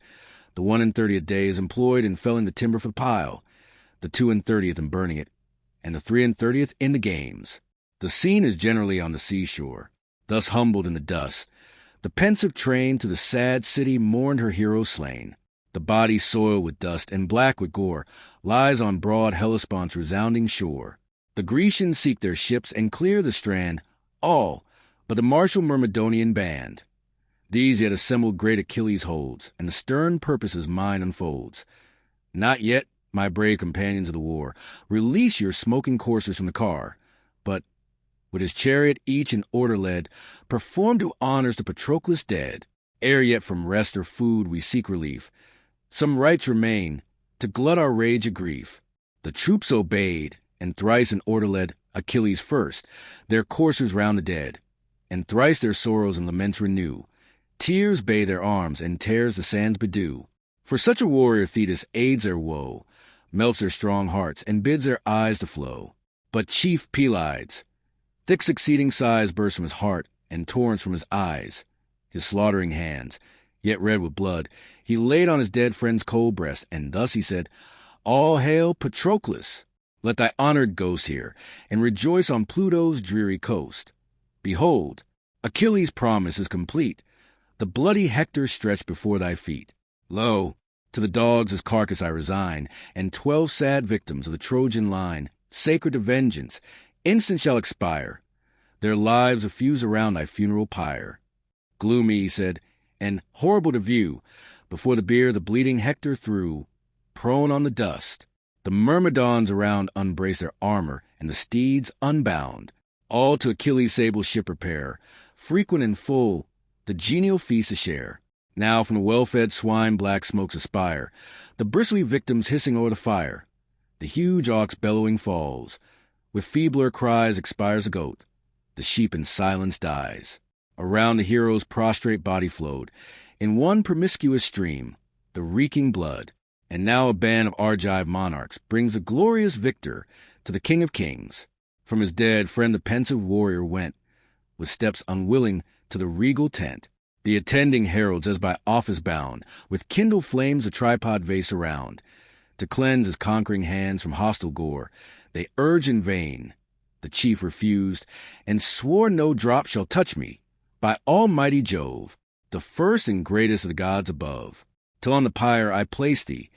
The 31st day is employed in felling the timber for the pile, the 32nd in burning it, and the 33rd in the games. The scene is generally on the seashore. Thus humbled in the dust, the pensive train to the sad city mourned her hero slain. The body soiled with dust and black with gore lies on broad Hellespont's resounding shore. The Grecians seek their ships and clear the strand, all but the martial Myrmidonian band. These yet assembled great Achilles holds, and the stern purpose his mind unfolds. Not yet, my brave companions of the war, release your smoking coursers from the car, but, with his chariot each in order led, perform due honors to Patroclus dead. Ere yet from rest or food we seek relief, some rites remain to glut our rage of grief. The troops obeyed, and thrice in order led Achilles first, their coursers round the dead, and thrice their sorrows and laments renew. Tears bathe their arms, and tears the sands bedew. For such a warrior Thetis aids their woe, melts their strong hearts, and bids their eyes to flow. But chief Pelides, thick succeeding sighs burst from his heart, and torrents from his eyes. His slaughtering hands, yet red with blood, he laid on his dead friend's cold breast, and thus he said, All hail Patroclus! Let thy honored ghost hear, and rejoice on Pluto's dreary coast. Behold, Achilles' promise is complete. The bloody Hector stretched before thy feet. Lo, to the dogs his carcass I resign, and 12 sad victims of the Trojan line, sacred to vengeance, instant shall expire. Their lives effuse around thy funeral pyre. Gloomy, he said, and horrible to view, before the bier the bleeding Hector threw, prone on the dust. The Myrmidons around unbrace their armor, and the steeds unbound. All to Achilles' sable ship repair, frequent and full, the genial feast to share. Now from the well-fed swine black smokes aspire, the bristly victims hissing o'er the fire. The huge ox bellowing falls. With feebler cries expires the goat. The sheep in silence dies. Around the hero's prostrate body flowed, in one promiscuous stream, the reeking blood. And now a band of Argive monarchs brings the glorious victor to the King of Kings. From his dead friend the pensive warrior went, with steps unwilling, to the regal tent. The attending heralds, as by office bound, with kindled flames a tripod vase around. To cleanse his conquering hands from hostile gore, they urge in vain. The chief refused, and swore no drop shall touch me, by almighty Jove, the first and greatest of the gods above. Till on the pyre I place thee,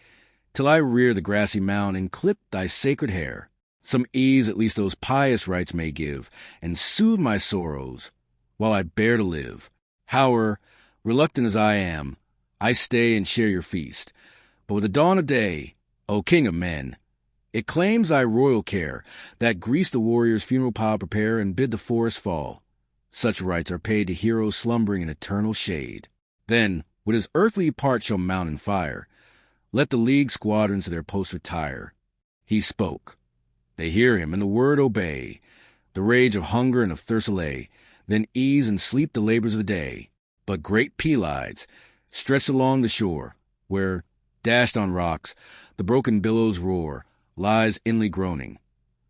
till I rear the grassy mound and clip thy sacred hair. Some ease at least those pious rites may give, and soothe my sorrows, while I bear to live. However, reluctant as I am, I stay and share your feast. But with the dawn of day, O king of men, it claims thy royal care, that grease the warrior's funeral pile prepare and bid the forest fall. Such rites are paid to heroes slumbering in eternal shade. Then, with his earthly part shall mount in fire, let the league squadrons to their posts retire. He spoke. They hear him, and the word obey. The rage of hunger and of thirst allay, then ease and sleep the labors of the day. But great Pelides, stretched along the shore, where, dashed on rocks, the broken billows roar, lies inly groaning,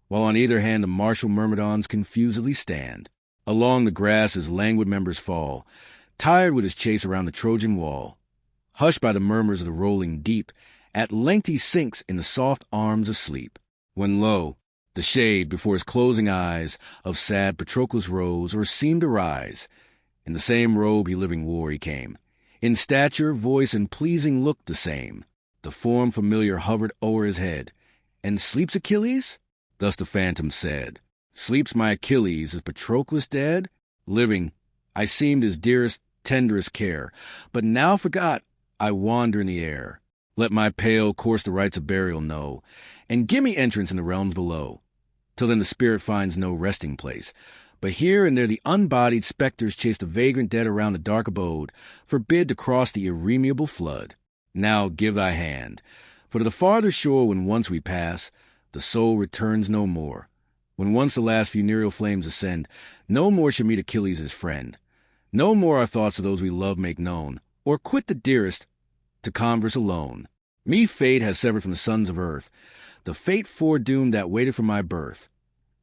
while on either hand the martial myrmidons confusedly stand. Along the grass his languid members fall, tired with his chase around the Trojan wall. Hushed by the murmurs of the rolling deep, at length he sinks in the soft arms of sleep. When lo, the shade before his closing eyes of sad Patroclus rose, or seemed to rise. In the same robe he living wore he came, in stature, voice, and pleasing look the same. The form familiar hovered o'er his head. And sleeps Achilles? Thus the phantom said. Sleeps my Achilles, is Patroclus dead? Living, I seemed his dearest, tenderest care, but now forgot I wander in the air. Let my pale course the rites of burial know, and give me entrance in the realms below. Till then the spirit finds no resting place, but here and there the unbodied spectres chase the vagrant dead around the dark abode, forbid to cross the irremeable flood. Now give thy hand, for to the farther shore when once we pass, the soul returns no more. When once the last funereal flames ascend, no more shall meet Achilles his friend. No more our thoughts of those we love make known, or quit the dearest to converse alone. Me fate has severed from the sons of earth, the fate foredoomed that waited for my birth.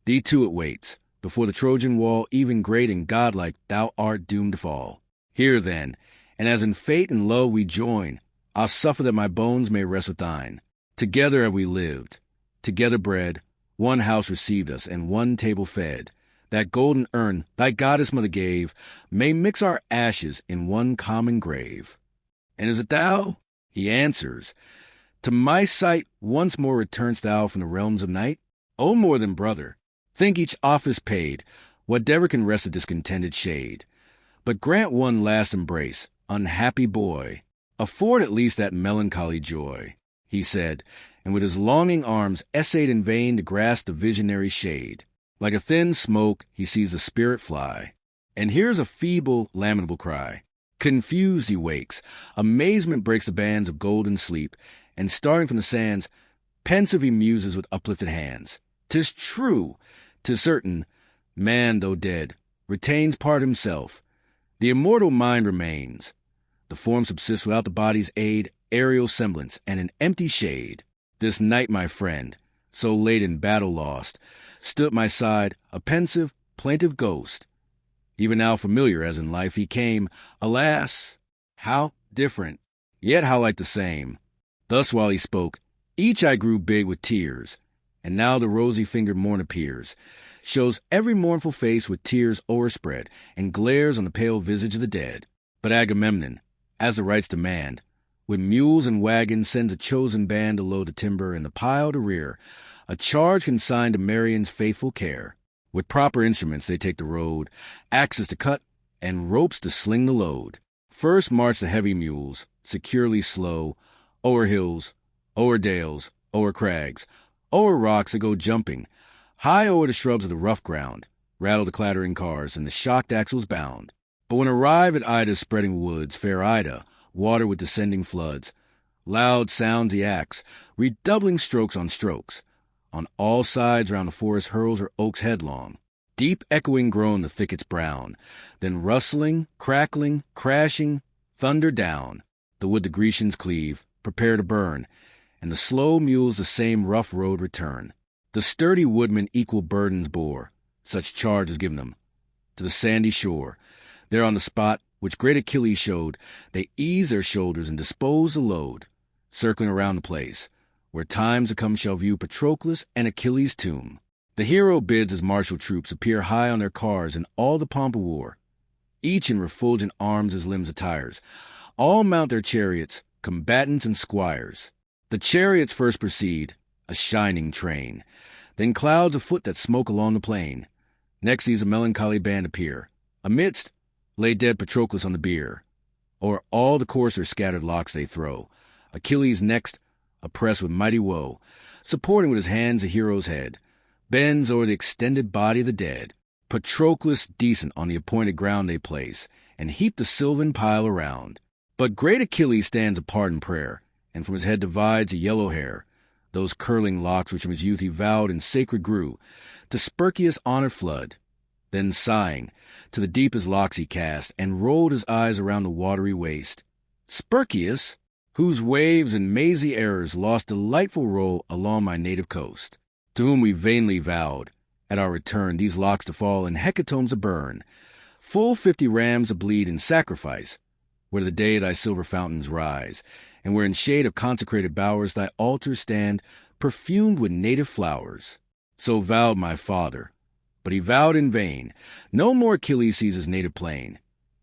Thee too it waits, before the Trojan wall, even great and godlike thou art doomed to fall. Here then, and as in fate and love we join, I'll suffer that my bones may rest with thine. Together have we lived, together bred, one house received us, and one table fed. That golden urn thy goddess mother gave may mix our ashes in one common grave. And is it thou? He answers, to my sight once more return'st thou from the realms of night? O more than brother, think each office paid, whatever can rest a discontented shade. But grant one last embrace, unhappy boy, afford at least that melancholy joy. He said, and with his longing arms essayed in vain to grasp the visionary shade. Like a thin smoke he sees the spirit fly, and hears a feeble, lamentable cry. Confused he wakes, amazement breaks the bands of golden sleep, and starting from the sands, pensive he muses with uplifted hands. 'Tis true, 'tis certain, man, though dead, retains part himself. The immortal mind remains. The form subsists without the body's aid, aerial semblance, and an empty shade. This night, my friend, so late in battle lost, stood at my side, a pensive, plaintive ghost. Even now familiar as in life he came, alas, how different, yet how like the same. Thus while he spoke, each eye grew big with tears, and now the rosy-fingered morn appears, shows every mournful face with tears o'erspread, and glares on the pale visage of the dead. But Agamemnon, as the rites demand, with mules and wagons sends a chosen band to load the timber and the pile to rear, a charge consigned to Marion's faithful care. With proper instruments they take the road, axes to cut, and ropes to sling the load. First march the heavy mules, securely slow, o'er hills, o'er dales, o'er crags, o'er rocks that go jumping, high o'er the shrubs of the rough ground, rattle the clattering cars, and the shocked axles bound. But when arrive at Ida's spreading woods, fair Ida, water with descending floods, loud sounds the axe, redoubling strokes on strokes. On all sides round the forest hurls her oaks headlong. Deep echoing groan the thickets brown, then rustling, crackling, crashing, thunder down. The wood the Grecians cleave, prepare to burn, and the slow mules the same rough road return. The sturdy woodmen equal burdens bore, such charge is given them, to the sandy shore. There on the spot which great Achilles showed, they ease their shoulders and dispose the load, circling around the place, where times to come shall view Patroclus and Achilles' tomb. The hero bids his martial troops appear high on their cars in all the pomp of war, each in refulgent arms his limbs attires. All mount their chariots, combatants and squires. The chariots first proceed, a shining train, then clouds of foot that smoke along the plain. Next sees a melancholy band appear. Amidst lay dead Patroclus on the bier. O'er all the coursers scattered locks they throw. Achilles next, oppressed with mighty woe, supporting with his hands the hero's head, bends o'er the extended body of the dead. Patroclus decent on the appointed ground they place, and heap the sylvan pile around. But great Achilles stands apart in prayer, and from his head divides a yellow hair, those curling locks which from his youth he vowed and sacred grew, to Spercheius' honored flood. Then sighing, to the deep his locks he cast, and rolled his eyes around the watery waste. Spercheius, whose waves and mazy errors lost delightful roll along my native coast, to whom we vainly vowed, at our return, these locks to fall in hecatombs to burn, full 50 rams to bleed in sacrifice, where the day thy silver fountains rise, and where in shade of consecrated bowers thy altars stand, perfumed with native flowers. So vowed my father, but he vowed in vain. No more Achilles sees his native plain.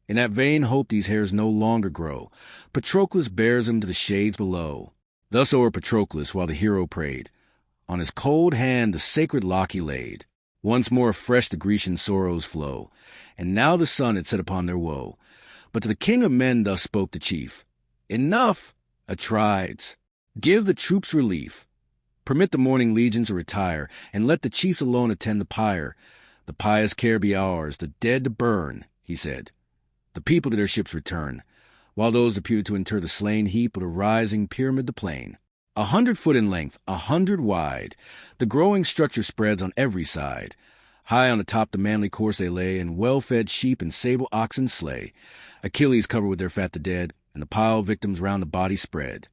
In that vain hope these hairs no longer grow. Patroclus bears him to the shades below. Thus o'er Patroclus, while the hero prayed, on his cold hand the sacred lock he laid. Once more afresh the Grecian sorrows flow, and now the sun had set upon their woe. But to the king of men thus spoke the chief, Enough, Atrides, give the troops relief. Permit the mourning legions to retire, and let the chiefs alone attend the pyre. The pious care be ours, the dead to burn, he said. The people to their ships return, while those appeared to inter the slain heap with a rising pyramid the plain. 100 foot in length, 100 wide, the growing structure spreads on every side. High on the top the manly corse they lay, and well-fed sheep and sable oxen slay. Achilles covered with their fat the dead, and the pile of victims round the body spread.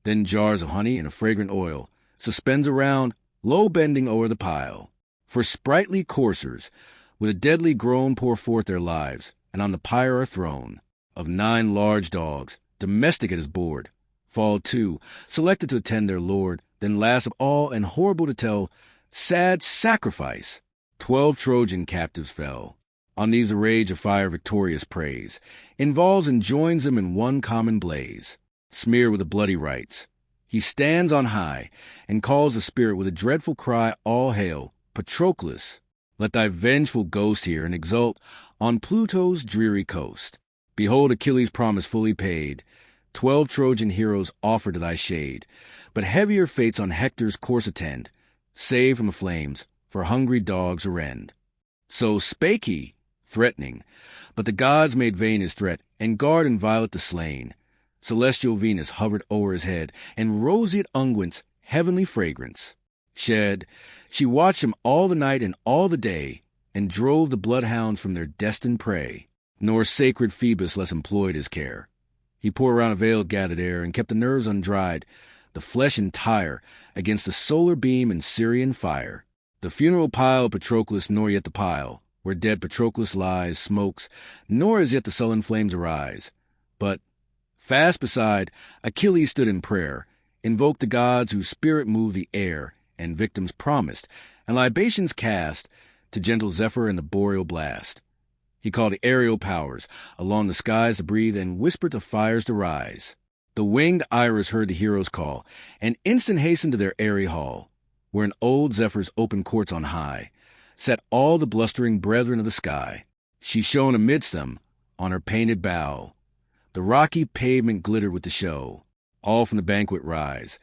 Then jars of honey and a fragrant oil suspends around, low bending o'er the pile. For sprightly coursers, with a deadly groan pour forth their lives, and on the pyre are thrown. Of 9 large dogs, domestic at his board, fall 2, selected to attend their lord. Then last of all, and horrible to tell, sad sacrifice, 12 Trojan captives fell. On these the rage of fire victorious praise involves and joins them in one common blaze. Smeared with the bloody rites, he stands on high, and calls the spirit with a dreadful cry, All hail, Patroclus! Let thy vengeful ghost hear and exult on Pluto's dreary coast. Behold Achilles' promise fully paid, 12 Trojan heroes offer to thy shade. But heavier fates on Hector's course attend, save from the flames, for hungry dogs a rend. So spake he, threatening, but the gods made vain his threat, and guard inviolate the slain. Celestial Venus hovered o'er his head, and roseate unguents, heavenly fragrance shed. She watched him all the night and all the day, and drove the bloodhounds from their destined prey. Nor sacred Phoebus less employed his care. He poured around a veil gathered air, and kept the nerves undried, the flesh entire, against the solar beam and Syrian fire. The funeral pile of Patroclus, nor yet the pile, where dead Patroclus lies, smokes, nor as yet the sullen flames arise. But, fast beside, Achilles stood in prayer, invoked the gods whose spirit moved the air, and victims promised, and libations cast, to gentle Zephyr and the boreal blast. He called the aerial powers along the skies to breathe, and whispered to fires to rise. The winged Iris heard the heroes' call, and instant hastened to their airy hall, where in old Zephyr's open courts on high sat all the blustering brethren of the sky. She shone amidst them on her painted bow. The rocky pavement glittered with the show. All from the banquet rise,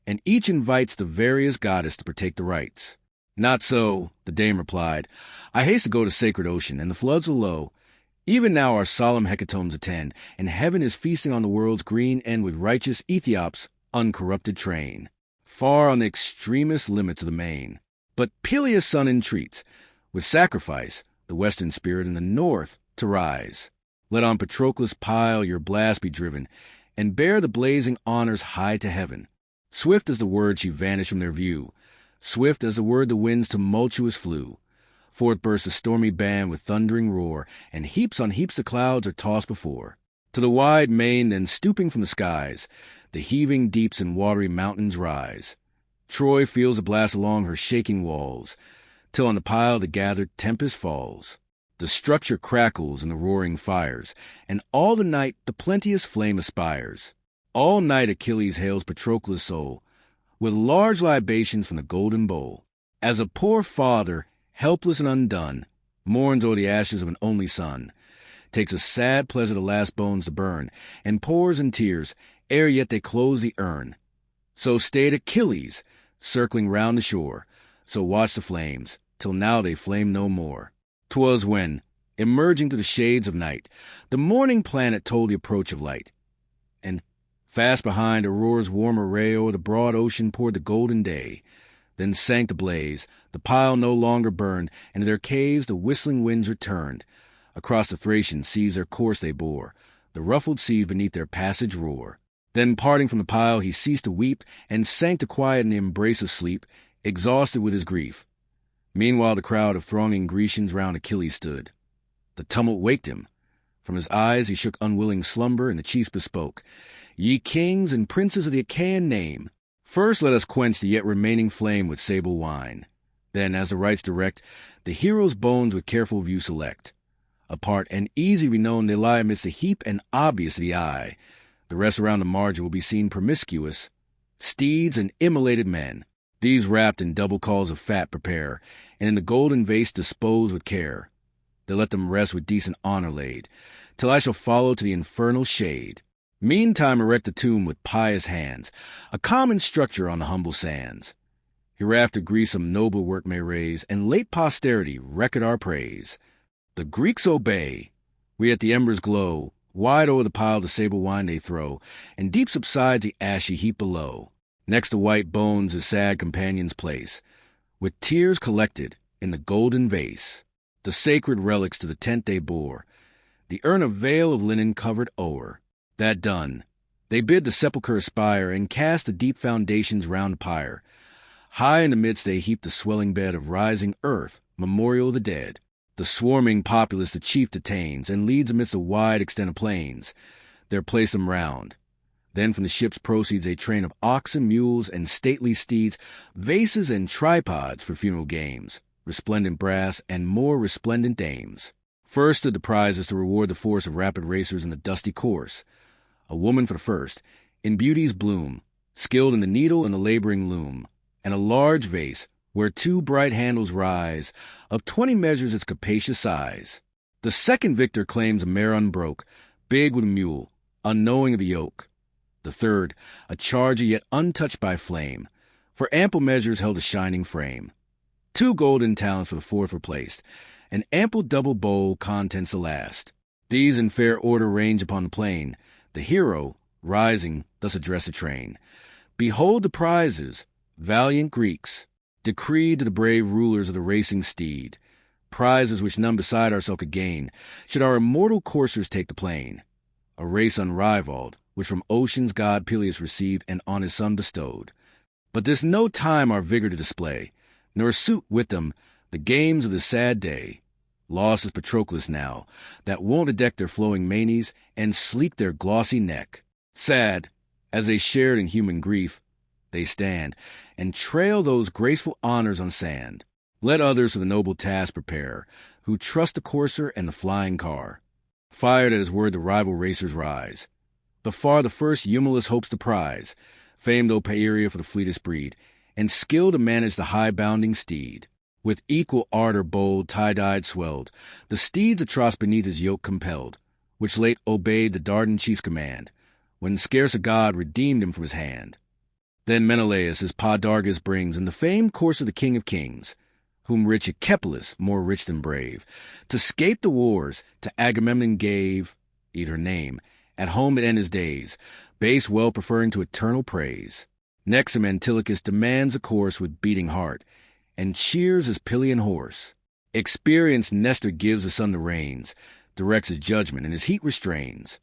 and each invites the various goddess to partake the rites. Not so, the dame replied. I haste to go to sacred ocean, and the floods are low. Even now our solemn hecatombs attend, and heaven is feasting on the world's green end with righteous Ethiop's uncorrupted train, far on the extremest limits of the main. But Peleus' son entreats, with sacrifice, the western spirit in the north to rise. Let on Patroclus' pile your blast be driven, and bear the blazing honors high to heaven. Swift as the word she vanished from their view, swift as the word the winds tumultuous flew. Forth burst a stormy band with thundering roar, and heaps on heaps the clouds are tossed before. To the wide main, then stooping from the skies, the heaving deeps and watery mountains rise. Troy feels a blast along her shaking walls, till on the pile the gathered tempest falls. The structure crackles in the roaring fires, and all the night the plenteous flame aspires. All night Achilles hails Patroclus' soul, with large libations from the golden bowl. As a poor father, helpless and undone, mourns o'er the ashes of an only son, takes a sad pleasure the last bones to burn, and pours in tears ere yet they close the urn. So stayed Achilles, circling round the shore, so watched the flames, till now they flame no more. 'Twas when, emerging through the shades of night, the morning planet told the approach of light, and fast behind Aurora's warm array o'er the broad ocean poured the golden day. Then sank the blaze, the pile no longer burned, and to their caves the whistling winds returned. Across the Thracian seas their course they bore, the ruffled seas beneath their passage roar. Then parting from the pile, he ceased to weep, and sank to quiet in the embrace of sleep, exhausted with his grief. Meanwhile the crowd of thronging Grecians round Achilles stood. The tumult waked him. From his eyes he shook unwilling slumber, and the chiefs bespoke, "Ye kings and princes of the Achaean name, first let us quench the yet remaining flame with sable wine. Then, as the rites direct, the heroes' bones with careful view select. Apart and easy be known they lie amidst a heap and obvious to the eye. The rest around the margin will be seen promiscuous, steeds and immolated men. These wrapped in double calls of fat prepare, and in the golden vase dispose with care. They let them rest with decent honor laid, till I shall follow to the infernal shade. Meantime erect a tomb with pious hands, a common structure on the humble sands. Hereafter Greece some noble work may raise, and late posterity record our praise. The Greeks obey. We at the embers glow. Wide o'er the pile the sable wine they throw, and deep subsides the ashy heap below. Next the white bones his sad companions place, with tears collected in the golden vase. The sacred relics to the tent they bore, the urn a veil of linen covered o'er. That done, they bid the sepulchre aspire, and cast the deep foundations round the pyre. High in the midst they heap the swelling bed of rising earth, memorial of the dead. The swarming populace the chief detains, and leads amidst a wide extent of plains. There place them round. Then from the ship's proceeds a train of oxen, mules, and stately steeds, vases and tripods for funeral games, resplendent brass, and more resplendent dames. First stood the prizes to reward the force of rapid racers in the dusty course. A woman for the first, in beauty's bloom, skilled in the needle and the laboring loom, and a large vase, where 2 bright handles rise, of 20 measures its capacious size. The second victor claims a mare unbroke, big with a mule, unknowing of the yoke. The third, a charger yet untouched by flame, for ample measures held a shining frame. 2 golden talents for the fourth were placed, an ample double bowl contents the last. These in fair order range upon the plain. The hero, rising, thus addressed the train. Behold the prizes, valiant Greeks, decreed to the brave rulers of the racing steed. Prizes which none beside ourselves could gain, should our immortal coursers take the plain. A race unrivaled, which from ocean's god Peleus received and on his son bestowed. But this no time our vigor to display, nor suit with them the games of the sad day. Lost is Patroclus now, that wont to deck their flowing manes and sleek their glossy neck. Sad, as they shared in human grief, they stand, and trail those graceful honors on sand. Let others for the noble task prepare, who trust the courser and the flying car. Fired at his word the rival racers rise. But far the first Eumelus hopes the prize, famed O Pieria for the fleetest breed, and skill to manage the high-bounding steed. With equal ardor bold, tie-dyed swelled, the steeds atross beneath his yoke compelled, which late obeyed the Dardan chief's command, when scarce a god redeemed him from his hand. Then Menelaus his Podargus brings in the famed course of the King of Kings, whom rich Achilles, more rich than brave, to scape the wars to Agamemnon gave, eat her name, at home to end his days, base well preferring to eternal praise. Next him Antilochus demands a course with beating heart, and cheers his Pylian horse. Experienced Nestor gives his son the reins, directs his judgment, and his heat restrains.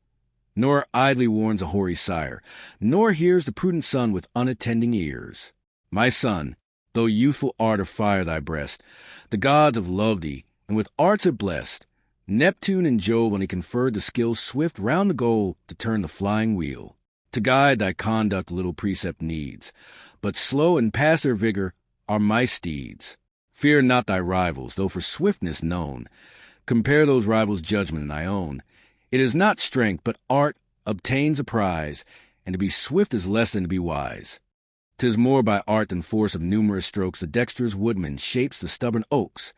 Nor idly warns a hoary sire, nor hears the prudent son with unattending ears. My son, though youthful ardor fire thy breast, the gods have loved thee, and with arts are blessed. Neptune and Jove only conferred the skill swift round the goal to turn the flying wheel. To guide thy conduct little precept needs, but slow and past their vigor are my steeds. Fear not thy rivals, though for swiftness known. Compare those rivals' judgment and thy own. It is not strength, but art obtains a prize, and to be swift is less than to be wise. 'Tis more by art than force of numerous strokes the dexterous woodman shapes the stubborn oaks.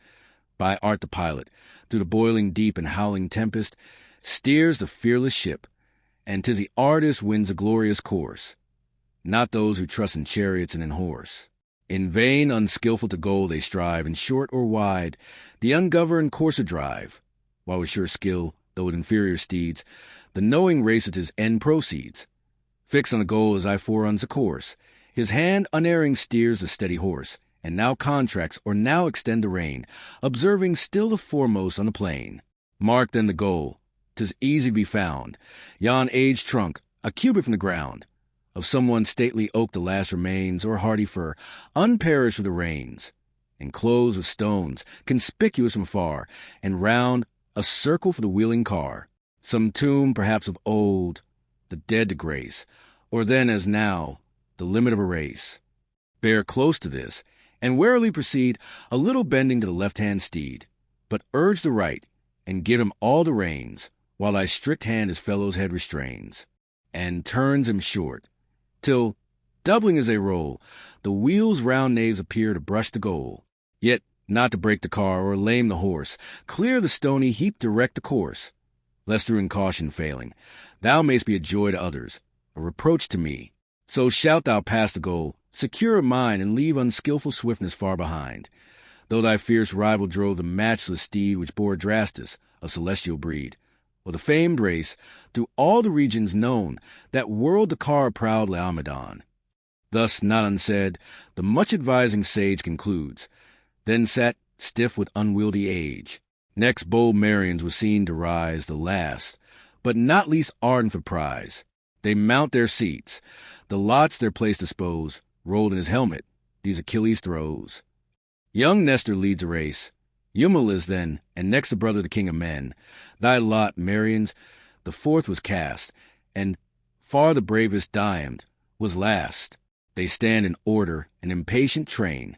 By art the pilot, through the boiling deep and howling tempest, steers the fearless ship, and 'tis the artist wins a glorious course, not those who trust in chariots and in horse. In vain, unskilful to goal they strive, in short or wide, the ungoverned courser drive, while with sure skill, though with inferior steeds, the knowing racer to his end proceeds. Fixed on a goal as I foreruns a course, his hand unerring steers the steady horse, and now contracts or now extend the rein, observing still the foremost on the plain. Mark then the goal, 'tis easy to be found, yon aged trunk, a cubit from the ground, of someone stately oak the last remains, or hardy fir, unperished with the rains, enclosed with stones, conspicuous from far, and round a circle for the wheeling car. Some tomb, perhaps of old, the dead to grace, or then as now, the limit of a race. Bear close to this, and warily proceed, a little bending to the left-hand steed, but urge the right, and give him all the reins, while thy strict hand his fellow's head restrains, and turns him short, till, doubling as they roll, the wheels' round naves appear to brush the goal. Yet not to break the car or lame the horse, clear the stony heap direct the course, lest through incaution failing, thou mayst be a joy to others, a reproach to me. So shalt thou pass the goal, secure of mind, and leave unskilful swiftness far behind, though thy fierce rival drove the matchless steed which bore Adrastus, of celestial breed, or the famed race, through all the regions known, that whirled the car of proud Laomedon. Thus, not unsaid, the much-advising sage concludes, then sat stiff with unwieldy age. Next bold Marians was seen to rise, the last, but not least ardent for prize. They mount their seats, the lots their place dispose, rolled in his helmet, these Achilles throws. Young Nestor leads a race, Eumelus then, and next the brother the king of men. Thy lot, Marians, the fourth was cast, and far the bravest Diamond was last. They stand in order, an impatient train.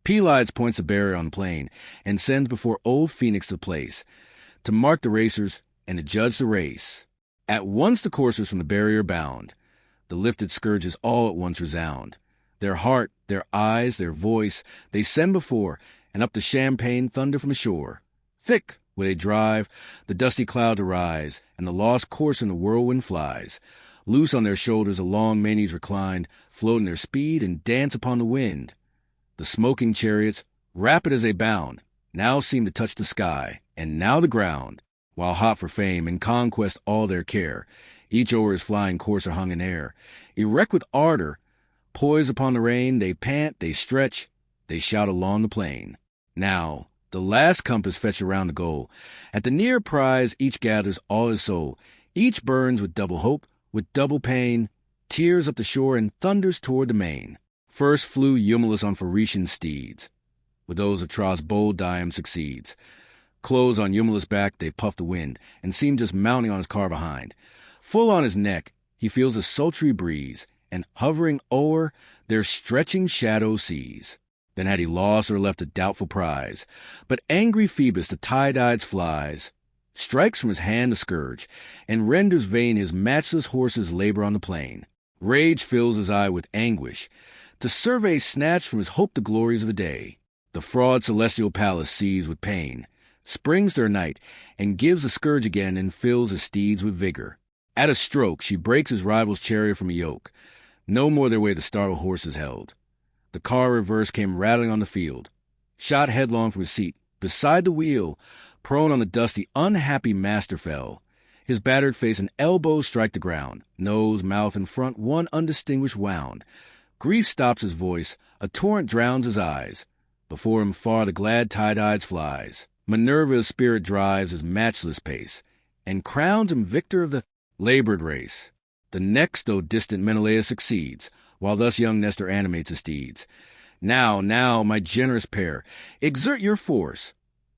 Pelides points the barrier on the plain, and sends before old Phoenix the place, to mark the racers and to judge the race. At once the coursers from the barrier bound, the lifted scourges all at once resound. Their heart, their eyes, their voice, they send before, and up the champaign thunder from the shore. Thick, where they drive, the dusty cloud to rise, and the lost course in the whirlwind flies. Loose on their shoulders the long manes reclined, float in their speed and dance upon the wind. The smoking chariots, rapid as they bound, now seem to touch the sky, and now the ground, while hot for fame and conquest all their care. Each o'er his flying courser hung in air. Erect with ardor, poised upon the rein, they pant, they stretch, they shout along the plain. Now, the last compass fetched around the goal. At the near prize each gathers all his soul. Each burns with double hope, with double pain, tears up the shore and thunders toward the main. First flew Eumelus on Phaeacian steeds. With those of Troy's bold Diam succeeds. Close on Eumelus' back they puff the wind, and seem just mounting on his car behind. Full on his neck he feels a sultry breeze, and hovering o'er their stretching shadow sees. Then had he lost or left a doubtful prize. But angry Phoebus, the Tydides flies, strikes from his hand the scourge, and renders vain his matchless horse's labor on the plain. Rage fills his eye with anguish, to survey snatched from his hope the glories of the day. The fraud celestial palace sees with pain, springs their night, and gives the scourge again, and fills his steeds with vigor. At a stroke she breaks his rival's chariot from a yoke. No more their way the startled horses held. The car reverse came rattling on the field. Shot headlong from his seat, beside the wheel, prone on the dust the unhappy master fell. His battered face and elbows strike the ground. Nose, mouth, and front one undistinguished wound. Grief stops his voice, a torrent drowns his eyes. Before him far the glad Tydides flies. Minerva's spirit drives his matchless pace, and crowns him victor of the labored race. The next, though distant, Menelaus succeeds, while thus young Nestor animates his steeds. Now, my generous pair, exert your force.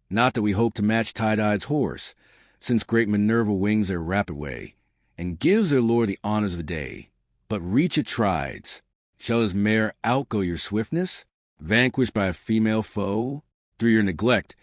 Not that we hope to match Tydides' horse, since great Minerva wings their rapid way, and gives their lord the honors of the day. But reach Atrides. Shall his mare outgo your swiftness, vanquished by a female foe? Through your neglect,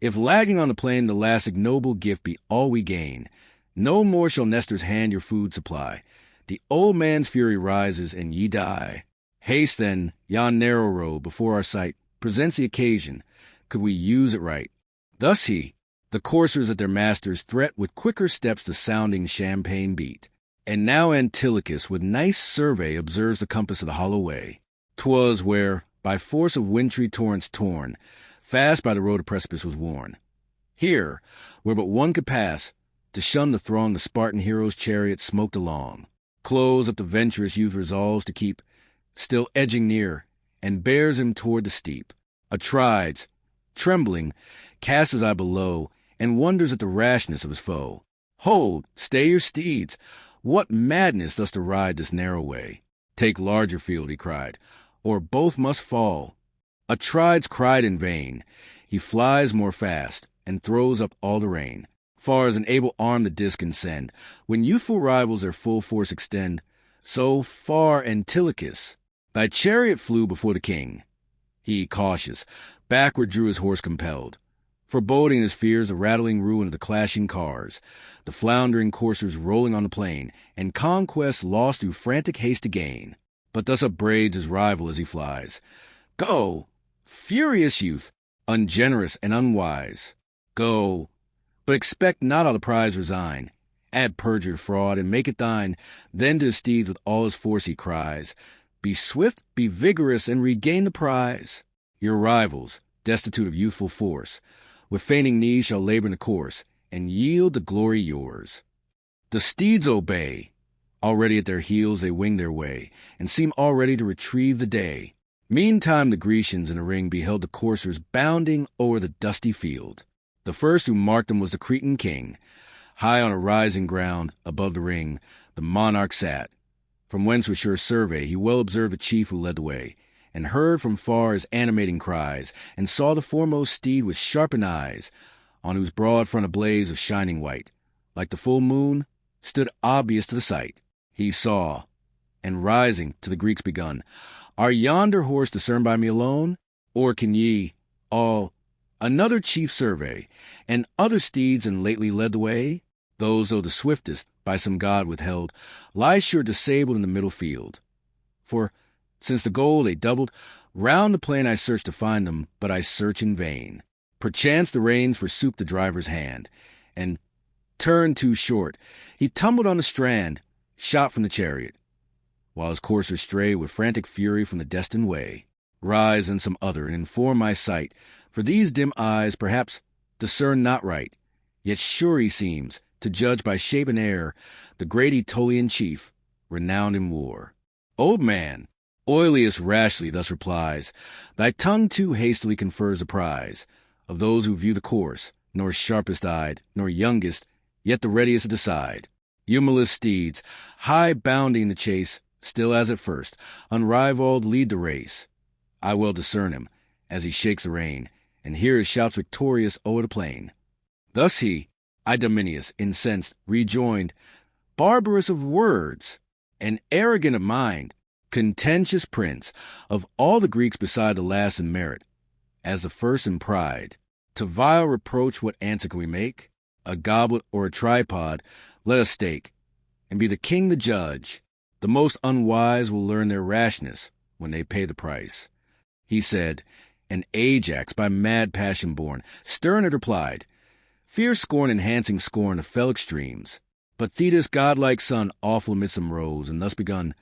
if lagging on the plain the last ignoble gift be all we gain, no more shall Nestor's hand your food supply. The old man's fury rises, and ye die. Haste, then, yon narrow road before our sight presents the occasion, could we use it right. Thus he, the coursers at their masters threat with quicker steps the sounding champaign beat. And now Antilochus with nice survey observes the compass of the hollow way. 'Twas where, by force of wintry torrents torn, fast by the road a precipice was worn. Here, where but one could pass, to shun the throng the Spartan hero's chariot smoked along. Close up the venturous youth resolves to keep, still edging near, and bears him toward the steep. Atrides, trembling, casts his eye below, and wonders at the rashness of his foe. Hold, stay your steeds! What madness thus to ride this narrow way? Take larger field, he cried, or both must fall. Atrides cried in vain. He flies more fast, and throws up all the rein. Far as an able arm the disc can send. When youthful rivals their full force extend, so far Antilochus, thy chariot flew before the king. He, cautious, backward drew his horse compelled. Foreboding his fears, the rattling ruin of the clashing cars, the floundering coursers rolling on the plain, and conquest lost through frantic haste to gain. But thus upbraids his rival as he flies. Go, furious youth, ungenerous and unwise. Go, but expect not all the prize resign. Add perjured fraud, and make it thine. Then to his steeds with all his force he cries, Be swift, be vigorous, and regain the prize. Your rivals, destitute of youthful force, with fainting knees shall labor in the course, and yield the glory yours. The steeds obey. Already at their heels they wing their way, and seem already to retrieve the day. Meantime the Grecians in the ring beheld the coursers bounding o'er the dusty field. The first who marked them was the Cretan king. High on a rising ground, above the ring, the monarch sat. From whence with sure survey he well observed the chief who led the way, and heard from far his animating cries, and saw the foremost steed with sharpened eyes, on whose broad front a blaze of shining white, like the full moon, stood obvious to the sight. He saw, and rising to the Greeks begun, Are yonder horse discerned by me alone? Or can ye, all, another chief survey, and other steeds and lately led the way? Those, though the swiftest, by some god withheld, lie sure disabled in the middle field. For, since the goal they doubled, round the plain I search to find them, but I search in vain. Perchance the reins forsook the driver's hand, and, turned too short, he tumbled on the strand, shot from the chariot, while his coursers stray with frantic fury from the destined way. Rise in some other, and inform my sight, for these dim eyes, perhaps, discern not right. Yet sure he seems, to judge by shape and air, the great Aetolian chief, renowned in war. Old man, Oileus rashly thus replies, Thy tongue too hastily confers the prize of those who view the course, nor sharpest-eyed, nor youngest, yet the readiest to decide. Eumelus' steeds, high bounding the chase, still as at first, unrivaled lead the race. I well discern him, as he shakes the rein, and hear his shouts victorious o'er the plain. Thus he, Idomeneus, incensed, rejoined, barbarous of words, and arrogant of mind, contentious prince, of all the Greeks beside the last in merit, as the first in pride. To vile reproach what answer can we make? A goblet or a tripod let us stake, and be the king the judge. The most unwise will learn their rashness when they pay the price. He said, and Ajax, by mad passion born, stern had replied, Fierce scorn enhancing scorn of fell extremes. But Thetis' godlike son awful amidst them rose, and thus begun,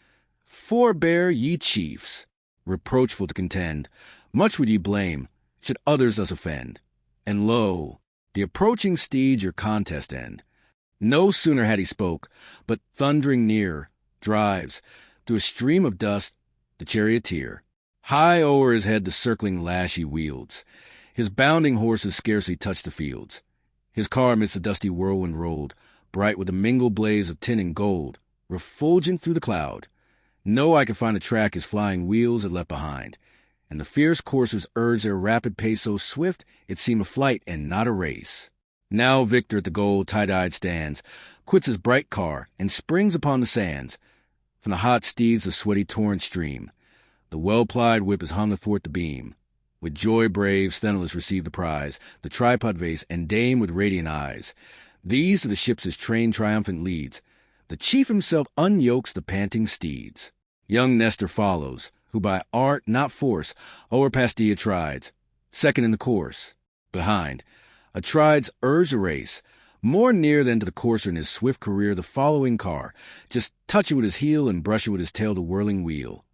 Forbear, ye chiefs, reproachful to contend. Much would ye blame, should others thus offend. And lo, the approaching steed your contest end. No sooner had he spoke, but thundering near, drives, through a stream of dust, the charioteer. High o'er his head the circling lash he wields. His bounding horses scarcely touched the fields. His car amidst the dusty whirlwind rolled, bright with a mingled blaze of tin and gold, refulgent through the cloud. No eye could find the track his flying wheels had left behind, and the fierce coursers urged their rapid pace so swift it seemed a flight and not a race. Now victor at the goal tight-eyed stands, quits his bright car, and springs upon the sands. From the hot steeds the sweaty torrents stream. The well-plied whip is hung athwart the beam. With joy brave Sthenelus received the prize, the tripod vase, and dame with radiant eyes. These to the ships his train triumphant leads. The chief himself unyokes the panting steeds. Young Nestor follows, who by art, not force, o'erpassed the Atrides, second in the course. Behind, Atrides urged the race, more near than to the courser in his swift career the following car, just touch it with his heel and brush it with his tail the whirling wheel.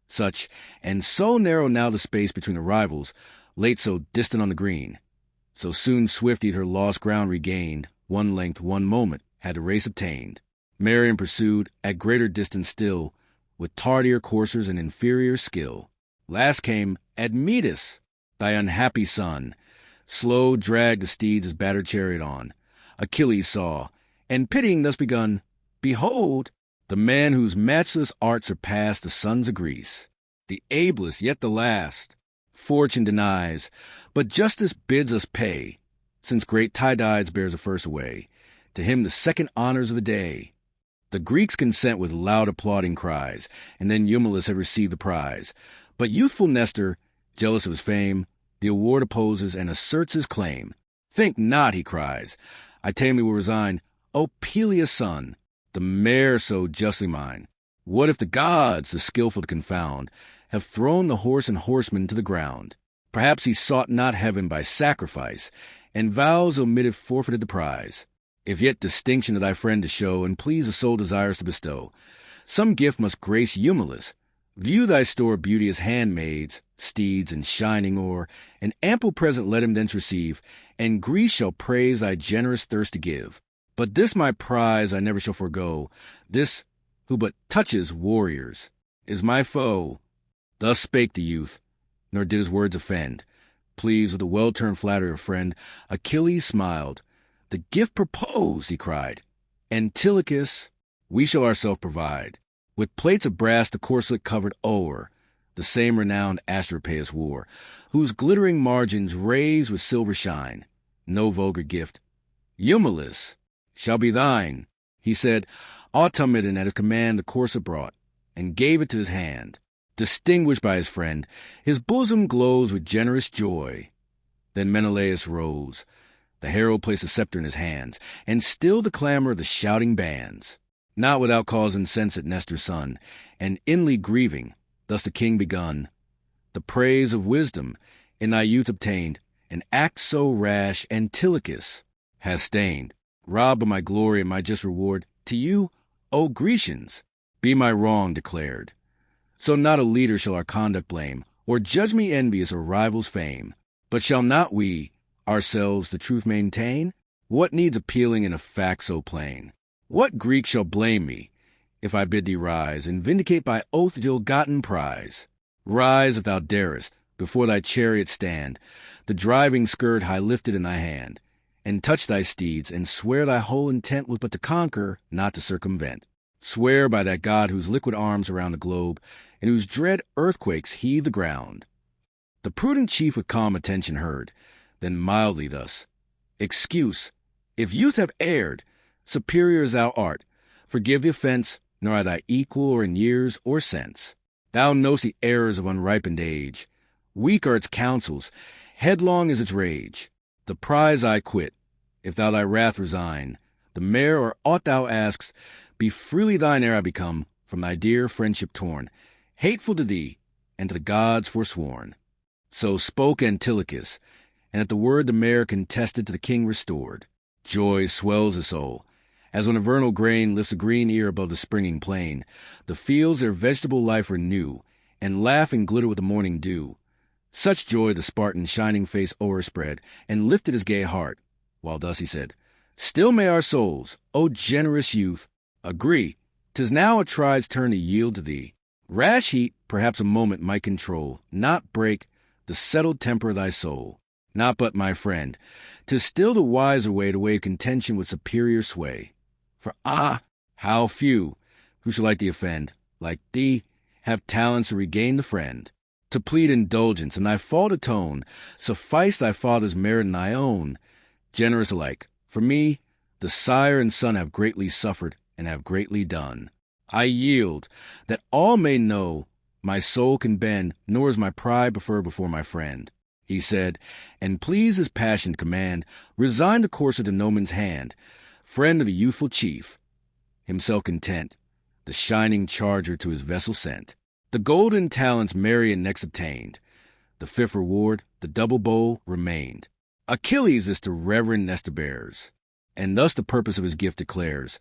Such, and so narrow now the space between the rivals, late so distant on the green. So soon swift e'd her lost ground regained, one length, one moment, had the race obtained. Marion pursued, at greater distance still, with tardier coursers and inferior skill. Last came Admetus, thy unhappy son. Slow dragged the steeds his battered chariot on. Achilles saw, and pitying thus begun, "Behold, the man whose matchless art surpassed the sons of Greece, the ablest yet the last. Fortune denies, but justice bids us pay, since great Tydides bears the first away, to him the second honors of the day." The Greeks consent with loud applauding cries, and then Eumelus had received the prize. But youthful Nestor, jealous of his fame, the award opposes and asserts his claim. "Think not," he cries, "I tamely will resign, O Peleus' son, the mare so justly mine. What if the gods, the skillful to confound, have thrown the horse and horseman to the ground? Perhaps he sought not heaven by sacrifice, and vows omitted forfeited the prize. If yet distinction to thy friend to show, and please the soul desires to bestow, some gift must grace Eumelus. View thy store of beauteous handmaids, steeds, and shining ore, an ample present let him thence receive, and Greece shall praise thy generous thirst to give. But this my prize I never shall forego, this, who but touches warriors, is my foe." Thus spake the youth, nor did his words offend. Pleased with the well-turned flattery of friend, Achilles smiled. "The gift proposed," he cried, "Antilochus, we shall ourselves provide. With plates of brass the corselet covered o'er, the same renowned Asteropaeus wore, whose glittering margins raised with silver shine. No vulgar gift, Eumelus, shall be thine." He said, Automedon at his command the corset brought, and gave it to his hand. Distinguished by his friend, his bosom glows with generous joy. Then Menelaus rose. The herald placed a scepter in his hands, and stilled the clamor of the shouting bands. Not without cause incensed Nestor's son, and inly grieving, thus the king begun. "The praise of wisdom in thy youth obtained, an act so rash Antilochus has stained. Robbed of my glory and my just reward, to you, O Grecians, be my wrong declared. So not a leader shall our conduct blame, or judge me envious of rivals' fame. But shall not we ourselves the truth maintain? What needs appealing in a fact so plain? What Greek shall blame me, if I bid thee rise, and vindicate by oath the ill-gotten prize? Rise, if thou darest, before thy chariot stand, the driving skirt high lifted in thy hand, and touch thy steeds, and swear thy whole intent was but to conquer, not to circumvent. Swear by that God whose liquid arms around the globe, and whose dread earthquakes heave the ground." The prudent chief with calm attention heard, then mildly thus, "Excuse, if youth have erred, superior as thou art, forgive the offense, nor are thy equal or in years or sense. Thou know'st the errors of unripened age. Weak are its counsels, headlong is its rage. The prize I quit, if thou thy wrath resign. The mare or aught thou ask'st, be freely thine ere I become, from thy dear friendship torn, hateful to thee, and to the gods forsworn." So spoke Antilochus, and at the word the mare contested to the king restored. Joy swells the soul, as when a vernal grain lifts a green ear above the springing plain. The fields their vegetable life renew, and laugh and glitter with the morning dew. Such joy the Spartan's shining face o'erspread, and lifted his gay heart, while thus he said, "Still may our souls, O generous youth, agree, 'tis now a tribe's turn to yield to thee. Rash heat perhaps a moment might control, not break the settled temper of thy soul. Not but, my friend, 'tis still the wiser way to waive contention with superior sway. For how few, who shall like thee offend, like thee, have talents to regain the friend. To plead indulgence and thy fault atone, suffice thy father's merit and thy own. Generous alike, for me, the sire and son have greatly suffered and have greatly done. I yield, that all may know my soul can bend, nor is my pride preferred before my friend." He said, and pleased his passion to command, resigned the courser to no man's hand, friend of the youthful chief, himself content, the shining charger to his vessel sent. The golden talents Marion next obtained, the fifth reward, the double bow, remained. Achilles this to reverend Nestor bears, and thus the purpose of his gift declares.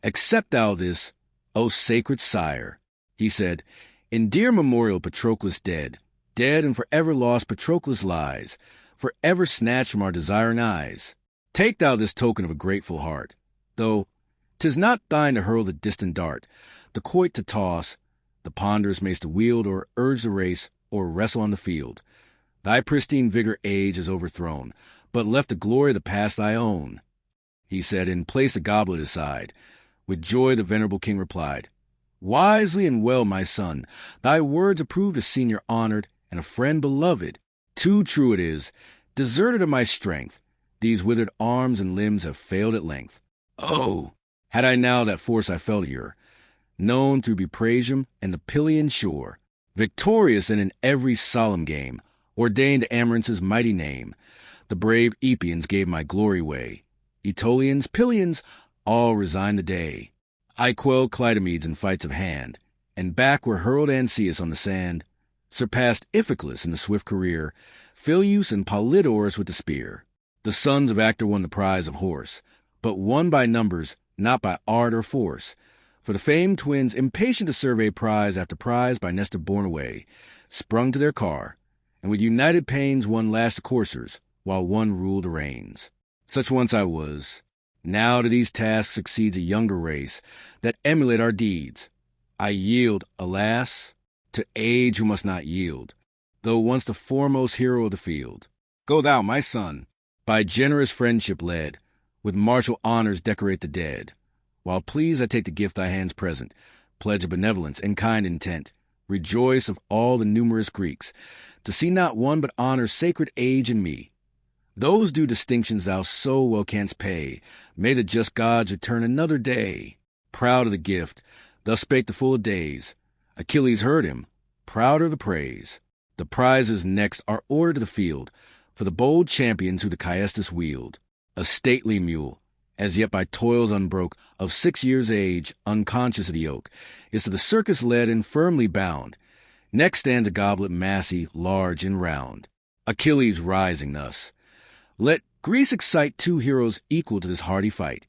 "Accept thou this, O sacred sire," he said, "in dear memorial Patroclus dead, dead and forever lost Patroclus lies, forever snatched from our desiring eyes. Take thou this token of a grateful heart, though 'tis not thine to hurl the distant dart, the quoit to toss, the ponderous mace to wield, or urge the race, or wrestle on the field. Thy pristine vigor age has overthrown, but left the glory of the past thy own. he said, and placed the goblet aside. With joy the venerable king replied, "Wisely and well, my son, thy words approved a senior honored and a friend beloved. Too true it is, deserted of my strength, these withered arms and limbs have failed at length. Oh, had I now that force I felt here, known through Buprasium and the Pylian shore, victorious and in every solemn game, ordained to Amaranth's mighty name, the brave Epeans gave my glory way. Aetolians, Pylians, all resigned the day. I quelled Clytomedes in fights of hand, and back were hurled Ancaeus on the sand, surpassed Iphiclus in the swift career, Phyleus and Polydorus with the spear. The sons of Actor won the prize of horse, but won by numbers, not by art or force. For the famed twins, impatient to survey prize after prize by Nestor borne away, sprung to their car, and with united pains one lashed the coursers, while one ruled the reins. Such once I was. Now to these tasks succeeds a younger race, that emulate our deeds. I yield, alas, to age who must not yield, though once the foremost hero of the field. Go thou, my son, by generous friendship led, with martial honors decorate the dead. While pleased I take the gift thy hands present, pledge of benevolence and kind intent. Rejoice of all the numerous Greeks, to see not one but honors sacred age in me. Those due distinctions thou so well canst pay. May the just gods return another day. Proud of the gift, thus spake the full of days. Achilles heard him, prouder of the praise. The prizes next are ordered to the field, for the bold champions who the Caestus wield. A stately mule, as yet by toils unbroke, of 6 years' age, unconscious of the yoke, is to the circus led and firmly bound. Next stands a goblet massy, large, and round. Achilles rising thus. Let Greece excite 2 heroes equal to this hardy fight,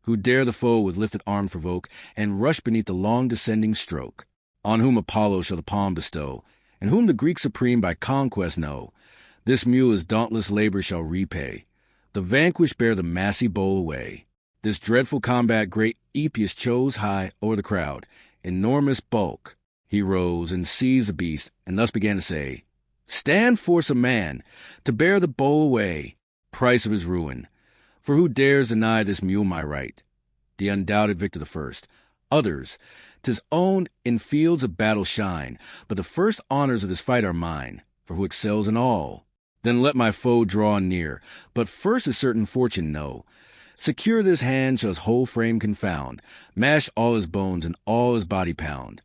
who dare the foe with lifted arm provoke, and rush beneath the long descending stroke. On whom Apollo shall the palm bestow, and whom the Greeks supreme by conquest know. This mule his dauntless labor shall repay. The vanquished bear the massy bowl away. This dreadful combat great Epeus chose high o'er the crowd. Enormous bulk. He rose and seized the beast, and thus began to say, "Stand forth a man, to bear the bowl away, price of his ruin. For who dares deny this mule my right? The undoubted victor the first. Others, 'tis owned, in fields of battle shine, but the first honors of this fight are mine, for who excels in all? Then let my foe draw near, but first his certain fortune know. Secure this hand shall his whole frame confound, mash all his bones and all his body pound.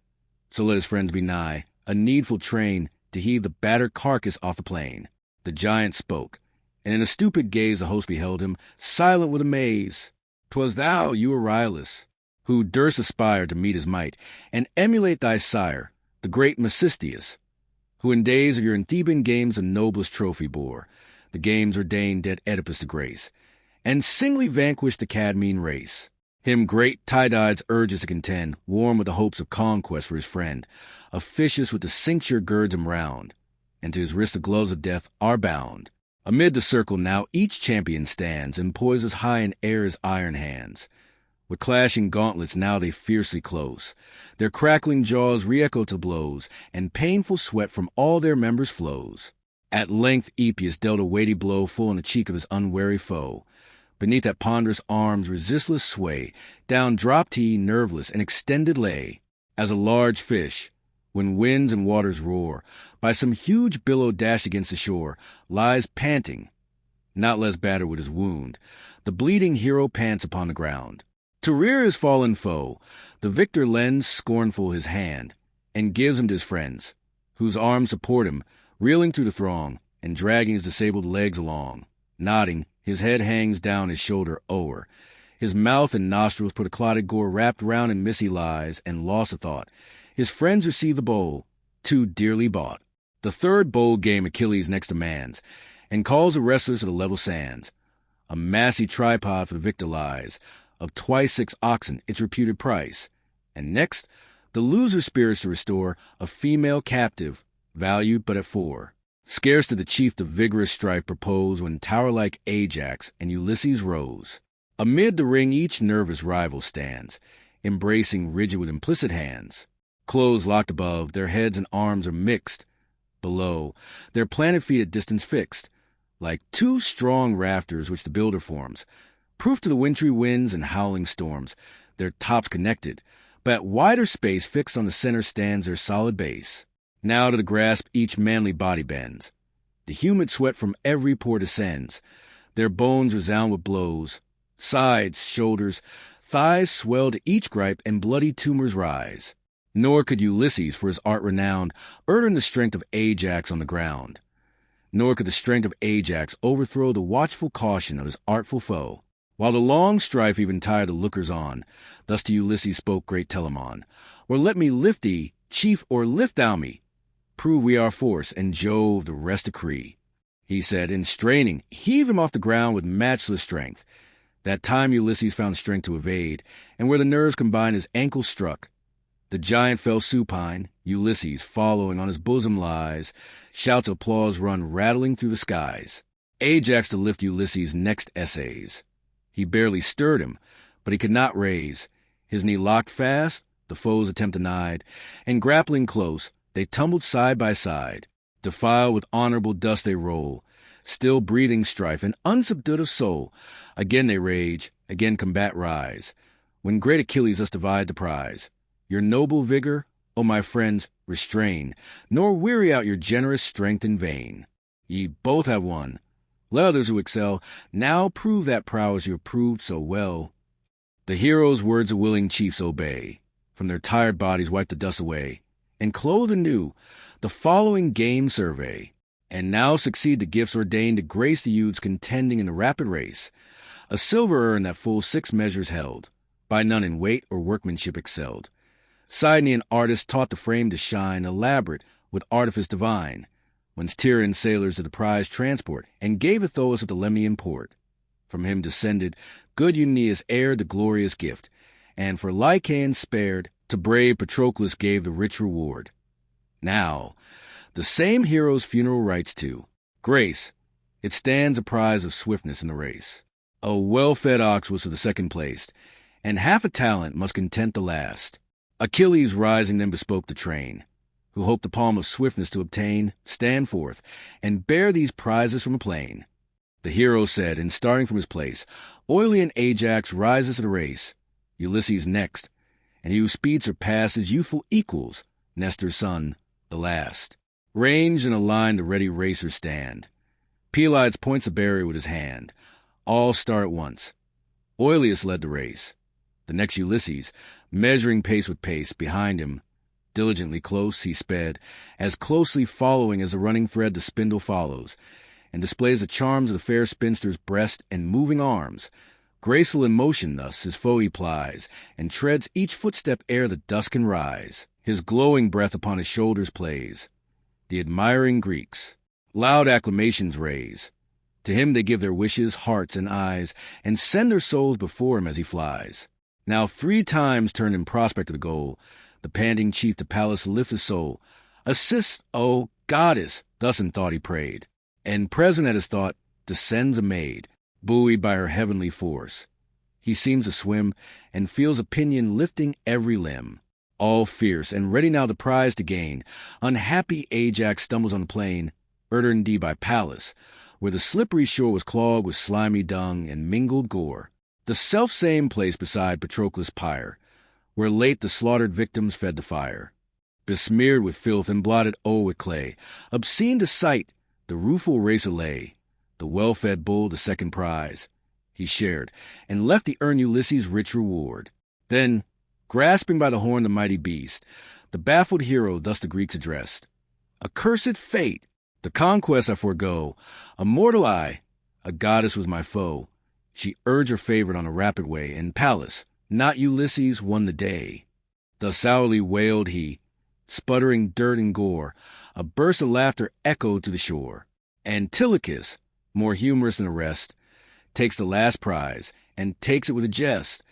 So let his friends be nigh, a needful train, to heave the battered carcass off the plain." The giant spoke, and in a stupid gaze the host beheld him, silent with amaze. 'Twas thou, Euryalus, who durst aspire to meet his might, and emulate thy sire, the great Mecisteus, who in days of your Theban games the noblest trophy bore, the games ordained dead Oedipus to grace, and singly vanquished the Cadmean race. Him great Tydides urges to contend, warm with the hopes of conquest for his friend. Officious with the cincture girds him round, and to his wrist the gloves of death are bound. Amid the circle now each champion stands, and poises high in air his iron hands. With clashing gauntlets now they fiercely close. Their crackling jaws re-echo to blows, and painful sweat from all their members flows. At length Epeus dealt a weighty blow full in the cheek of his unwary foe. Beneath that ponderous arm's resistless sway, down dropped he, nerveless, and extended lay, as a large fish, when winds and waters roar, by some huge billow dashed against the shore, lies panting, not less battered with his wound. The bleeding hero pants upon the ground. To rear his fallen foe, the victor lends scornful his hand, and gives him to his friends, whose arms support him, reeling through the throng, and dragging his disabled legs along. Nodding, his head hangs down his shoulder o'er. His mouth and nostrils put a clotted gore wrapped round in mist he lies, and lost of thought. His friends receive the bowl, too dearly bought. The third bold game Achilles next demands, and calls the wrestlers to the level sands. A massy tripod for the victor lies, of twice 6 oxen its reputed price. And next, the loser spirits to restore a female captive, valued but at 4. Scarce did the chief the vigorous strife propose, when tower-like Ajax and Ulysses rose. Amid the ring each nervous rival stands, embracing rigid with implicit hands. Clothes locked above, their heads and arms are mixed. Below, their planted feet at distance fixed, like 2 strong rafters which the builder forms, proof to the wintry winds and howling storms, their tops connected, but at wider space fixed on the center stands their solid base. Now to the grasp each manly body bends. The humid sweat from every pore descends. Their bones resound with blows. Sides, shoulders, thighs swell to each gripe, and bloody tumors rise. Nor could Ulysses, for his art renowned, earn the strength of Ajax on the ground. Nor could the strength of Ajax overthrow the watchful caution of his artful foe. While the long strife even tired the lookers on, thus to Ulysses spoke great Telamon. Or let me lift thee, chief, or lift thou me. Prove we our force, and Jove the rest decree. He said, and straining, heave him off the ground with matchless strength. That time Ulysses found strength to evade, and where the nerves combined his ankle struck. The giant fell supine, Ulysses following on his bosom lies, shouts of applause run rattling through the skies. Ajax to lift Ulysses' next essays. He barely stirred him, but he could not raise. His knee locked fast, the foe's attempt denied, and grappling close, they tumbled side by side. Defiled with honorable dust they roll, still breathing strife and unsubdued of soul. Again they rage, again combat rise, when great Achilles thus divide the prize. Your noble vigor, O my friends, restrain, nor weary out your generous strength in vain. Ye both have won. Let others who excel now prove that prowess you have proved so well. The heroes' words of willing chiefs obey, from their tired bodies wipe the dust away, and clothe anew the following game survey. And now succeed the gifts ordained to grace the youths contending in the rapid race. A silver urn that full 6 measures held, by none in weight or workmanship excelled. Sidonian artists taught the frame to shine, elaborate with artifice divine, whence Tyrian sailors to the prize transport, and gave Athos at the Lemnian port. From him descended good Euaeus heired the glorious gift, and for Lycaon spared, to brave Patroclus gave the rich reward. Now, the same hero's funeral rites too. Grace, it stands a prize of swiftness in the race. A well-fed ox was for the second placed, and half a talent must content the last. Achilles rising then bespoke the train, who hoped the palm of swiftness to obtain, stand forth, and bear these prizes from the plain. The hero said, and starting from his place, Oilean Ajax rises to the race, Ulysses next, and he whose speed surpassed his youthful equals, Nestor's son, the last. Ranged in a line the ready racers stand. Pelides points the barrier with his hand. All start at once. Oileus led the race. The next Ulysses, measuring pace with pace, behind him, diligently close he sped, as closely following as the running thread the spindle follows, and displays the charms of the fair spinster's breast and moving arms. Graceful in motion thus his foe he plies, and treads each footstep ere the dust can rise. His glowing breath upon his shoulders plays. The admiring Greeks loud acclamations raise. To him they give their wishes, hearts, and eyes, and send their souls before him as he flies. Now 3 times turned in prospect of the goal, the panting chief to Pallas lifts his soul. Assist, O goddess, thus in thought he prayed, and present at his thought descends a maid, buoyed by her heavenly force. He seems to swim, and feels a pinion lifting every limb. All fierce, and ready now the prize to gain, unhappy Ajax stumbles on the plain, urdered indeed by Pallas, where the slippery shore was clogged with slimy dung and mingled gore. The self-same place beside Patroclus' pyre, where late the slaughtered victims fed the fire. Besmeared with filth and blotted o'er with clay, obscene to sight, the rueful racer lay. The well-fed bull the second prize he shared, and left the urn Ulysses' rich reward. Then, grasping by the horn the mighty beast, the baffled hero thus the Greeks addressed. Accursed fate! The conquest I forego. A mortal I, a goddess was my foe. She urged her favorite on a rapid way, and Pallas, not Ulysses, won the day. Thus sourly wailed he, sputtering dirt and gore. A burst of laughter echoed to the shore. Antilochus, more humorous than the rest, takes the last prize, and takes it with a jest.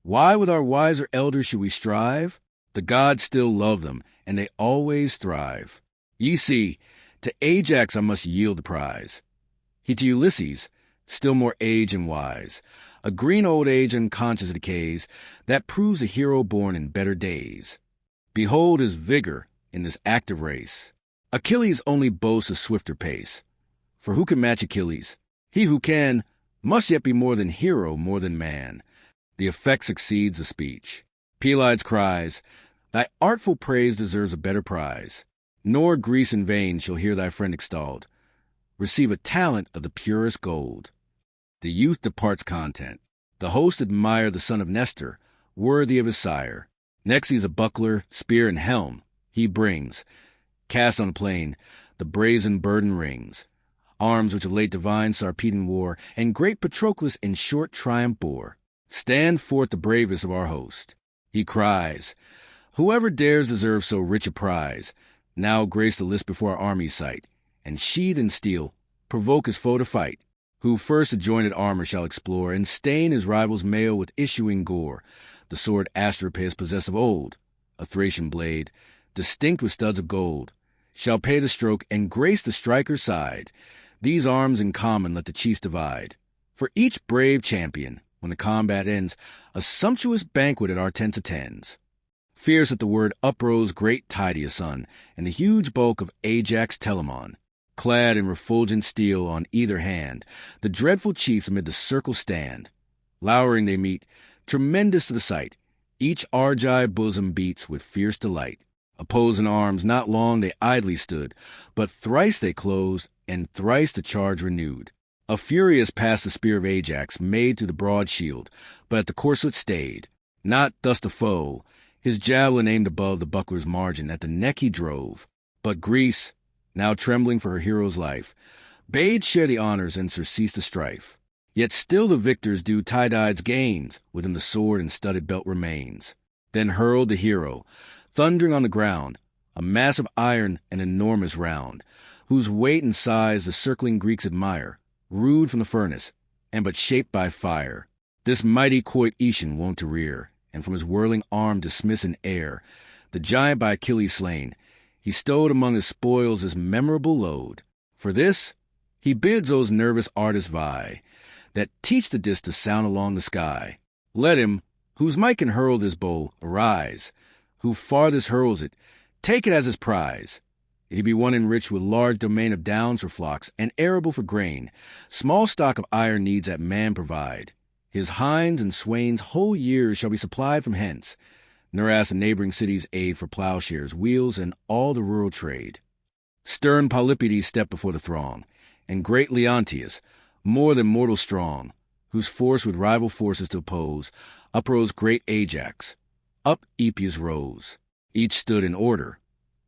Why with our wiser elders should we strive? The gods still love them, and they always thrive. Ye see, to Ajax I must yield the prize. He to Ulysses, still more aged and wise, a green old age unconscious of decays, that proves a hero born in better days. Behold his vigor in this active race. Achilles only boasts a swifter pace. For who can match Achilles? He who can, must yet be more than hero, more than man. The effect succeeds the speech. Pelides cries, "Thy artful praise deserves a better prize. Nor Greece in vain shall hear thy friend extolled. Receive a talent of the purest gold." The youth departs content. The host admire the son of Nestor, worthy of his sire. Next sees a buckler, spear, and helm he brings. Cast on the plain, the brazen burden rings. Arms which of late divine Sarpedon wore, and great Patroclus in short triumph bore. Stand forth the bravest of our host. He cries, "Whoever dares deserve so rich a prize. Now grace the list before our army's sight, and sheathed in steel, provoke his foe to fight. Who first the jointed armor shall explore, and stain his rival's mail with issuing gore. The sword Asteropaeus possessed of old, a Thracian blade, distinct with studs of gold, shall pay the stroke and grace the striker's side. These arms in common let the chiefs divide. For each brave champion, when the combat ends, a sumptuous banquet at our tents attends." Fierce at the word uprose great Tydeus' son, and the huge bulk of Ajax Telamon. Clad in refulgent steel on either hand, the dreadful chiefs amid the circle stand. Lowering they meet, tremendous to the sight. Each Argive bosom beats with fierce delight. Opposed in arms, not long they idly stood, but thrice they closed, and thrice the charge renewed. A furious passed the spear of Ajax, made through the broad shield, but at the corslet stayed. Not thus the foe. His javelin aimed above the buckler's margin, at the neck he drove. But Greece, now trembling for her hero's life, bade share the honors and surcease the strife. Yet still the victors do Tydides gains, within the sword and studded belt remains. Then hurled the hero, thundering on the ground, a mass of iron and enormous round, whose weight and size the circling Greeks admire, rude from the furnace, and but shaped by fire. This mighty quoit Aetion wont to rear, and from his whirling arm dismiss in air. The giant by Achilles slain, he stowed among his spoils his memorable load. For this he bids those nervous artists vie, that teach the disc to sound along the sky. Let him, whose might can hurl this bow, arise. Who farthest hurls it, take it as his prize. If he be one enriched with large domain of downs for flocks, and arable for grain, small stock of iron needs that man provide. His hinds and swains whole years shall be supplied from hence, nor ask the neighboring cities aid for plowshares, wheels, and all the rural trade. Stern Polypides stepped before the throng, and great Leontius, more than mortal strong, whose force with rival forces to oppose, uprose great Ajax. Up Epeus rose. Each stood in order.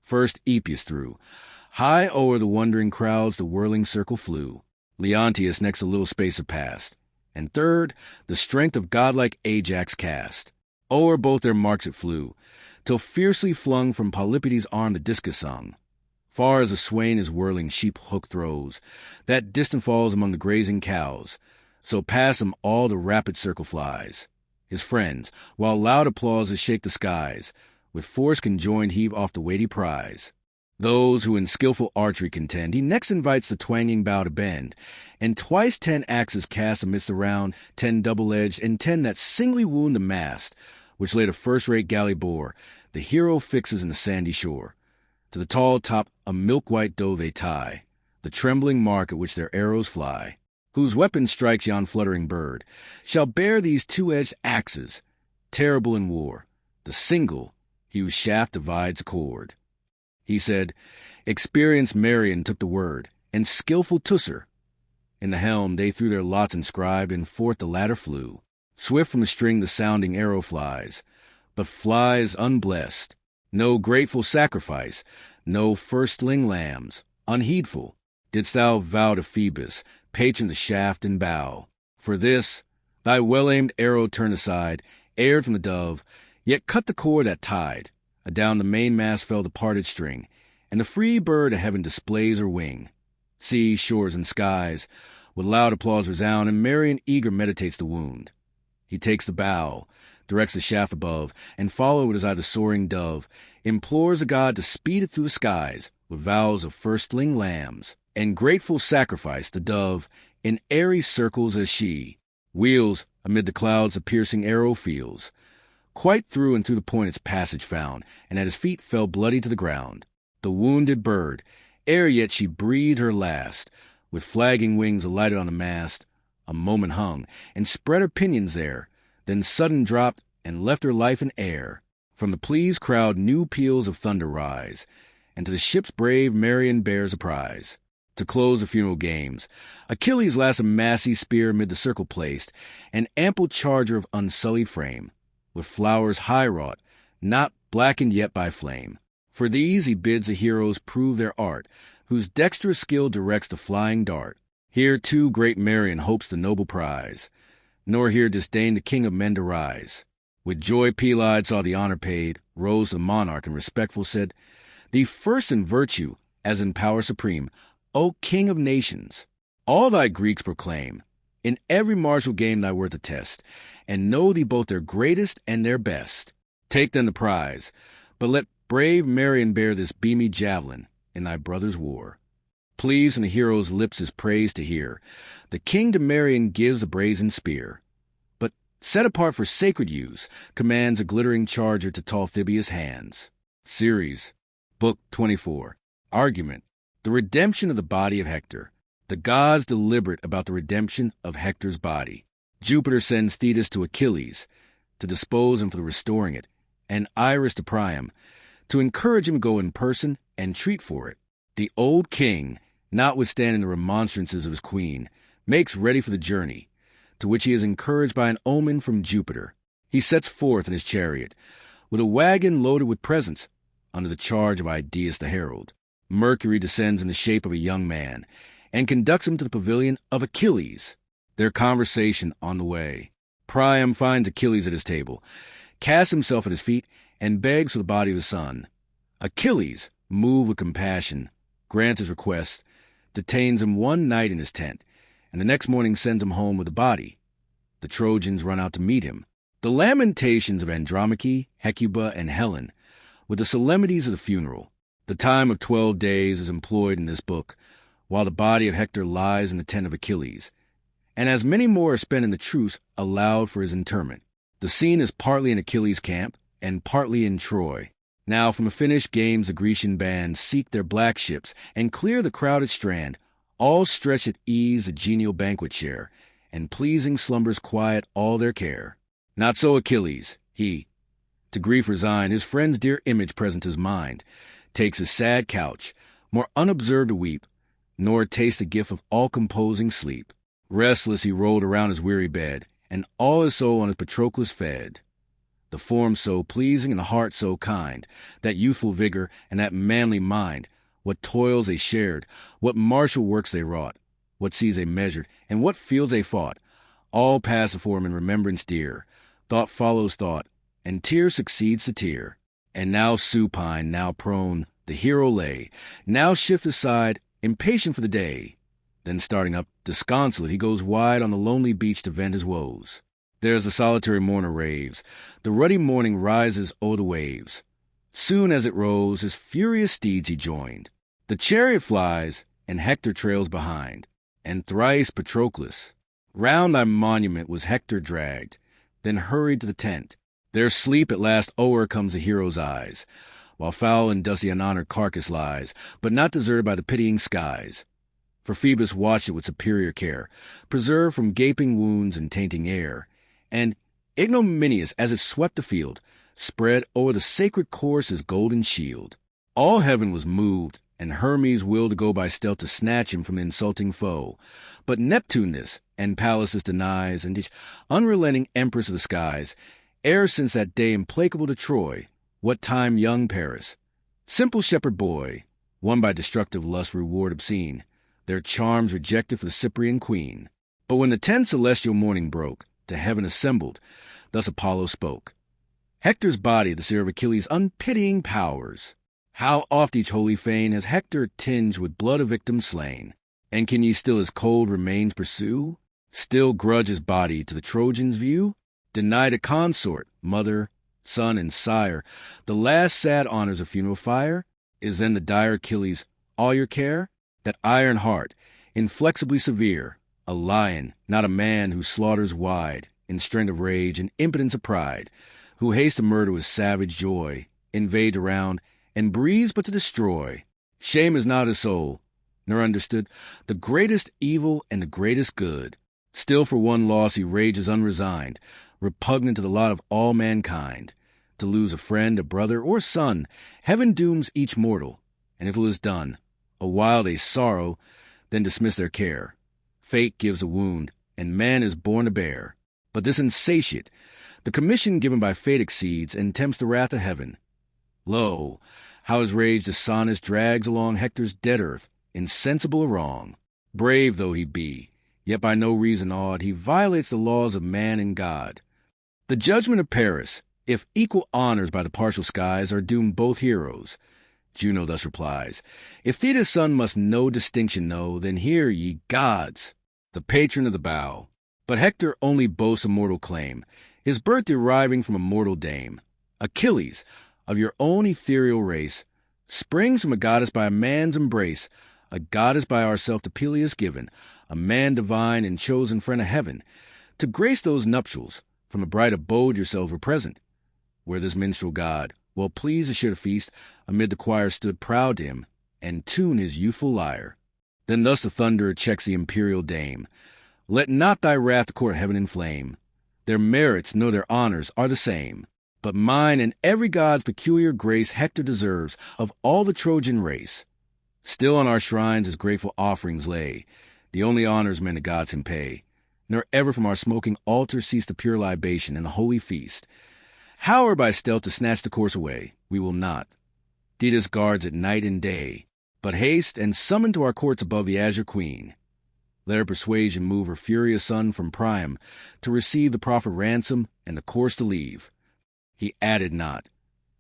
First Epeus threw. High o'er the wondering crowds the whirling circle flew. Leontius next a little space surpassed. And third, the strength of godlike Ajax cast. O'er both their marks it flew, till fiercely flung from Polypides' arm the discus sung. Far as a swain his whirling sheep hook throws, that distant falls among the grazing cows, so past him all the rapid circle flies. His friends, while loud applauses shake the skies, with force conjoined heave off the weighty prize. Those who in skillful archery contend, he next invites the twanging bow to bend, and twice 10 axes cast amidst the round, 10 double-edged, and 10 that singly wound the mast, which late a first-rate galley bore, the hero fixes in the sandy shore. To the tall top a milk-white doe they tie, the trembling mark at which their arrows fly. Whose weapon strikes yon fluttering bird, shall bear these 2-edged axes, terrible in war, the single, he whose shaft divides a cord. He said, experienced Marion took the word, and skillful Tusser. In the helm they threw their lots inscribed, and forth the ladder flew. Swift from the string the sounding arrow flies, but flies unblessed. No grateful sacrifice, no firstling lambs, unheedful, didst thou vow to Phoebus, patron the shaft and bow. For this, thy well-aimed arrow turned aside, erred from the dove, yet cut the cord that tied. Adown the mainmast fell the parted string, and the free bird of heaven displays her wing. Sea, shores, and skies, with loud applause resound, and Marion eager meditates the wound. He takes the bow, directs the shaft above, and followed with his eye the soaring dove, implores the god to speed it through the skies, with vows of firstling lambs, and grateful sacrifice the dove, in airy circles as she, wheels amid the clouds the piercing arrow feels. Quite through and through the point its passage found, and at his feet fell bloody to the ground. The wounded bird, ere yet she breathed her last, with flagging wings alighted on the mast, A moment hung, and spread her pinions there, then sudden dropped, and left her life in air. From the pleased crowd new peals of thunder rise, and to the ship's brave Marion bears a prize. To close the funeral games, Achilles lasts a massy spear amid the circle placed, an ample charger of unsullied frame, with flowers high wrought, not blackened yet by flame. For these he bids the heroes prove their art, whose dexterous skill directs the flying dart. Here too great Marion hopes the noble prize, nor here disdain the king of men to rise. With joy Iliad saw the honor paid, rose the monarch and respectful said, "Thee first in virtue, as in power supreme, O king of nations, all thy Greeks proclaim. In every martial game thy worth attest, and know thee both their greatest and their best. Take then the prize, but let brave Marion bear this beamy javelin in thy brother's war." Pleased from the hero's lips his praise to hear, the king to Marion gives the brazen spear, but set apart for sacred use, commands a glittering charger to tall Phibius' hands. Series, Book 24. Argument: the redemption of the body of Hector. The gods deliberate about the redemption of Hector's body. Jupiter sends Thetis to Achilles to dispose him for the restoring it, and Iris to Priam to encourage him to go in person and treat for it. The old king, notwithstanding the remonstrances of his queen, makes ready for the journey, to which he is encouraged by an omen from Jupiter. He sets forth in his chariot, with a wagon loaded with presents, under the charge of Idaeus the herald. Mercury descends in the shape of a young man, and conducts him to the pavilion of Achilles. Their conversation on the way. Priam finds Achilles at his table, casts himself at his feet, and begs for the body of his son. Achilles, moved with compassion, grants his request, detains him one night in his tent, and the next morning sends him home with the body. The Trojans run out to meet him. The lamentations of Andromache, Hecuba, and Helen, with the solemnities of the funeral. The time of 12 days is employed in this book, while the body of Hector lies in the tent of Achilles, and as many more are spent in the truce allowed for his interment. The scene is partly in Achilles' camp, and partly in Troy. Now from the finished games the Grecian bands seek their black ships, and clear the crowded strand, all stretched at ease a genial banquet share, and pleasing slumbers quiet all their care. Not so Achilles, he, to grief resigned, his friend's dear image present to his mind, takes his sad couch, more unobserved to weep, nor taste the gift of all-composing sleep. Restless he rolled around his weary bed, and all his soul on his Patroclus fed. The form so pleasing and the heart so kind, that youthful vigor and that manly mind, what toils they shared, what martial works they wrought, what seas they measured, and what fields they fought, all pass before him in remembrance dear. Thought follows thought, and tear succeeds to tear. And now supine, now prone, the hero lay, now shift aside, impatient for the day. Then starting up, disconsolate, he goes wide on the lonely beach to vent his woes. There's the solitary mourner raves, the ruddy morning rises o'er the waves. Soon as it rose, his furious steeds he joined. The chariot flies, and Hector trails behind, and thrice Patroclus. Round thy monument was Hector dragged, then hurried to the tent. There sleep at last o'er comes the hero's eyes, while foul and dusty unhonored carcass lies, but not deserted by the pitying skies. For Phoebus watched it with superior care, preserved from gaping wounds and tainting air, and, ignominious as it swept the field, spread o'er the sacred corse his golden shield. All heaven was moved, and Hermes willed to go by stealth to snatch him from the insulting foe. But Neptune this, and Pallas this denies, and each unrelenting empress of the skies, e'er since that day implacable to Troy, what time young Paris, simple shepherd boy, won by destructive lust reward obscene, their charms rejected for the Cyprian queen. But when the 10 celestial morning broke, to heaven assembled, thus Apollo spoke. Hector's body, the seer of Achilles' unpitying powers. How oft each holy fane has Hector tinged with blood of victims slain? And can ye still his cold remains pursue? Still grudge his body to the Trojans' view? Deny to consort, mother, son, and sire the last sad honors of funeral fire? Is then the dire Achilles all your care? That iron heart, inflexibly severe, a lion, not a man, who slaughters wide, in strength of rage and impotence of pride, who hastes to murder with savage joy, invade around, and breathes but to destroy. Shame is not his soul, nor understood the greatest evil and the greatest good. Still for one loss he rages unresigned, repugnant to the lot of all mankind. To lose a friend, a brother, or son, heaven dooms each mortal, and if it was done, a while they sorrow, then dismiss their care. Fate gives a wound, and man is born to bear. But this insatiate, the commission given by fate exceeds, and tempts the wrath of heaven. Lo, how his rage dishonest drags along Hector's dead earth, insensible of wrong. Brave though he be, yet by no reason awed, he violates the laws of man and God. The judgment of Paris, if equal honors by the partial skies, are doomed both heroes. Juno thus replies, If Thetis' son must no distinction know, then hear, ye gods, the patron of the bough. But Hector only boasts a mortal claim, his birth deriving from a mortal dame. Achilles, of your own ethereal race, springs from a goddess by a man's embrace, a goddess by ourself to Peleus given, a man divine and chosen friend of heaven. To grace those nuptials, from a bright abode yourselves were present, where this minstrel god, well pleased to share the feast, amid the choir stood proud to him, and tune his youthful lyre. Then thus the thunderer checks the imperial dame, Let not thy wrath the court of heaven inflame. Their merits nor their honors are the same, but mine and every god's peculiar grace Hector deserves of all the Trojan race. Still on our shrines his grateful offerings lay, the only honors men to gods can pay, nor ever from our smoking altar cease the pure libation and the holy feast. However by stealth to snatch the corse away, we will not. Thetis guards it night and day, but haste and summon to our courts above the azure queen. Let her persuasion move her furious son from Priam to receive the proffered ransom and the corse to leave. He added not,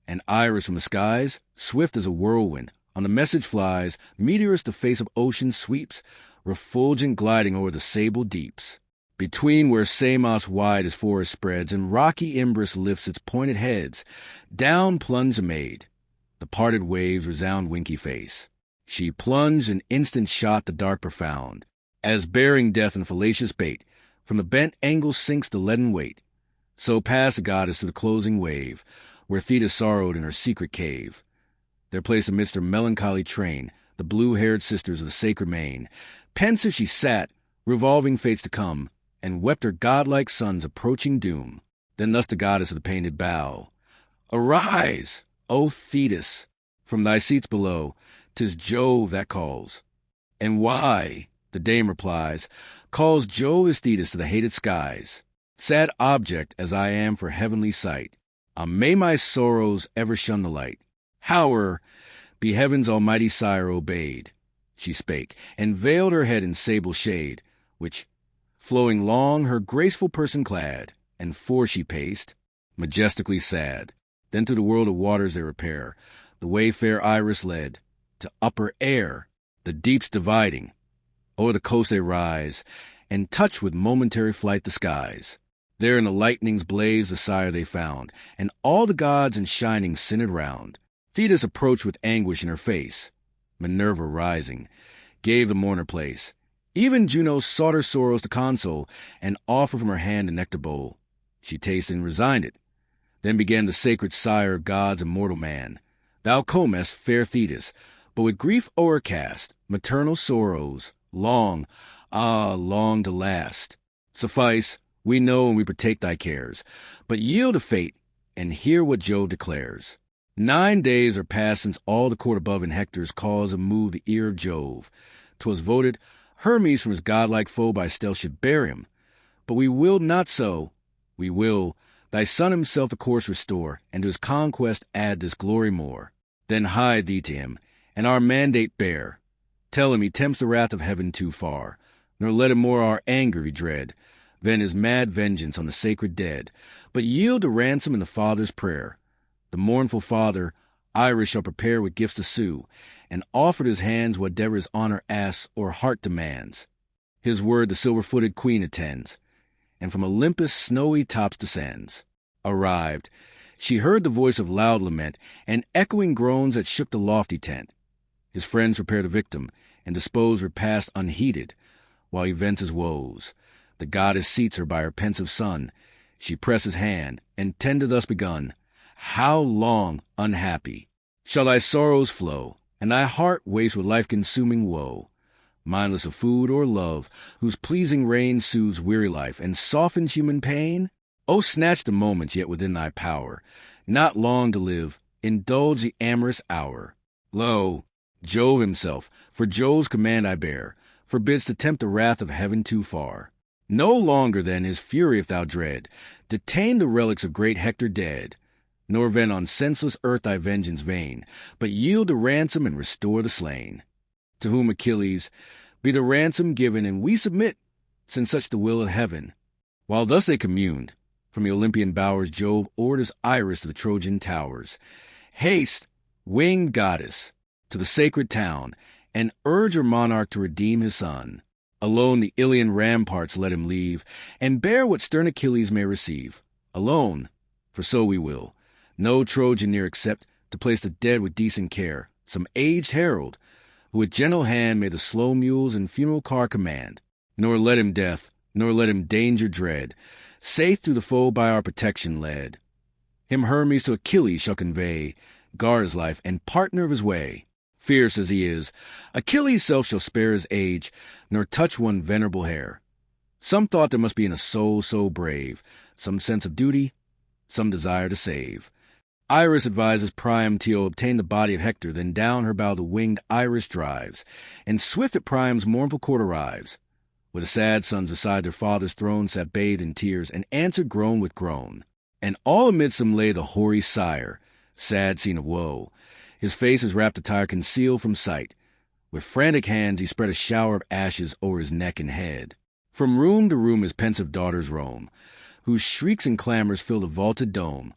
and Iris from the skies, swift as a whirlwind, on the message flies, meteorous the face of ocean sweeps, refulgent gliding o'er the sable deeps. Between where Samos wide his forest spreads, and rocky Imbrus lifts its pointed heads, down plunged the maid. The parted waves resound winky face. She plunged and instant shot the dark profound, as bearing death in fallacious bait, from the bent angle sinks the leaden weight. So passed the goddess to the closing wave, where Thetis sorrowed in her secret cave. There placed amidst her melancholy train the blue-haired sisters of the sacred main. Pensive she sat, revolving fates to come, and wept her godlike son's approaching doom. Then thus the goddess of the painted bough, Arise, O Thetis, from thy seats below, 'tis Jove that calls. And why, the dame replies, calls Jove his Thetis to the hated skies? Sad object as I am for heavenly sight, may my sorrows ever shun the light. Howe'er, be heaven's almighty sire obeyed. She spake, and veiled her head in sable shade, which, flowing long, her graceful person clad, and forth she paced, majestically sad. Then to the world of waters they repair, the way fair Iris led, to upper air, the deeps dividing. O'er the coast they rise, and touch with momentary flight the skies. There in the lightning's blaze the sire they found, and all the gods in shining synod round. Thetis approached with anguish in her face. Minerva rising, gave the mourner place. Even Juno sought her sorrows to console, and offered from her hand a nectar bowl. She tasted and resigned it. Then began the sacred sire of gods and mortal man. Thou comest, fair Thetis, but with grief o'ercast, maternal sorrows, long, long to last. Suffice, we know and we partake thy cares, but yield to fate, and hear what Jove declares. 9 days are past since all the court above in Hector's cause have moved the ear of Jove. 'Twas voted Hermes from his godlike foe by stealth should bear him. But we willed not so. We will thy son himself the course restore, and to his conquest add this glory more. Then hide thee to him, and our mandate bear. Tell him he tempts the wrath of heaven too far, nor let him more our anger he dread, vent his mad vengeance on the sacred dead, but yield to ransom in the father's prayer. The mournful father Iris shall prepare with gifts to sue, and offer to his hands whatever his honor asks or heart demands. His word the silver-footed queen attends, and from Olympus' snowy tops descends. Arrived, she heard the voice of loud lament, and echoing groans that shook the lofty tent. His friends prepare the victim, and dispose repast unheeded, while he vents his woes. The goddess seats her by her pensive son. She presses hand, and tender thus begun, How long, unhappy, shall thy sorrows flow, and thy heart waste with life-consuming woe? mindless of food or love, whose pleasing reign soothes weary life and softens human pain? Oh, snatch the moments yet within thy power, not long to live, indulge the amorous hour. Lo, Jove himself, for Jove's command I bear, forbids to tempt the wrath of heaven too far. No longer then his fury if thou dread, detain the relics of great Hector dead, nor vent on senseless earth thy vengeance vain, but yield the ransom and restore the slain. To whom Achilles, be the ransom given, and we submit, since such the will of heaven. While thus they communed, from the Olympian bowers Jove orders Iris to the Trojan towers. Haste, winged goddess, to the sacred town, and urge her monarch to redeem his son. Alone the Ilian ramparts let him leave, and bear what stern Achilles may receive. Alone, for so we will. No Trojan near except to place the dead with decent care, some aged herald, who with gentle hand may the slow mules and funeral car command. Nor let him death, nor let him danger dread, safe through the foe by our protection led. Him Hermes to Achilles shall convey, guard his life, and partner of his way. Fierce as he is, Achilles' self shall spare his age, nor touch one venerable hair. Some thought there must be in a soul so brave, some sense of duty, some desire to save. Iris advises Priam to obtain the body of Hector, then down her bow the winged Iris drives, and swift at Priam's mournful court arrives. Where the sad sons beside their father's throne sat bathed in tears, and answered groan with groan. And all amidst them lay the hoary sire, sad scene of woe. His face his wrapped attire concealed from sight. With frantic hands he spread a shower of ashes o'er his neck and head. From room to room his pensive daughters roam, whose shrieks and clamors fill the vaulted dome.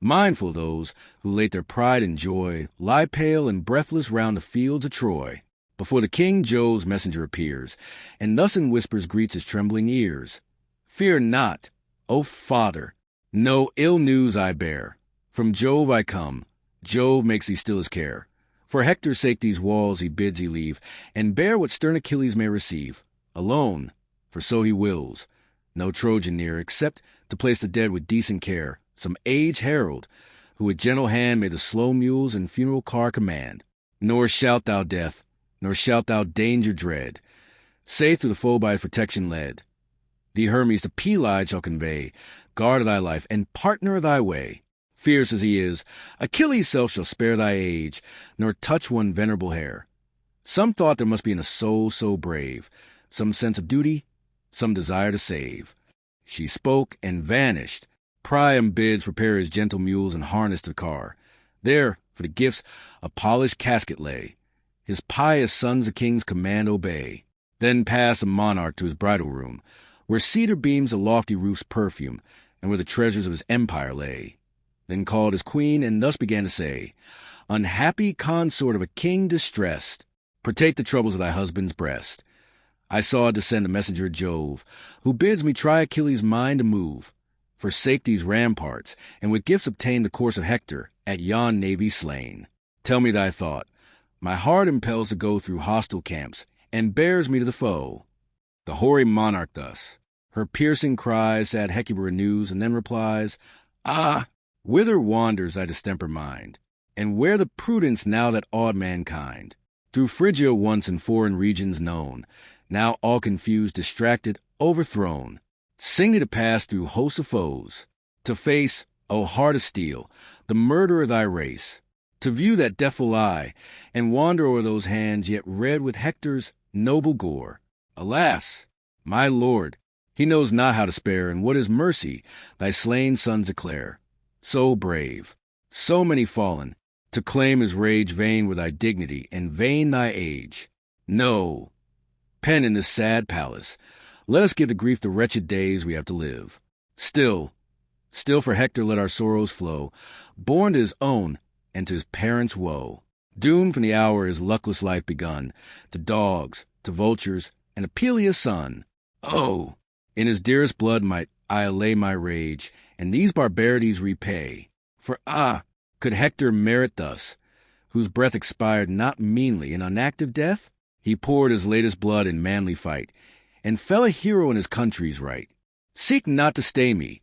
Mindful those who late their pride and joy lie pale and breathless round the fields of Troy. Before the king Jove's messenger appears, and thus in whispers greets his trembling ears. Fear not, O father, no ill news I bear. From Jove I come, Jove makes thee still his care. For Hector's sake these walls he bids thee leave, and bear what stern Achilles may receive. Alone, for so he wills, no Trojan near, except to place the dead with decent care, some aged herald, who with gentle hand may the slow mules and funeral car command. Nor shalt thou death, nor shalt thou danger dread, safe through the foe by his protection led. Thee Hermes to Iliad shall convey, guard of thy life, and partner of thy way. Fierce as he is, Achilles' self shall spare thy age, nor touch one venerable hair. Some thought there must be in a soul so brave, some sense of duty, some desire to save. She spoke and vanished. Priam bids prepare his gentle mules and harness the car. There, for the gifts, a polished casket lay. His pious sons the king's command obey. Then passed the monarch to his bridal room, where cedar beams the lofty roof's perfume, and where the treasures of his empire lay. Then called his queen, and thus began to say, Unhappy consort of a king distressed, partake the troubles of thy husband's breast. I saw descend a messenger of Jove, who bids me try Achilles' mind to move, forsake these ramparts, and with gifts obtain the corse of Hector, at yon navy slain. Tell me thy thought. My heart impels to go through hostile camps, and bears me to the foe. The hoary monarch thus, her piercing cries sad Hector renews, and then replies, Ah, whither wanders thy distemper mind? And where the prudence now that awed mankind? Through Phrygia once in foreign regions known, now all confused, distracted, overthrown. Sing thee to pass through hosts of foes, to face, O heart of steel, the murderer of thy race, to view that deathful eye, and wander o'er those hands yet red with Hector's noble gore. Alas, my lord, he knows not how to spare, and what is mercy thy slain sons declare. So brave, so many fallen, to claim his rage vain were thy dignity, and vain thy age. No, pen in this sad palace, let us give to grief the wretched days we have to live. Still for Hector let our sorrows flow, born to his own and to his parents' woe. Doomed from the hour his luckless life begun, to dogs, to vultures, and to Peleus' son. Oh, in his dearest blood might I allay my rage, and these barbarities repay. For could Hector merit thus, whose breath expired not meanly in unactive death? He poured his latest blood in manly fight, and fell a hero in his country's right. Seek not to stay me,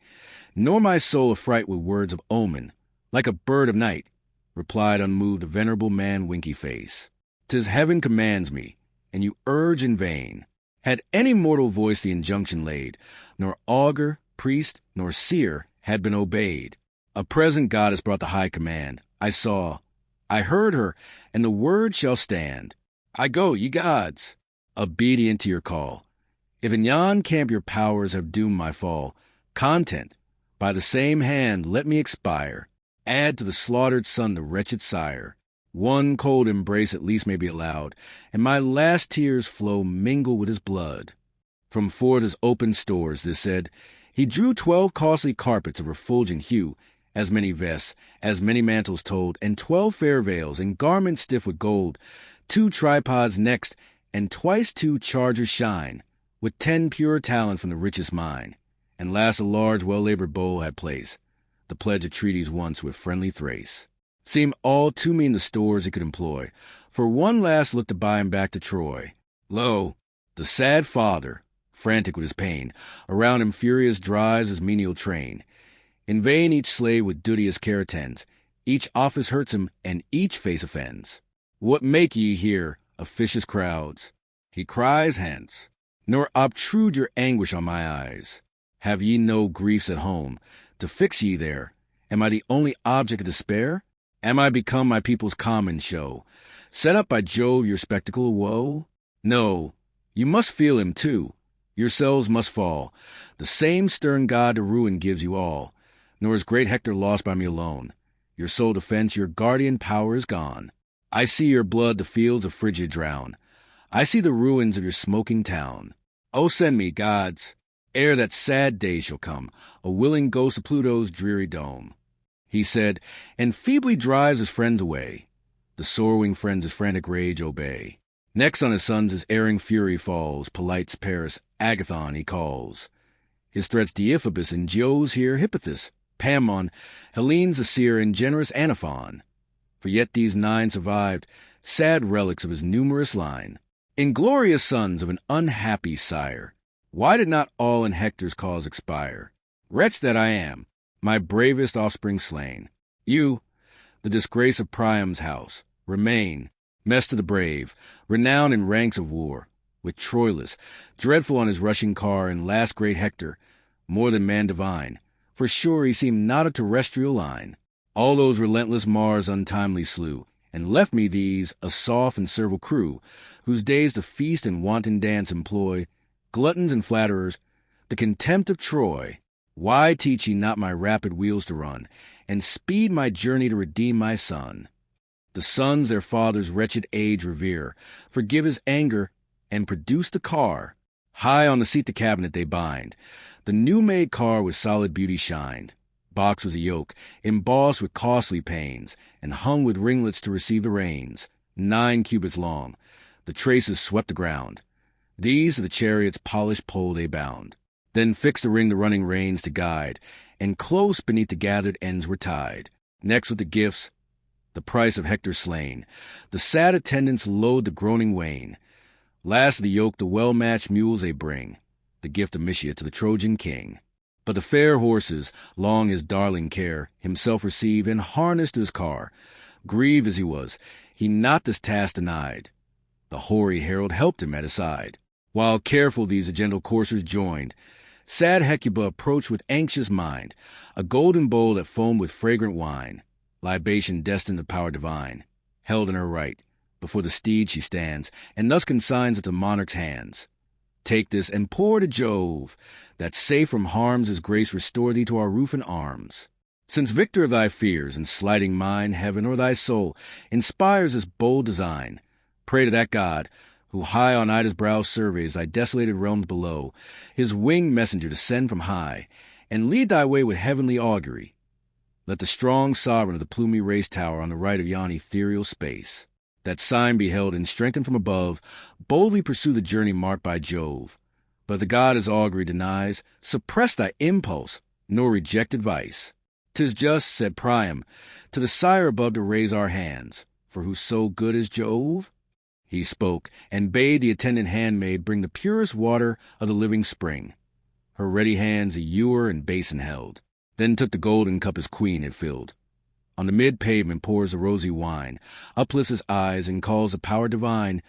nor my soul affright with words of omen. Like a bird of night, replied unmoved the venerable man Winky Face. 'Tis heaven commands me, and you urge in vain. Had any mortal voice the injunction laid, nor augur, priest, nor seer had been obeyed. A present goddess brought the high command. I saw, I heard her, and the word shall stand. I go, ye gods, obedient to your call. If in yon camp your powers have doomed my fall, content, by the same hand let me expire. Add to the slaughtered son the wretched sire. One cold embrace at least may be allowed, and my last tears flow mingle with his blood. From forth his open stores, this said, he drew 12 costly carpets of refulgent hue, as many vests, as many mantles told, and 12 fair veils, and garments stiff with gold, 2 tripods next, and twice 2 chargers shine, with 10 pure talent from the richest mine. And last a large well-labored bowl had place, the pledge of treaties once with friendly Thrace. Seemed all too mean the stores he could employ, for one last look to buy him back to Troy. Lo, the sad father, frantic with his pain, around him furious drives his menial train. In vain each slave with duteous care attends, each office hurts him, and each face offends. What make ye here, officious crowds? He cries hence, nor obtrude your anguish on my eyes. Have ye no griefs at home, to fix ye there? Am I the only object of despair? Am I become my people's common show, set up by Jove your spectacle of woe? No, you must feel him too. Yourselves must fall. The same stern god to ruin gives you all. Nor is great Hector lost by me alone. Your sole defense, your guardian power is gone. I see your blood the fields of Phrygia drown. I see the ruins of your smoking town. Oh, send me, gods, ere that sad day shall come, a willing ghost of Pluto's dreary dome. He said, and feebly drives his friends away. The sore-winged friends his frantic rage obey. Next on his sons his erring fury falls, Polites Paris, Agathon he calls. His threats Deiphobus, and Jove's here Hippothous, Pammon, Helene's the seer, and generous Anaphon. For yet these 9 survived, sad relics of his numerous line. Inglorious sons of an unhappy sire, why did not all in Hector's cause expire? Wretch that I am, my bravest offspring slain. You, the disgrace of Priam's house, remain, mess to the brave, renowned in ranks of war, with Troilus, dreadful on his rushing car, and last great Hector, more than man divine, for sure he seemed not a terrestrial line. All those relentless Mars untimely slew, and left me these, a soft and servile crew, whose days to feast and wanton dance employ, gluttons and flatterers, the contempt of Troy. Why teach ye not my rapid wheels to run, and speed my journey to redeem my son? The sons their father's wretched age revere, forgive his anger, and produce the car. High on the seat the cabinet they bind. The new-made car with solid beauty shined. Box was a yoke, embossed with costly pains, and hung with ringlets to receive the reins, 9 cubits long. The traces swept the ground. These to the chariot's polished pole they bound. Then fixed the ring the running reins to guide, and close beneath the gathered ends were tied. Next with the gifts, the price of Hector slain. The sad attendants load the groaning wain. Last of the yoke the well-matched mules they bring, the gift of Mysia to the Trojan king. But the fair horses, long his darling care, himself received and harnessed to his car. Grieved as he was, he not this task denied. The hoary herald helped him at his side. While careful these the gentle coursers joined, sad Hecuba approached with anxious mind, a golden bowl that foamed with fragrant wine, libation destined to power divine, held in her right. Before the steed she stands, and thus consigns it to monarch's hands. Take this and pour to Jove, that safe from harms his grace restore thee to our roof and arms. Since victor of thy fears, and slighting mine, heaven or thy soul, inspires this bold design, pray to that God, who high on Ida's brow surveys thy desolated realms below, his winged messenger to send from high, and lead thy way with heavenly augury. Let the strong sovereign of the plumy race tower on the right of yon ethereal space, that sign beheld and strengthened from above, boldly pursue the journey marked by Jove. But the god his augury denies, suppress thy impulse, nor reject advice. 'Tis just, said Priam, to the sire above to raise our hands, for who so good as Jove? He spoke, and bade the attendant handmaid bring the purest water of the living spring. Her ready hands a ewer and basin held, then took the golden cup his queen had filled. On the mid-pavement pours the rosy wine, uplifts his eyes, and calls the power divine,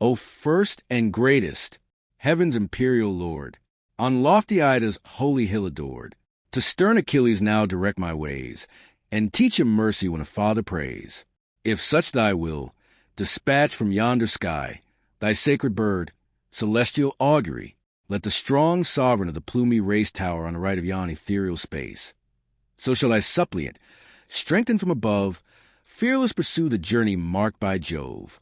O first and greatest, heaven's imperial lord, on lofty Ida's holy hill adored, to stern Achilles now direct my ways, and teach him mercy when a father prays. If such thy will, dispatch from yonder sky thy sacred bird, celestial augury. Let the strong sovereign of the plumy race tower on the right of yon ethereal space. So shall thy suppliant, strengthened from above, fearless pursue the journey marked by Jove.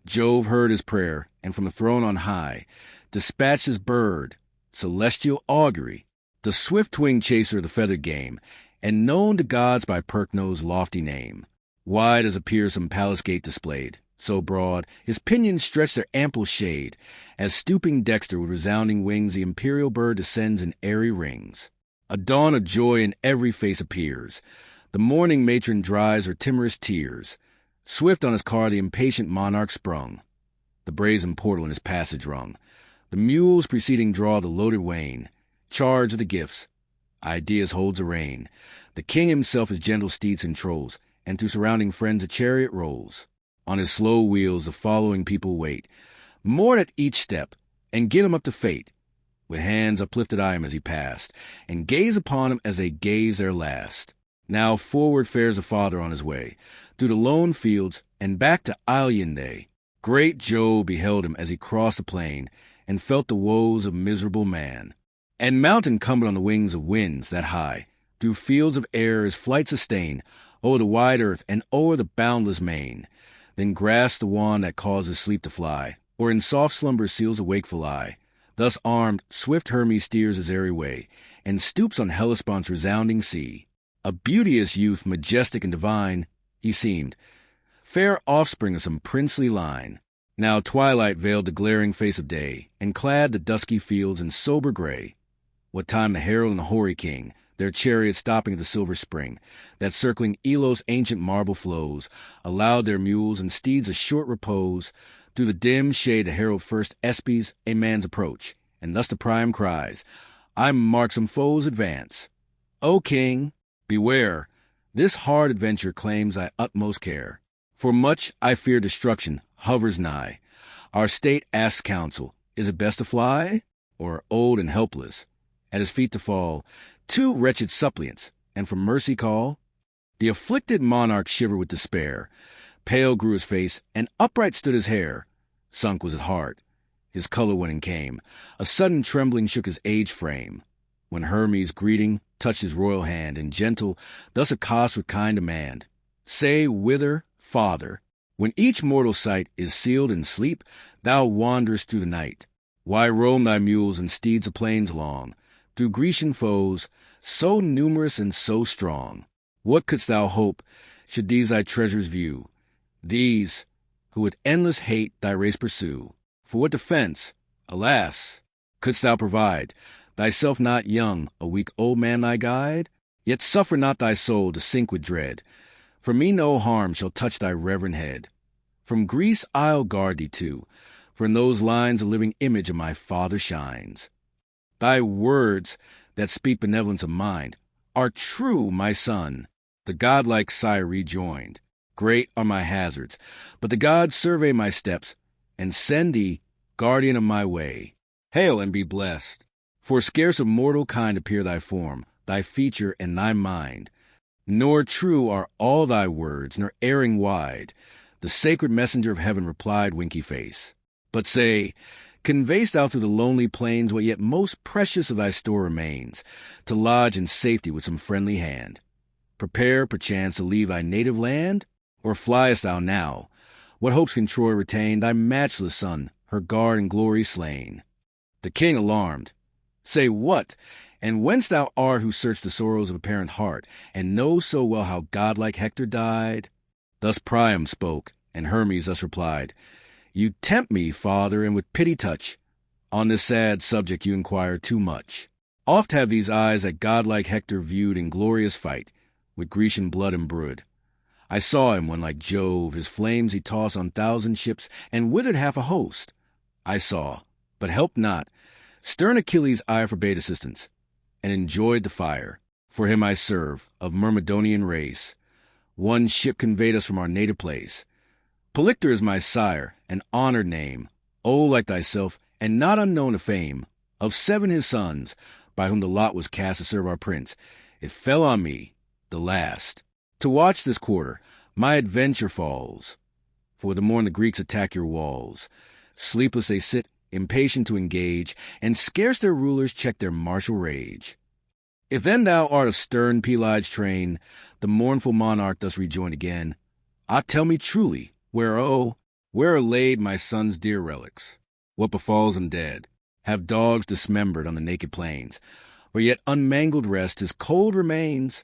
Jove heard his prayer, and from the throne on high dispatched his bird, celestial augury, the swift-winged chaser of the feathered game, and known to gods by Perchno's lofty name. Wide as appears some palace gate displayed, so broad his pinions stretch their ample shade, as stooping dexter with resounding wings the imperial bird descends in airy rings. A dawn of joy in every face appears. The mourning matron dries her timorous tears. Swift on his car the impatient monarch sprung, the brazen portal in his passage rung. The mules preceding draw the loaded wain, charge of the gifts. Ideas holds a rein. The king himself his gentle steeds controls, and through surrounding friends a chariot rolls. On his slow wheels the following people wait, mourn at each step, and get him up to fate. With hands uplifted eye him as he passed, and gaze upon him as they gaze their last. Now forward fares the father on his way, through the lone fields, and back to Iliad. Great Jove beheld him as he crossed the plain, and felt the woes of miserable man. And mountain cumbered on the wings of winds that high, through fields of air his flight sustain, o'er the wide earth and o'er the boundless main. Then grasped the wand that causes sleep to fly, or in soft slumber seals a wakeful eye. Thus armed, swift Hermes steers his airy way, and stoops on Hellespont's resounding sea. A beauteous youth, majestic and divine, he seemed, fair offspring of some princely line. Now twilight veiled the glaring face of day, and clad the dusky fields in sober gray. What time the herald and the hoary king, their chariots stopping at the silver spring, that circling Elos' ancient marble flows, allowed their mules and steeds a short repose. Through the dim shade the herald first espies a man's approach, and thus the Priam cries, I mark some foes advance. O king, beware, this hard adventure claims thy utmost care. For much, I fear, destruction hovers nigh. Our state asks counsel, is it best to fly, or old and helpless, at his feet to fall, two wretched suppliants, and for mercy call? The afflicted monarch shivered with despair. Pale grew his face, and upright stood his hair. Sunk was his heart, his color went and came. A sudden trembling shook his aged frame. When Hermes, greeting, touched his royal hand, and gentle, thus accost with kind demand, say, whither, father, when each mortal sight is sealed in sleep, thou wanderest through the night? Why roam thy mules and steeds the plains along, through Grecian foes, so numerous and so strong? What couldst thou hope, should these thy treasures view? These, who with endless hate thy race pursue. For what defense, alas, couldst thou provide? Thyself not young, a weak old man thy guide? Yet suffer not thy soul to sink with dread. For me no harm shall touch thy reverend head. From Greece I'll guard thee too, for in those lines a living image of my father shines. Thy words, that speak benevolence of mind, are true, my son, the godlike sire rejoined. Great are my hazards, but the gods survey my steps, and send thee, guardian of my way. Hail and be blessed, for scarce of mortal kind appear thy form, thy feature, and thy mind. Nor true are all thy words, nor erring wide. The sacred messenger of heaven replied, winky face. But say, conveyst thou through the lonely plains what yet most precious of thy store remains, to lodge in safety with some friendly hand? Prepare, perchance, to leave thy native land? Or fliest thou now? What hopes can Troy retain, thy matchless son, her guard and glory slain? The king alarmed. Say what, and whence thou art who search the sorrows of a parent heart, and know so well how godlike Hector died? Thus Priam spoke, and Hermes thus replied, You tempt me, father, and with pity touch. On this sad subject you inquire too much. Oft have these eyes that godlike Hector viewed in glorious fight, with Grecian blood embrued. I saw him when, like Jove, his flames he tossed on 1,000 ships, and withered half a host. I saw, but helped not. Stern Achilles' eye forbade assistance, and enjoyed the fire. For him I serve, of Myrmidonian race. One ship conveyed us from our native place. Polyctor is my sire, an honored name, old like thyself, and not unknown to fame. Of 7 his sons, by whom the lot was cast to serve our prince, it fell on me, the last, to watch this quarter. My adventure falls. For the morn the Greeks attack your walls. Sleepless they sit, impatient to engage, and scarce their rulers check their martial rage. If then thou art of stern Pelides' train, the mournful monarch thus rejoined again, tell me truly, where are laid my son's dear relics? What befalls him dead? Have dogs dismembered on the naked plains? Where yet unmangled rest his cold remains?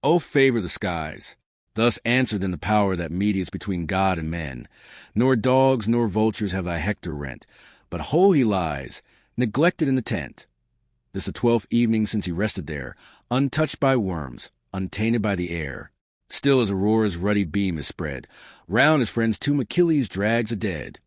O favor the skies! Thus answered in the power that mediates between God and men. Nor dogs nor vultures have thy Hector rent, but whole he lies, neglected in the tent. This the 12th evening since he rested there, untouched by worms, untainted by the air. Still as Aurora's ruddy beam is spread, round his friend's tomb Achilles drags a dead.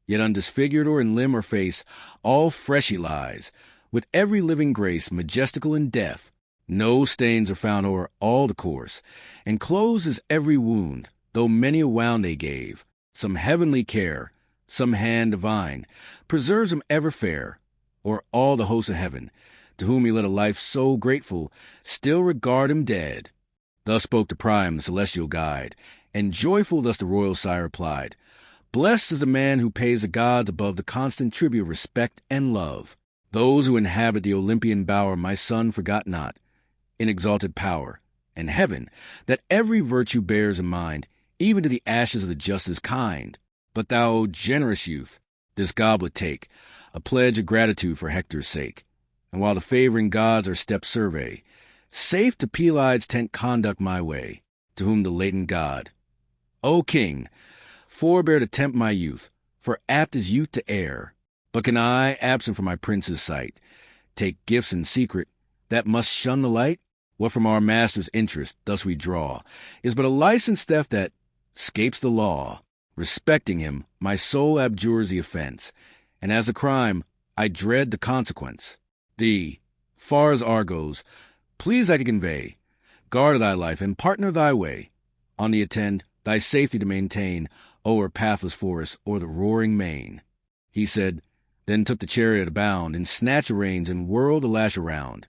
Yet undisfigured or in limb or face, all fresh he lies, with every living grace majestical in death. No stains are found o'er all the course, and closed is every wound, though many a wound they gave. Some heavenly care, some hand divine, preserves him ever fair, or all the hosts of heaven, to whom he led a life so grateful, still regard him dead. Thus spoke the Prime, the celestial guide, and joyful thus the royal sire replied, Blessed is the man who pays the gods above the constant tribute of respect and love. Those who inhabit the Olympian bower my son forgot not, in exalted power, and heaven, that every virtue bears in mind, even to the ashes of the just is kind. But thou, O generous youth, this goblet take, a pledge of gratitude for Hector's sake. And while the favoring gods our steps survey, safe to Pelides' tent conduct my way, to whom the latent god. O king, forbear to tempt my youth, for apt is youth to err. But can I, absent from my prince's sight, take gifts in secret, that must shun the light? What from our master's interest thus we draw, is but a license theft that 'scapes the law. Respecting him, my soul abjures the offense, and as a crime, I dread the consequence. Thee, far as Argos, please I to convey, guard thy life and partner thy way, on the attend, thy safety to maintain, o'er pathless forest or the roaring main. He said, then took the chariot a bound, and snatched the reins, and whirled the lash around.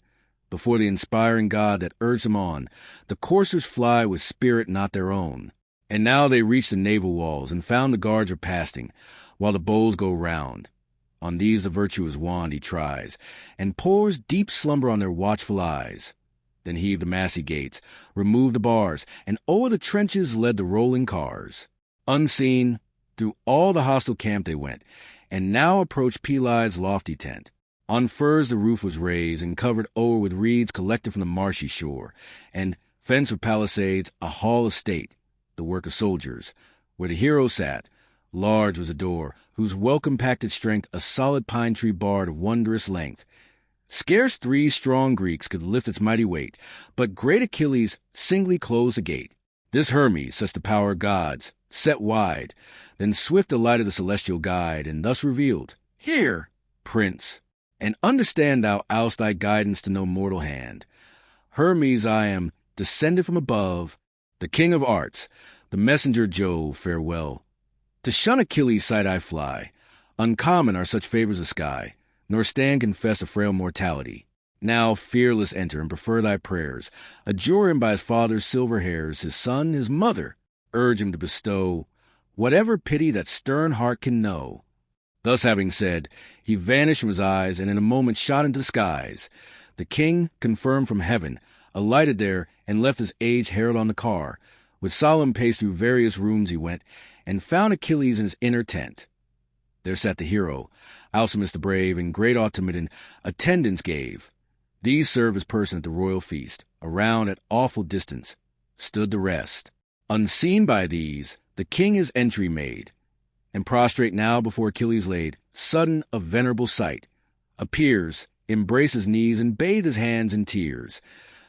Before the inspiring god that urged them on, the coursers fly with spirit not their own. And now they reach the naval walls, and found the guards are passing, while the bowls go round. On these the virtuous wand he tries, and pours deep slumber on their watchful eyes. Then heaved the massy gates, removed the bars, and o'er the trenches led the rolling cars. Unseen, through all the hostile camp they went, and now approached Pelides' lofty tent. On firs the roof was raised, and covered o'er with reeds collected from the marshy shore, and, fenced with palisades, a hall of state, the work of soldiers, where the hero sat. Large was a door, whose well-compacted strength a solid pine tree barred of wondrous length. Scarce 3 strong Greeks could lift its mighty weight, but great Achilles singly closed the gate. This Hermes, such the power of gods, set wide, then swift alighted the celestial guide, and thus revealed, Hear, Prince, and understand thou oust thy guidance to no mortal hand. Hermes I am, descended from above, the king of arts, the messenger of Jove, farewell. To shun Achilles' sight I fly, uncommon are such favors of sky, nor stand confess of frail mortality. Now fearless enter and prefer thy prayers, adjure him by his father's silver hairs, his son, his mother, urge him to bestow whatever pity that stern heart can know. Thus having said, he vanished from his eyes, and in a moment shot into the skies. The king, confirmed from heaven, alighted there, and left his aged herald on the car. With solemn pace through various rooms he went, and found Achilles in his inner tent. There sat the hero, Alcimus the brave, and great Automedon attendance gave. These served as person at the royal feast. Around at awful distance stood the rest. Unseen by these, the king his entry made, and prostrate now before Achilles laid, sudden a venerable sight, appears, embraced his knees, and bathed his hands in tears.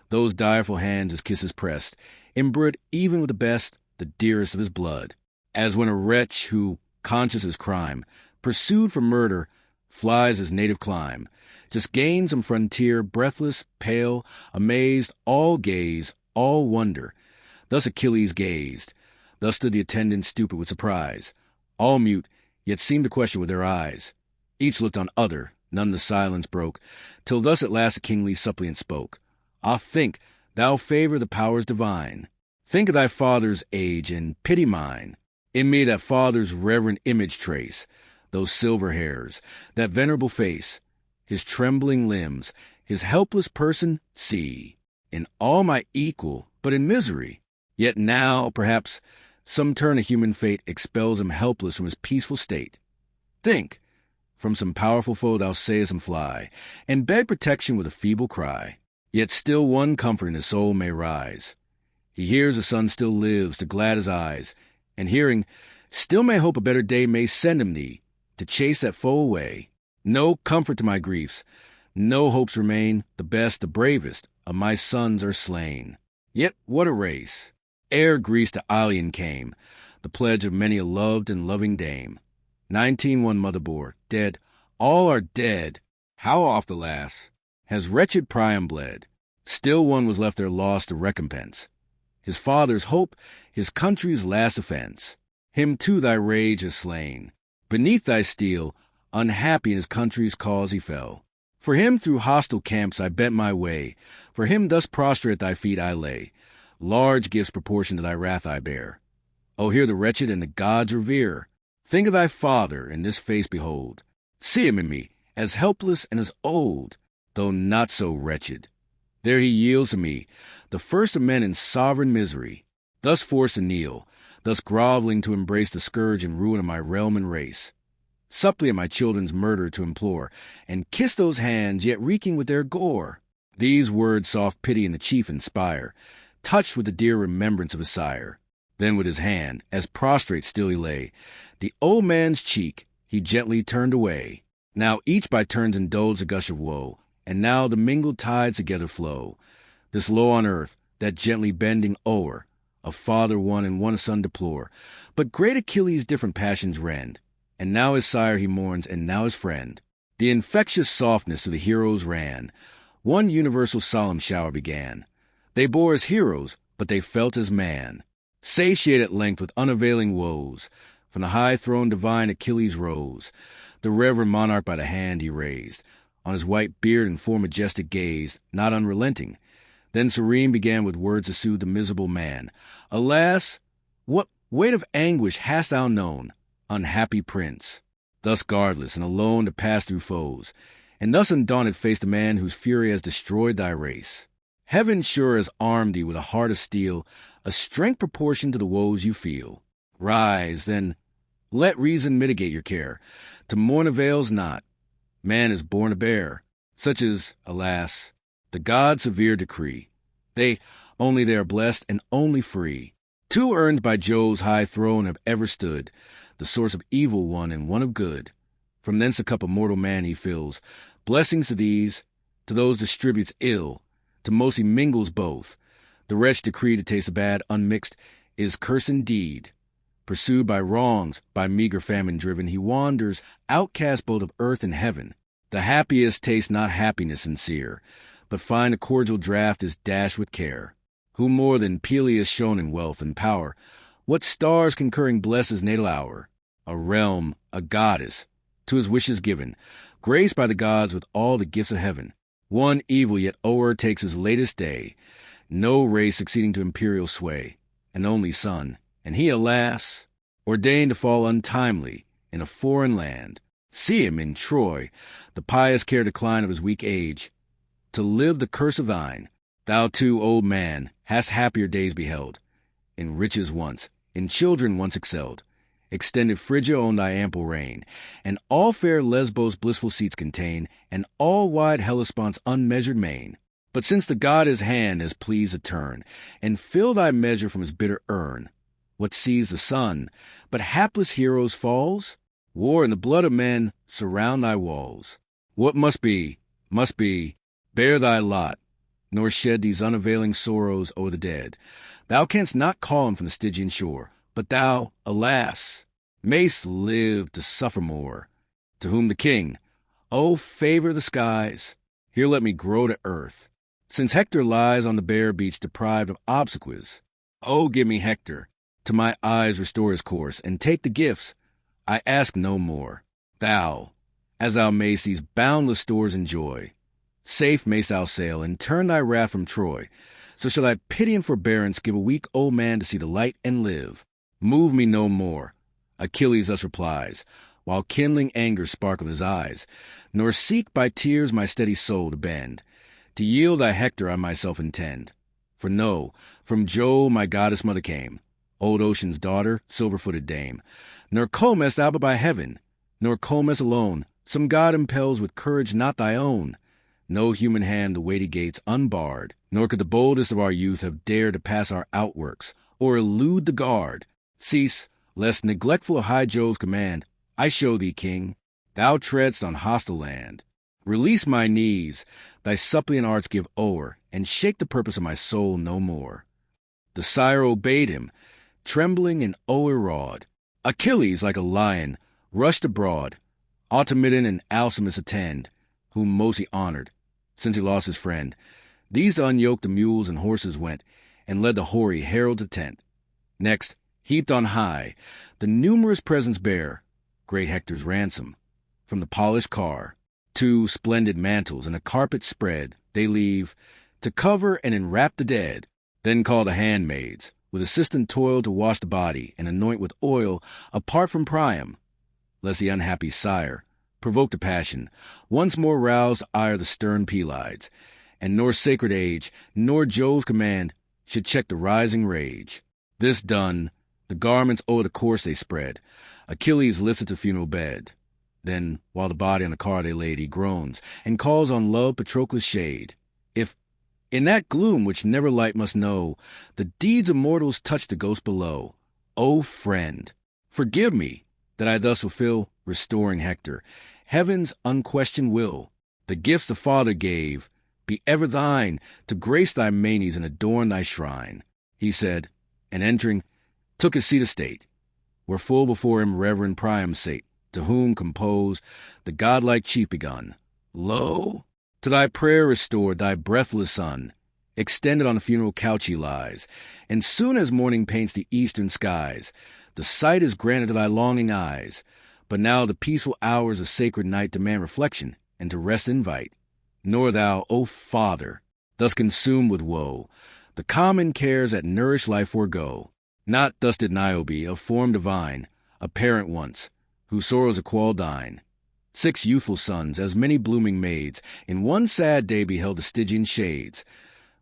Those direful hands his kisses pressed, embroidered even with the best, the dearest of his blood. As when a wretch who, conscious his crime, pursued for murder, flies his native clime, just gains some frontier, breathless, pale, amazed, all gaze, all wonder. Thus Achilles gazed. Thus stood the attendants stupid with surprise, all mute, yet seemed to question with their eyes. Each looked on other, none the silence broke, till thus at last a kingly suppliant spoke. Ah, think, thou favour the powers divine. Think of thy father's age, and pity mine. In me that father's reverent image trace, those silver hairs, that venerable face, his trembling limbs, his helpless person see. In all my equal, but in misery. Yet now, perhaps, some turn of human fate expels him helpless from his peaceful state. Think, from some powerful foe thou sayest him fly, and beg protection with a feeble cry. Yet still one comfort in his soul may rise. He hears the sun still lives to glad his eyes, and hearing, still may hope a better day may send him thee, to chase that foe away. No comfort to my griefs, no hopes remain, the best, the bravest of my sons are slain. Yet what a race! Ere Greece to Iliad came, the pledge of many a loved and loving dame. 19 one mother bore, dead, all are dead. How oft, alas, has wretched Priam bled! Still one was left their loss to recompense. His father's hope, his country's last offense. Him too thy rage has slain. Beneath thy steel, unhappy in his country's cause he fell. For him through hostile camps I bent my way. For him thus prostrate at thy feet I lay. Large gifts proportioned to thy wrath I bear. O hear the wretched and the gods revere. Think of thy father, and this face behold. See him in me, as helpless and as old, though not so wretched. There he yields to me, the first of men in sovereign misery, thus forced to kneel, thus groveling to embrace the scourge and ruin of my realm and race. Suppliant my children's murder to implore, and kiss those hands yet reeking with their gore. These words soft pity in the chief inspire, touched with the dear remembrance of his sire. Then with his hand, as prostrate still he lay, the old man's cheek he gently turned away. Now each by turns indulged a gush of woe, and now the mingled tides together flow. This low on earth, that gently bending o'er, a father one and one son deplore. But great Achilles different passions rend, and now his sire he mourns, and now his friend. The infectious softness of the heroes ran. One universal solemn shower began. They bore as heroes, but they felt as man. Satiate at length with unavailing woes, from the high throne divine Achilles rose. The reverend monarch by the hand he raised. On his white beard and form majestic gazed, not unrelenting. Then serene began with words to soothe the miserable man. Alas, what weight of anguish hast thou known, unhappy prince? Thus guardless and alone to pass through foes, and thus undaunted face the man whose fury has destroyed thy race. Heaven sure has armed thee with a heart of steel, a strength proportioned to the woes you feel. Rise, then, let reason mitigate your care. To mourn avails not. Man is born to bear. Such is, alas, the gods' severe decree. They are blessed and only free. 2 urns by Jove's high throne have ever stood, the source of evil one and one of good. From thence a cup of mortal man he fills. Blessings to these, to those distributes ill. To most he mingles both. The wretch decreed to taste the bad unmixed is curse indeed. Pursued by wrongs, by meager famine driven, he wanders, outcast both of earth and heaven. The happiest taste not happiness sincere, but find a cordial draught is dashed with care. Who more than Peleus shone in wealth and power? What stars concurring bless his natal hour? A realm, a goddess, to his wishes given, graced by the gods with all the gifts of heaven. One evil yet o'ertakes his latest day, no race succeeding to imperial sway, an only son, and he, alas, ordained to fall untimely in a foreign land. See him in Troy, the pious care decline of his weak age, to live the curse of thine. Thou too, old man, hast happier days beheld, in riches once, in children once excelled. Extended Phrygia on thy ample reign, and all fair Lesbos' blissful seats contain, and all wide Hellespont's unmeasured main. But since the god his hand has pleased to turn, and fill thy measure from his bitter urn, what sees the sun, but hapless heroes falls? War and the blood of men surround thy walls. What must be, bear thy lot, nor shed these unavailing sorrows o'er the dead. Thou canst not call him from the Stygian shore, but thou, alas, mayst live to suffer more. To whom the king, O favor the skies, here let me grow to earth. Since Hector lies on the bare beach deprived of obsequies, O give me Hector, To my eyes restore his course, and take the gifts. I ask no more. Thou, as thou mayst these boundless stores enjoy, safe mayst thou sail, and turn thy wrath from Troy. So shall thy pity and forbearance give a weak old man to see the light and live. Move me no more, Achilles thus replies, while kindling anger sparkled his eyes, nor seek by tears my steady soul to bend. To yield thy Hector I myself intend. For know, from Jove my goddess mother came, old Ocean's daughter, silver-footed dame. Nor comest thou but by heaven, nor comest alone. Some god impels with courage not thy own. No human hand the weighty gates unbarred, nor could the boldest of our youth have dared to pass our outworks, or elude the guard. Cease, lest, neglectful of high Jove's command, I show thee, king, thou treadst on hostile land. Release my knees, thy suppliant arts give o'er, and shake the purpose of my soul no more. The sire obeyed him, trembling and o'erawed. Achilles, like a lion, rushed abroad. Automedon and Alcimus attend, whom most he honored, since he lost his friend. These to unyoke the mules and horses went, and led the hoary herald to tent. Next, heaped on high, the numerous presents bear great Hector's ransom. From the polished car, 2 splendid mantles and a carpet spread, they leave, to cover and enwrap the dead. Then call the handmaids, with assistant toil to wash the body and anoint with oil, apart from Priam, lest the unhappy sire, provoked to passion, once more rouse ire the stern Pelides, and nor sacred age, nor Jove's command, should check the rising rage. This done, the garments o'er the corse they spread. Achilles lifts it to funeral bed. Then, while the body on the car they laid, he groans, and calls on love Patroclus' shade. If, in that gloom which never light must know, the deeds of mortals touch the ghost below, O friend, forgive me, that I thus fulfill, restoring Hector, heaven's unquestioned will. The gifts the Father gave be ever thine, to grace thy manes and adorn thy shrine. He said, and entering, took his seat of state, where full before him reverend Priam sate, to whom composed the godlike chief begun. Lo, to thy prayer restored, thy breathless son, extended on the funeral couch he lies, and soon as morning paints the eastern skies, the sight is granted to thy longing eyes. But now the peaceful hours of sacred night demand reflection, and to rest invite. Nor thou, O Father, thus consumed with woe, the common cares that nourish life forego. Not thus did Niobe, of form divine, a parent once, whose sorrows equal thine. 6 youthful sons, as many blooming maids, in one sad day beheld the Stygian shades.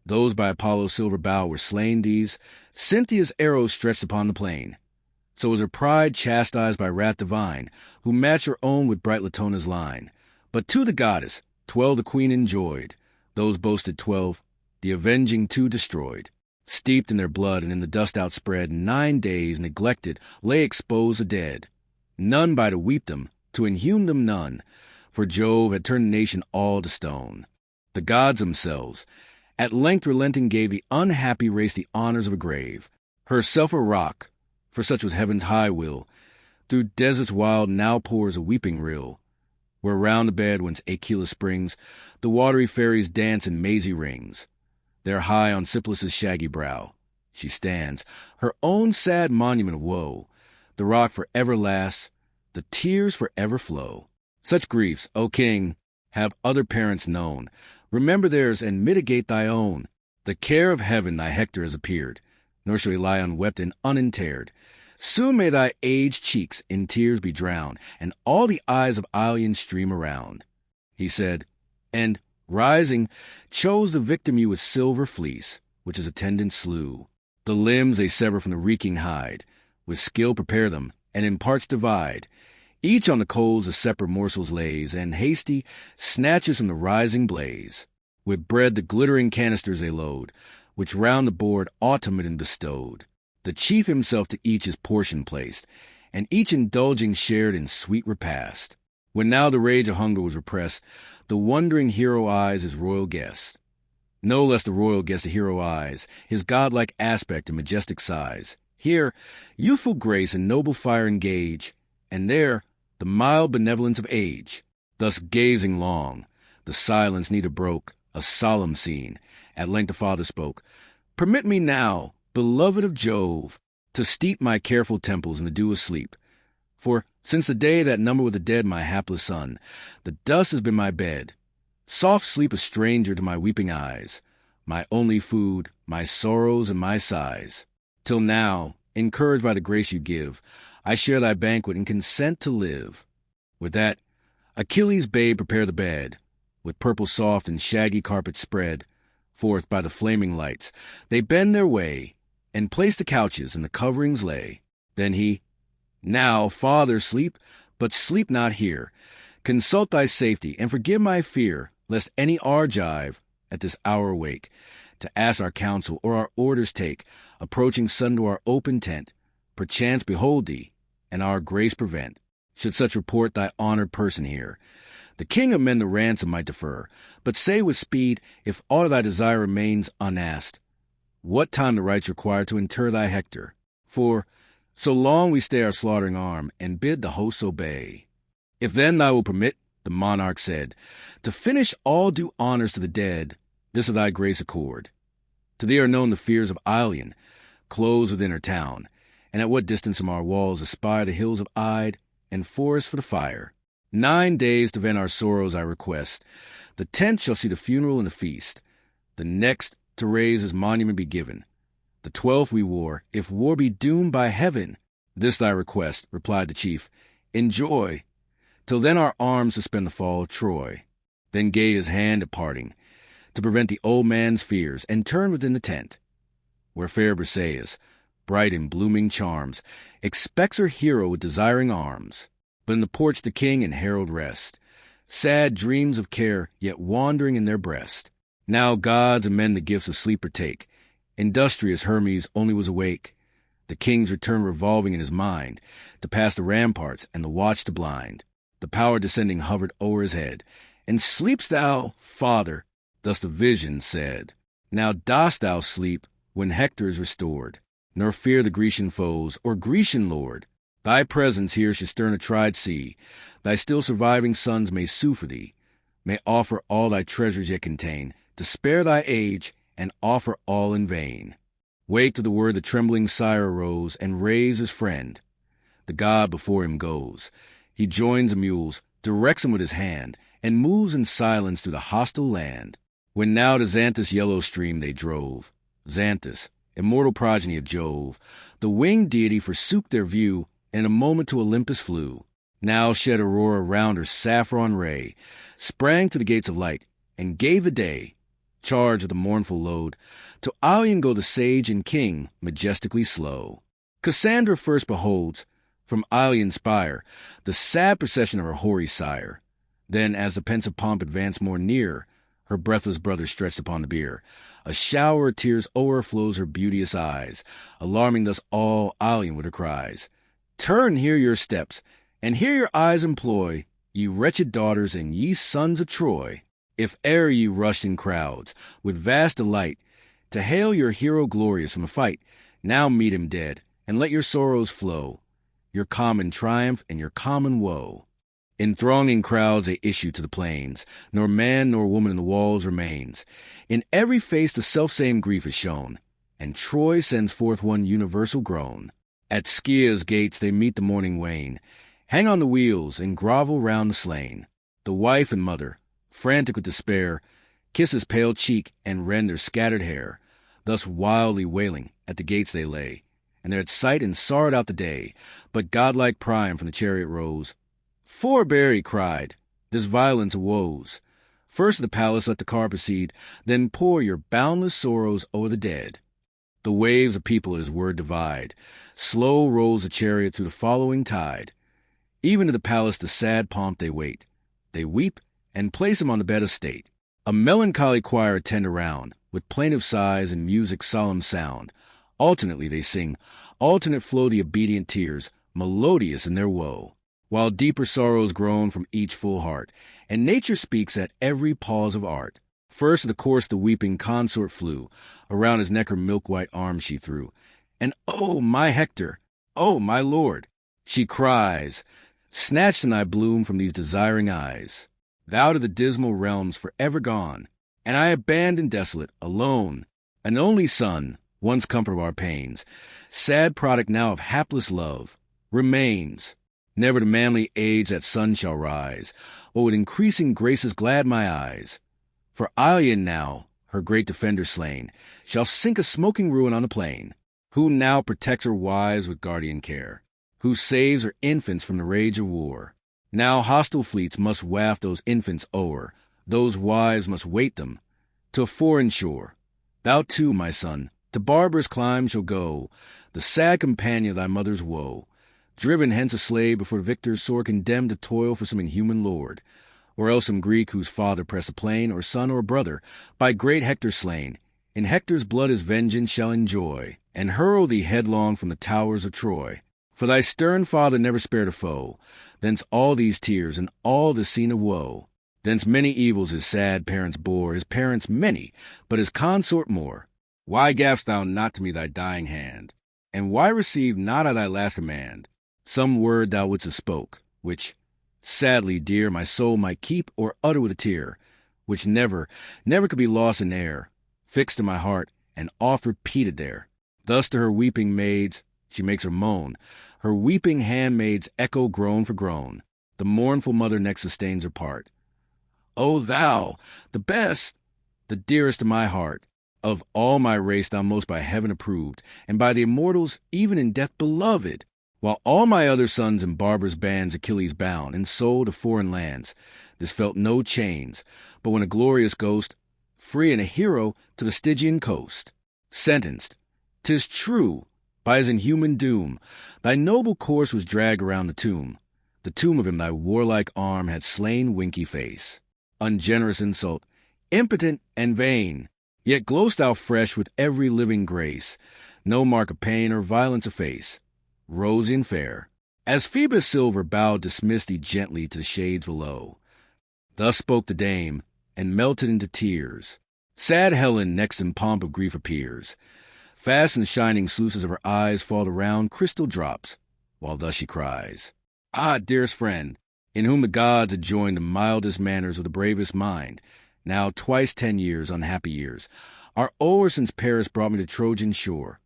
Those by Apollo's silver bow were slain, these, Cynthia's arrows stretched upon the plain. So was her pride chastised by wrath divine, who matched her own with bright Latona's line. But to the goddess 12 the queen enjoyed, those boasted 12, the avenging 2 destroyed. Steeped in their blood and in the dust outspread, 9 days neglected, lay exposed the dead. None by to weep them, to inhume them none, for Jove had turned the nation all to stone. The gods themselves, at length relenting, gave the unhappy race the honors of a grave. Herself a rock, for such was heaven's high will, through deserts wild now pours a weeping rill, where round the bed whence Achilles springs, the watery fairies dance in mazy rings. There high on Cypselus' shaggy brow she stands, her own sad monument of woe. The rock for ever lasts, the tears for ever flow. Such griefs, O king, have other parents known. Remember theirs and mitigate thy own. The care of heaven thy Hector has appeared, nor shall he lie unwept and uninterred. Soon may thy aged cheeks in tears be drowned, and all the eyes of Ilion stream around. He said, and, rising, chose the victim you with silver fleece, which his attendant slew. The limbs they sever from the reeking hide, with skill prepare them, and in parts divide. Each on the coals the separate morsels lays, and hasty snatches from the rising blaze. With bread the glittering canisters they load, which round the board Automedon bestowed. The chief himself to each his portion placed, and each indulging shared in sweet repast. When now the rage of hunger was repressed, the wondering hero eyes his royal guest. No less the royal guest the hero eyes, his godlike aspect and majestic size. Here youthful grace and noble fire engage, and there the mild benevolence of age. Thus gazing long, the silence neither broke, a solemn scene. At length the father spoke, Permit me now, beloved of Jove, to steep my careful temples in the dew of sleep. For since the day that numbered with the dead my hapless son, the dust has been my bed. Soft sleep a stranger to my weeping eyes, my only food, my sorrows and my sighs. Till now, encouraged by the grace you give, I share thy banquet and consent to live. With that, Achilles bade prepare the bed, with purple soft and shaggy carpet spread. Forth by the flaming lights, they bend their way, and place the couches and the coverings lay. Then he, Now, father, sleep, but sleep not here. Consult thy safety, and forgive my fear, lest any Argive at this hour wake, to ask our counsel or our orders take, approaching sudden to our open tent, perchance behold thee, and our grace prevent. Should such report thy honored person hear, the king of men the ransom might defer, but say with speed, if aught of thy desire remains unasked, what time the rites require to inter thy Hector? For so long we stay our slaughtering arm, and bid the hosts obey. If then thou wilt permit, the monarch said, to finish all due honors to the dead, this of thy grace accord. To thee are known the fears of Iliad, closed within her town, and at what distance from our walls aspire the hills of Ide, and forests for the fire. 9 days to vent our sorrows I request. The 10th shall see the funeral and the feast. The next to raise his monument be given. The 12th we war, if war be doomed by heaven. This thy request, replied the chief, enjoy. Till then our arms suspend the fall of Troy. Then gave his hand at parting, to prevent the old man's fears, and turned within the tent, where fair Briseis, bright in blooming charms, expects her hero with desiring arms. But in the porch the king and herald rest, sad dreams of care yet wandering in their breast. Now gods and men the gifts of sleep partake. Industrious Hermes only was awake. The king's return revolving in his mind, to pass the ramparts and the watch to blind. The power descending hovered o'er his head. And sleep'st thou, father? Thus the vision said. Now dost thou sleep when Hector is restored, nor fear the Grecian foes or Grecian lord. Thy presence here should stern a tried sea. Thy still surviving sons may sue for thee, may offer all thy treasures yet contain, to spare thy age, and offer all in vain. Wake to the word the trembling sire arose, and raised his friend. The god before him goes. He joins the mules, directs them with his hand, and moves in silence through the hostile land. When now to Xanthus' yellow stream they drove, Xanthus, immortal progeny of Jove, the winged deity forsook their view, and in a moment to Olympus flew. Now shed Aurora round her saffron ray, sprang to the gates of light, and gave the day, charged with a mournful load, to Ilion go the sage and king, majestically slow. Cassandra first beholds, from Ilion's spire, the sad procession of her hoary sire. Then, as the pensive pomp advanced more near, her breathless brother stretched upon the bier. A shower of tears o'erflows her beauteous eyes, alarming thus all Ilion with her cries. Turn here your steps, and here your eyes employ, ye wretched daughters and ye sons of Troy. If e'er ye rushed in crowds, with vast delight, to hail your hero glorious from the fight, now meet him dead, and let your sorrows flow, your common triumph and your common woe. In thronging crowds they issue to the plains, nor man nor woman in the walls remains. In every face the selfsame grief is shown, and Troy sends forth one universal groan. At Scia's gates they meet the morning wane, hang on the wheels, and grovel round the slain. The wife and mother, frantic with despair, kiss his pale cheek and rend their scattered hair. Thus wildly wailing at the gates they lay, and their sight and sorrowed out the day. But godlike Priam from the chariot rose. Forbear, he cried, this violence of woes. First to the palace let the car proceed, then pour your boundless sorrows o'er the dead. The waves of people at his word divide. Slow rolls the chariot through the following tide. Even to the palace the sad pomp they wait. They weep, and place him on the bed of state. A melancholy choir attend around, with plaintive sighs and music's solemn sound. Alternately they sing, alternate flow the obedient tears, melodious in their woe, while deeper sorrows groan from each full heart, and nature speaks at every pause of art. First to the course the weeping consort flew, around his neck her milk-white arms she threw. And oh, my Hector, oh, my lord, she cries, snatched in thy bloom from these desiring eyes. Thou to the dismal realms forever gone, and I abandoned desolate, alone, an only son, once comfort of our pains, sad product now of hapless love, remains. Never to manly age that sun shall rise, or with increasing graces glad my eyes. For Iliad now, her great defender slain, shall sink a smoking ruin on the plain. Who now protects her wives with guardian care? Who saves her infants from the rage of war? Now hostile fleets must waft those infants o'er, those wives must wait them, to a foreign shore. Thou too, my son, to barbarous climes shall go, the sad companion of thy mother's woe, driven hence a slave before the victor's sword, condemned to toil for some inhuman lord, or else some Greek whose father pressed the plain, or son or brother, by great Hector slain. In Hector's blood his vengeance shall enjoy, and hurl thee headlong from the towers of Troy. For thy stern father never spared a foe, thence all these tears and all this scene of woe. Thence many evils his sad parents bore, his parents many, but his consort more. Why gav'st thou not to me thy dying hand? And why received not I thy last command? Some word thou wouldst have spoke, which, sadly dear, my soul might keep or utter with a tear, which never could be lost in air, fixed in my heart, and oft repeated there. Thus to her weeping maids she makes her moan, her weeping handmaids echo groan for groan. The mournful mother next sustains her part. O thou, the best, the dearest of my heart, of all my race thou most by heaven approved, and by the immortals even in death beloved, while all my other sons in barbarous bands Achilles bound, and sold to foreign lands, this felt no chains, but when a glorious ghost, free and a hero to the Stygian coast, sentenced, 'tis true, by his inhuman doom, thy noble corse was dragged around the tomb of him thy warlike arm had slain winky face. Ungenerous insult, impotent and vain, yet glow'st thou fresh with every living grace, no mark of pain or violence of face, rosy and fair. As Phoebus' silver bow dismissed thee gently to the shades below. Thus spoke the dame, and melted into tears. Sad Helen next in pomp of grief appears. Fast in the shining sluices of her eyes fall the round crystal drops, while thus she cries. Ah, dearest friend, in whom the gods had joined the mildest manners of the bravest mind, now twice 10 years, unhappy years, are o'er since Paris brought me to Trojan shore.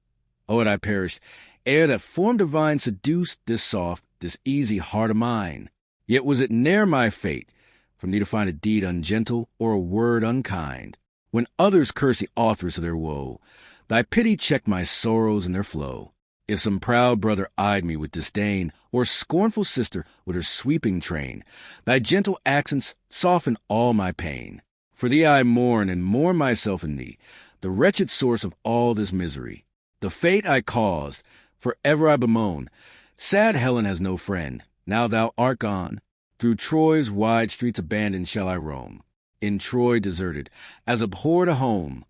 Oh, had I perished, ere that form divine seduced this soft, this easy heart of mine! Yet was it ne'er my fate, from thee to find a deed ungentle or a word unkind. When others curse the authoress of their woe, thy pity checked my sorrows in their flow. If some proud brother eyed me with disdain, or scornful sister with her sweeping train, thy gentle accents softened all my pain. For thee I mourn, and mourn myself in thee, the wretched source of all this misery. The fate I caused, for ever I bemoan. Sad Helen has no friend, now thou art gone. Through Troy's wide streets abandoned shall I roam, in Troy deserted, as abhorred a home.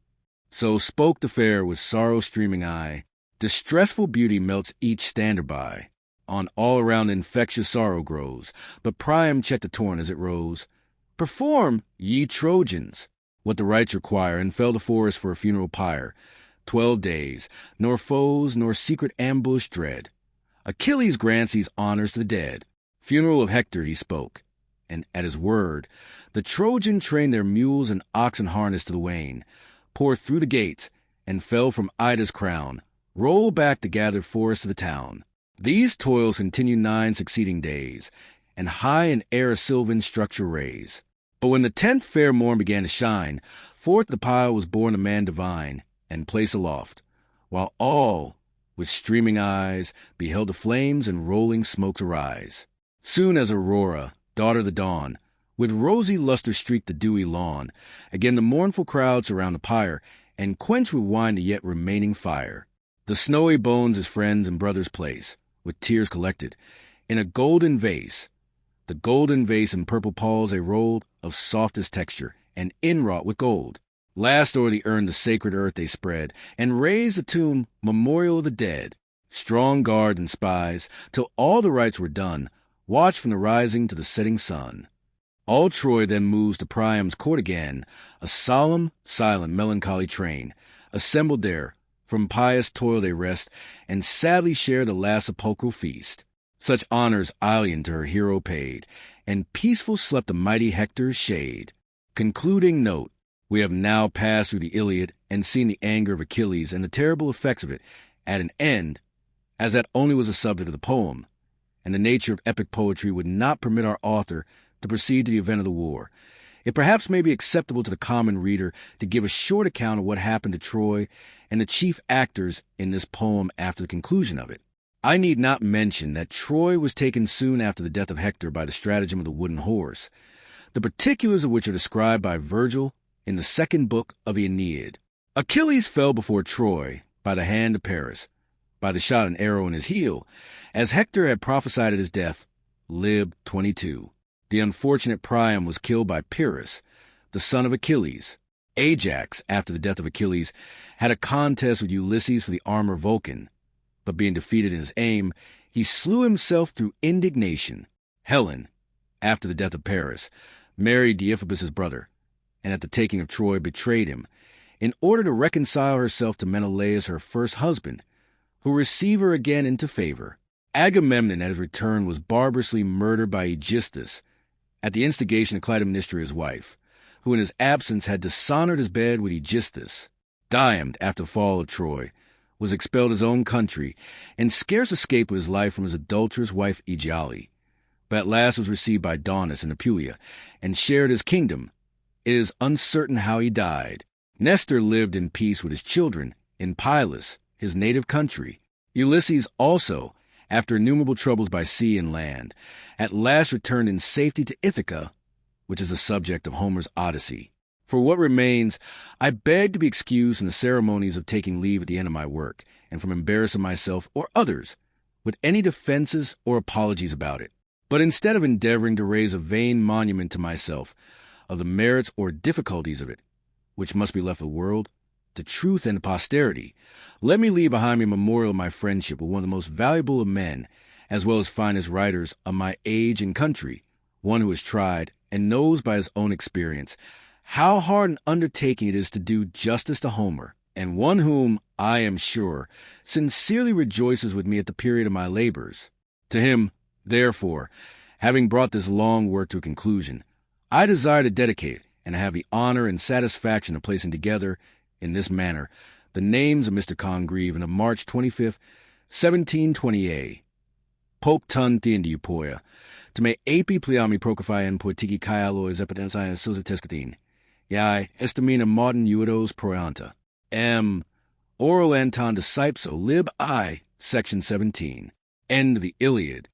So spoke the fair with sorrow streaming eye. Distressful beauty melts each stander by. On all around infectious sorrow grows, but Priam checked the torrent as it rose. Perform, ye Trojans, what the rites require, and fell the forest for a funeral pyre. 12 days, nor foes nor secret ambush dread. Achilles grants these honors to the dead. Funeral of Hector he spoke, and at his word, the Trojan trained their mules and oxen harnessed to the wain, poured through the gates, and fell from Ida's crown, roll back the gathered forest of the town. These toils continued 9 succeeding days, and high in air a sylvan structure raise. But when the 10th fair morn began to shine, forth the pile was borne a man divine, and placed aloft, while all, with streaming eyes, beheld the flames and rolling smokes arise. Soon as Aurora, daughter of the dawn, with rosy luster streaked the dewy lawn, again the mournful crowd surround the pyre, and quench with wine the yet remaining fire. The snowy bones his friends and brothers place, with tears collected, in a golden vase. The golden vase in purple palls they rolled, of softest texture, and inwrought with gold. Last o'er the urn the sacred earth they spread, and raised the tomb, memorial of the dead. Strong guards and spies, till all the rites were done, watched from the rising to the setting sun. All Troy then moves to Priam's court again, a solemn, silent, melancholy train. Assembled there, from pious toil they rest, and sadly share the last sepulchral feast. Such honors Iliad to her hero paid, and peaceful slept the mighty Hector's shade. Concluding note, We have now passed through the Iliad and seen the anger of Achilles and the terrible effects of it at an end, as that only was the subject of the poem, and the nature of epic poetry would not permit our author to proceed to the event of the war. It perhaps may be acceptable to the common reader to give a short account of what happened to Troy and the chief actors in this poem after the conclusion of it. I need not mention that Troy was taken soon after the death of Hector by the stratagem of the wooden horse, the particulars of which are described by Virgil in the second book of the Aeneid. Achilles fell before Troy by the hand of Paris, by the shot an arrow in his heel, as Hector had prophesied at his death, Lib 22. The unfortunate Priam was killed by Pyrrhus, the son of Achilles. Ajax, after the death of Achilles, had a contest with Ulysses for the armor of Vulcan, but being defeated in his aim, he slew himself through indignation. Helen, after the death of Paris, married Deiphobus' brother, and at the taking of Troy betrayed him, in order to reconcile herself to Menelaus, her first husband, who received her again into favor. Agamemnon, at his return, was barbarously murdered by Aegisthus, at the instigation of Clytemnestra, his wife, who in his absence had dishonored his bed with Aegisthus. Diomed, after the fall of Troy, was expelled his own country, and scarce escaped with his life from his adulterous wife Aegiale, but at last was received by Daunus in Apulia, and shared his kingdom. It is uncertain how he died. Nestor lived in peace with his children in Pylos, his native country. Ulysses also, after innumerable troubles by sea and land, at last returned in safety to Ithaca, which is the subject of Homer's Odyssey. For what remains, I beg to be excused from the ceremonies of taking leave at the end of my work, and from embarrassing myself or others with any defenses or apologies about it. But instead of endeavoring to raise a vain monument to myself of the merits or difficulties of it, which must be left to the world, to truth and to posterity, let me leave behind me a memorial of my friendship with one of the most valuable of men, as well as finest writers of my age and country, one who has tried and knows by his own experience how hard an undertaking it is to do justice to Homer, and one whom, I am sure, sincerely rejoices with me at the period of my labors. To him, therefore, having brought this long work to a conclusion, I desire to dedicate, and have the honor and satisfaction of placing together, in this manner, the names of Mr. Congreve and of March 25th, 1728. Pope tun theindiopoia, to me epi pliami procophian poetiki kai alloys epidensai susitescatin. Iai estamina modern uidos proanta. M. Oral Anton de Cypso, lib I, section 17. End of the Iliad.